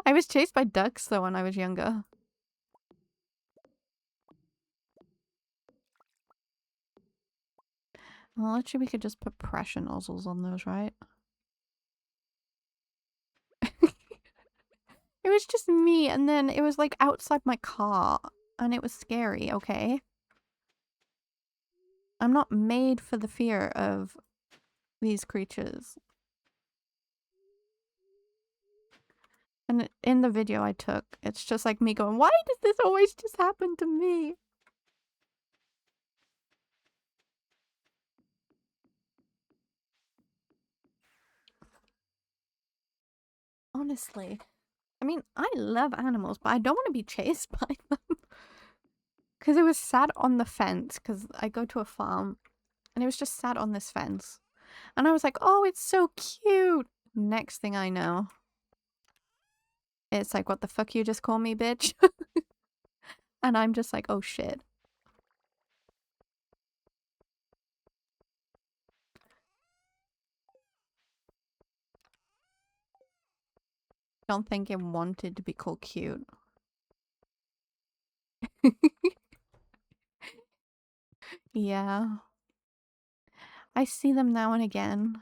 I was chased by ducks though when I was younger. Well, actually we could just put pressure nozzles on those, right? It was just me, and then it was like outside my car, and it was scary, okay? I'm not made for the fear of these creatures. And in the video I took, it's just like me going, why does this always just happen to me? Honestly. I mean, I love animals, but I don't want to be chased by them. Because it was sat on the fence, because I go to a farm, and it was just sat on this fence. And I was like, oh, it's so cute. Next thing I know, it's like, what the fuck you just call me, bitch? And I'm just like, oh shit. Don't think it wanted to be called cute. Yeah. I see them now and again.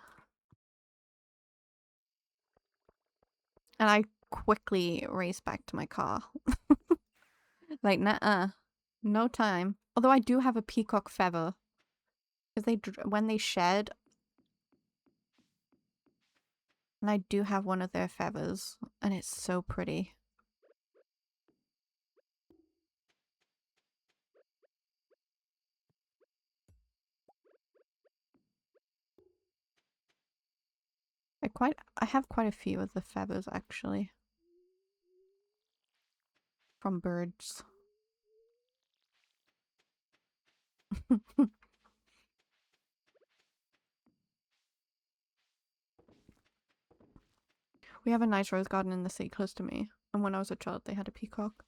And I quickly race back to my car. Like, nah, no time. Although I do have a peacock feather. Because when they shed, and I do have one of their feathers, and it's so pretty. I have quite a few of the feathers actually. from birds. We have a nice rose garden in the city close to me, and when I was a child they had a peacock.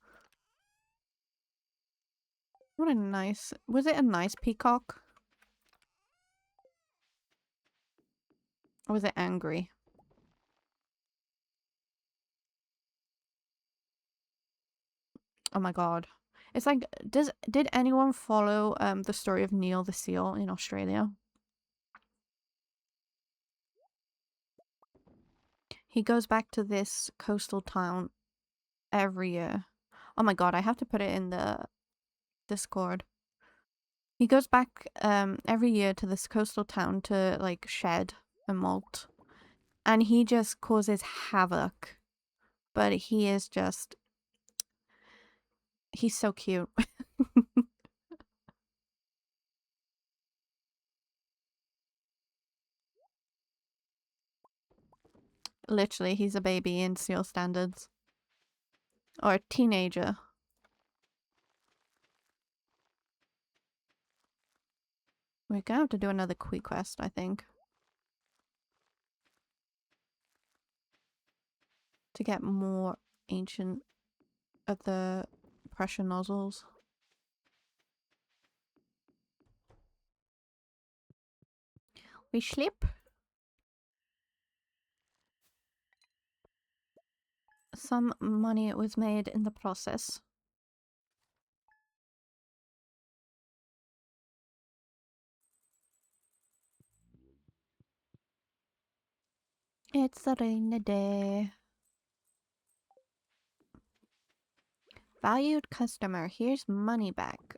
What a nice... Was it a nice peacock? Or was it angry? Oh my god. It's like, did anyone follow the story of Neil the seal in Australia? He goes back to this coastal town every year. Oh my god, I have to put it in the Discord. He goes back every year to this coastal town to like shed a molt. And he just causes havoc. But he is just... He's so cute. Literally, he's a baby in seal standards. Or a teenager. We're gonna have to do another Quee quest, I think. To get more ancient of the pressure nozzles. We sleep. Some money was made in the process. It's a rainy day. Valued customer, here's money back.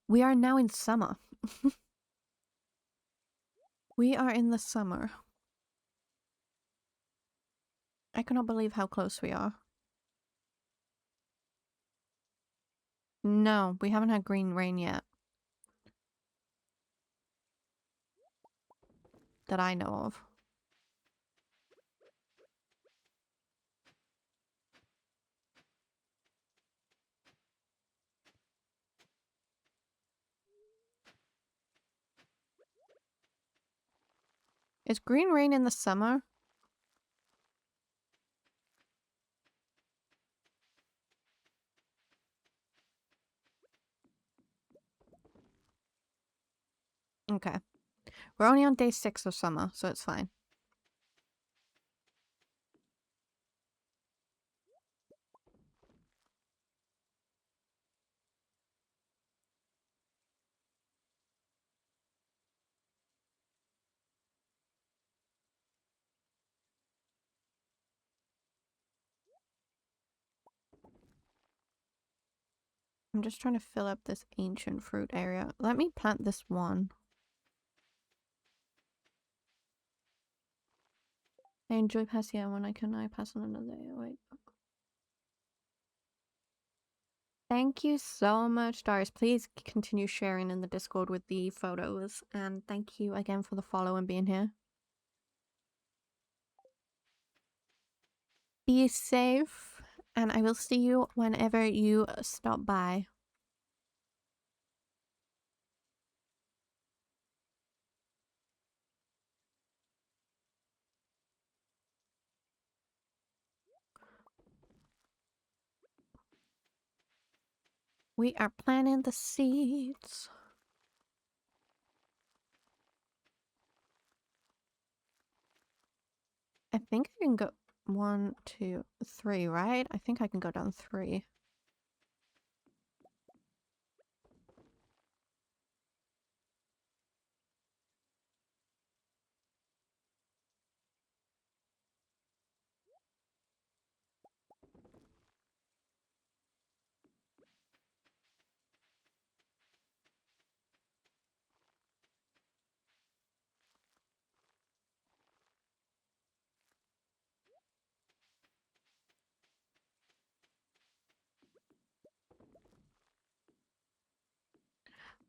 We are now in summer. We are in the summer. I cannot believe how close we are. No, we haven't had green rain yet. That I know of. Is green rain in the summer? Okay. We're only on day 6 of summer, so it's fine. I'm just trying to fill up this ancient fruit area. Let me plant this one. I enjoy Passia when I can. I pass on another day. Wait. Thank you so much, Doris. Please continue sharing in the Discord with the photos. And thank you again for the follow and being here. Be safe, and I will see you whenever you stop by. We are planting the seeds. I think I can go 1, 2, 3, right? I think I can go down 3.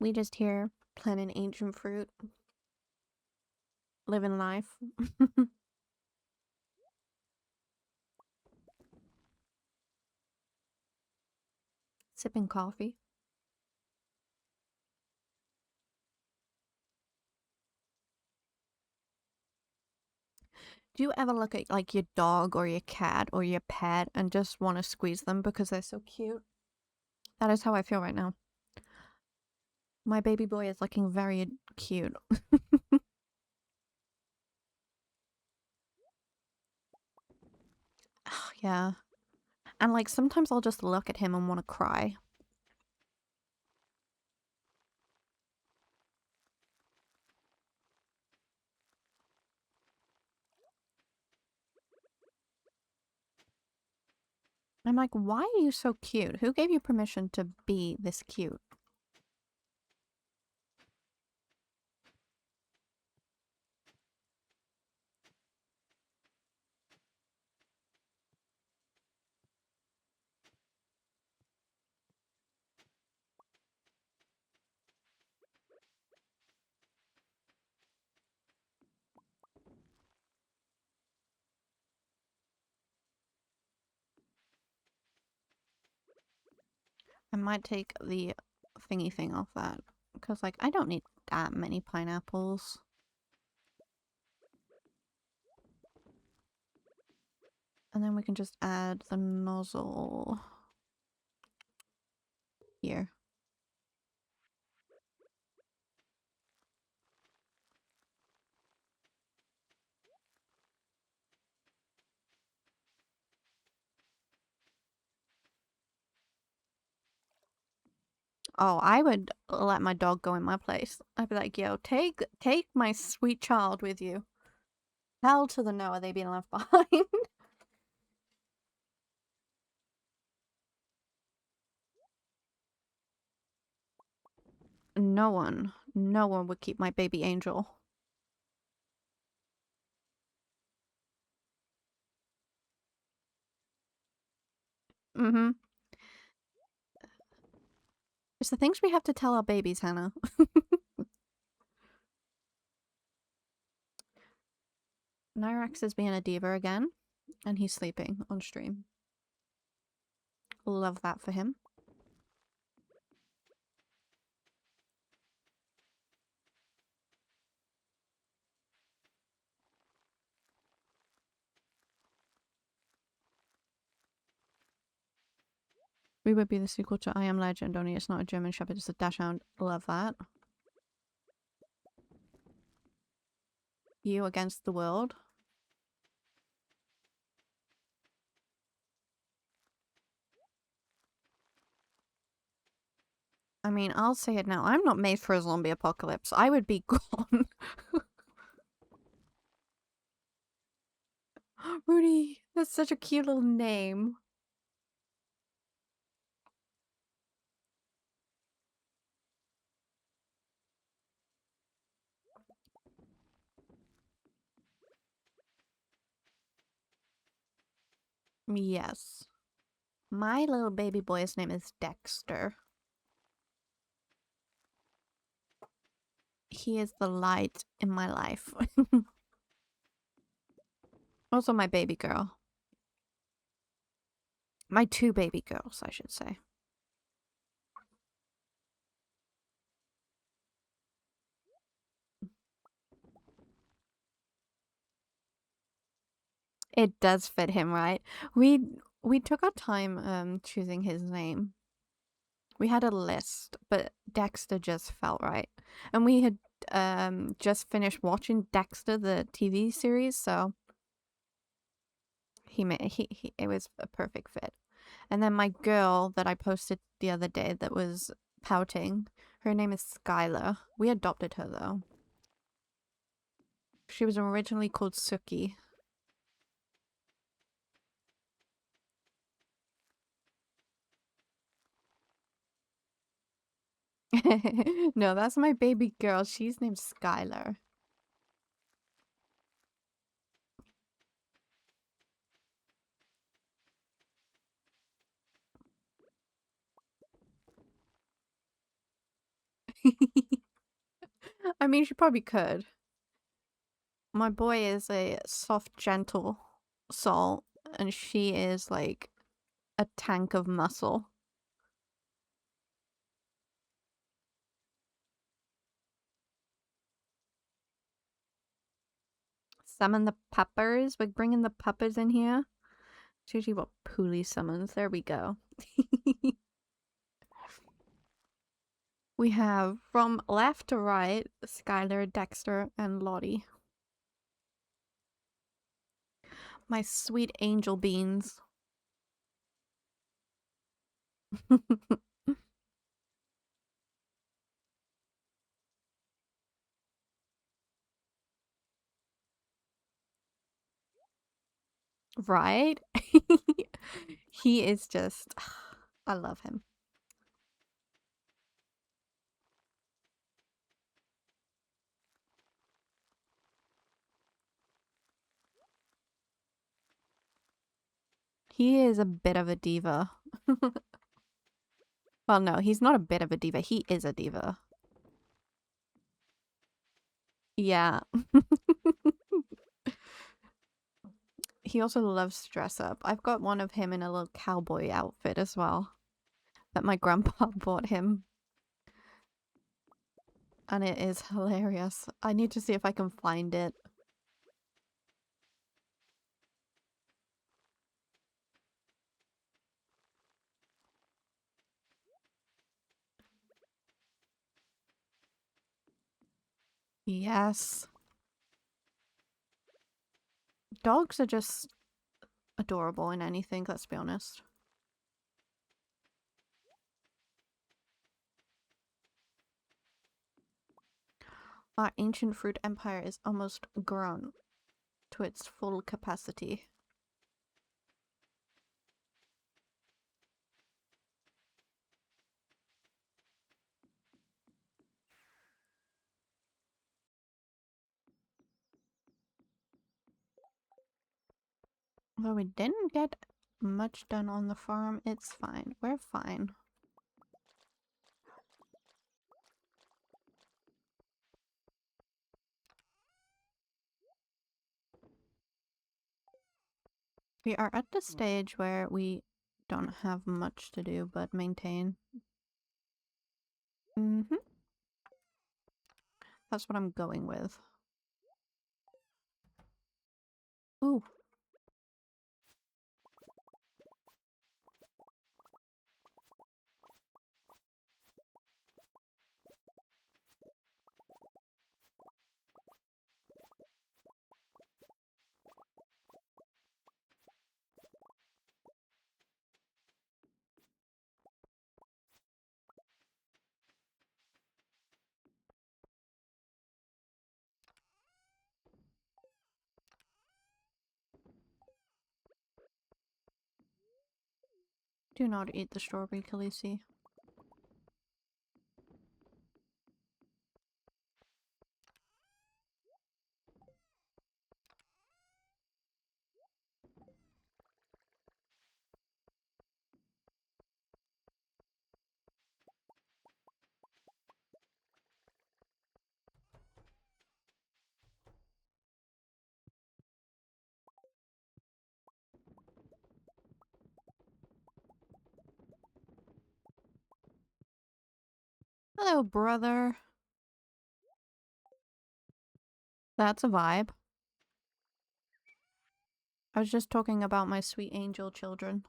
We just here planting ancient fruit. living life. Sipping coffee. Do you ever look at like your dog or your cat or your pet and just want to squeeze them because they're so cute? That is how I feel right now. My baby boy is looking very cute. Yeah. And like sometimes I'll just look at him and want to cry. I'm like, why are you so cute? Who gave you permission to be this cute? I might take the thingy thing off that because like I don't need that many pineapples. And then we can just add the nozzle here. Oh, I would let my dog go in my place. I'd be like, yo, take my sweet child with you. Hell to the no, are they being left behind? No one would keep my baby angel. Mm-hmm. It's the things we have to tell our babies, Hannah. Nyrax is being a diva again, and he's sleeping on stream. Love that for him. We would be the sequel to I Am Legend, only it's not a German Shepherd, it's a Dachshund. Love that. You against the world. I mean, I'll say it now. I'm not made for a zombie apocalypse. I would be gone. Rudy, that's such a cute little name. Yes. My little baby boy's name is Dexter. He is the light in my life. Also, my baby girl. My two baby girls, I should say. It does fit him, right? We took our time choosing his name. We had a list, but Dexter just felt right. And we had just finished watching Dexter the TV series, so he it was a perfect fit. And then my girl that I posted the other day that was pouting, her name is Skylar. We adopted her though. She was originally called Suki. No, that's my baby girl. She's named Skylar. I mean, she probably could. My boy is a soft, gentle soul, and she is like a tank of muscle. Summon the puppers. We're bringing the puppers in here. It's usually what Pooley summons. There we go. We have from left to right Skylar, Dexter, and Lottie. My sweet angel beans. Right? He is just. I love him. He is a bit of a diva. Well, no, he's not a bit of a diva. He is a diva. Yeah. He also loves to dress up. I've got one of him in a little cowboy outfit as well that my grandpa bought him. And it is hilarious. I need to see if I can find it. Yes. Dogs are just adorable in anything, let's be honest. Our ancient fruit empire is almost grown to its full capacity. Though we didn't get much done on the farm, it's fine. We're fine. We are at the stage where we don't have much to do but maintain. Mm-hmm. That's what I'm going with. Ooh. Do not eat the strawberry, Khaleesi. Hello, brother. That's a vibe. I was just talking about my sweet angel children.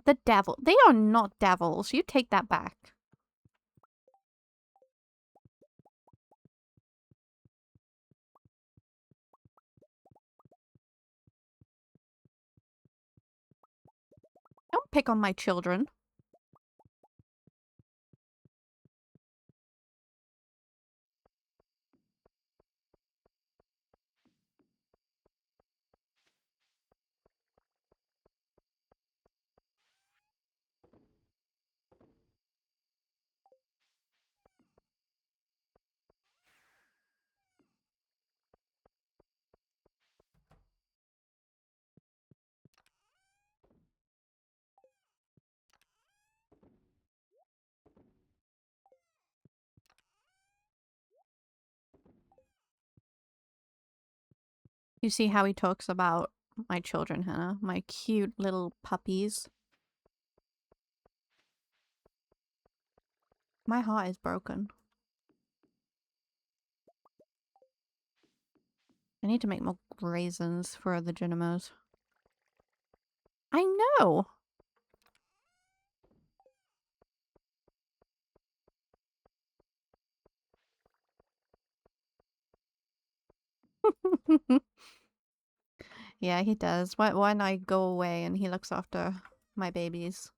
The devil. They are not devils. You take that back. Don't pick on my children. You see how he talks about my children, Hannah? My cute little puppies. My heart is broken. I need to make more raisins for the Genomos. I know! Yeah, he does. When I go away and he looks after my babies.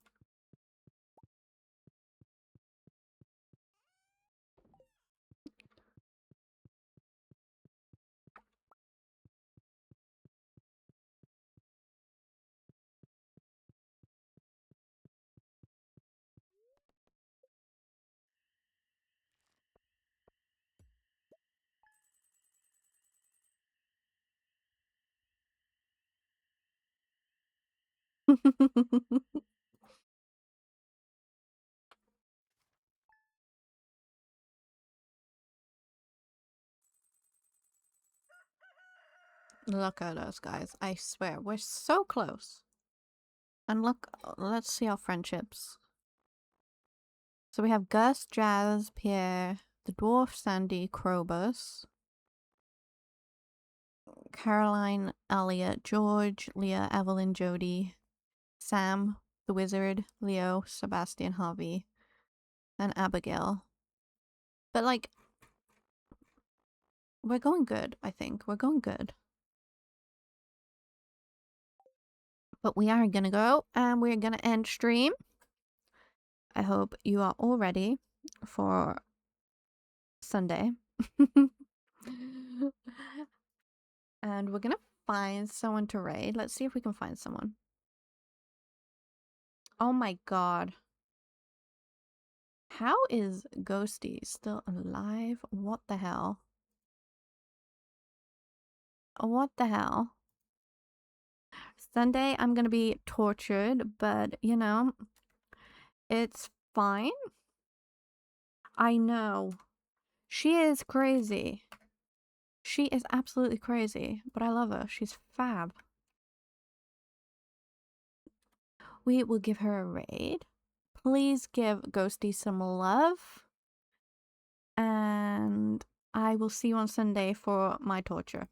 Look at us, guys. I swear, we're so close. And look, let's see our friendships. So we have Gus, Jazz, Pierre, the dwarf Sandy, Krobus, Caroline, Elliot, George, Leah, Evelyn, Jody, Sam, the wizard, Leo, Sebastian, Harvey, and Abigail. But like, we're going good, I think. We're going good. But we are gonna go and we're gonna end stream. I hope you are all ready for Sunday. And we're gonna find someone to raid. Let's see if we can find someone. Oh my god. How is Ghosty still alive? What the hell? What the hell? Sunday, I'm gonna be tortured, but you know, it's fine. I know. She is crazy. She is absolutely crazy, but I love her. She's fab. We will give her a raid. Please give Ghosty some love. And I will see you on Sunday for my torture.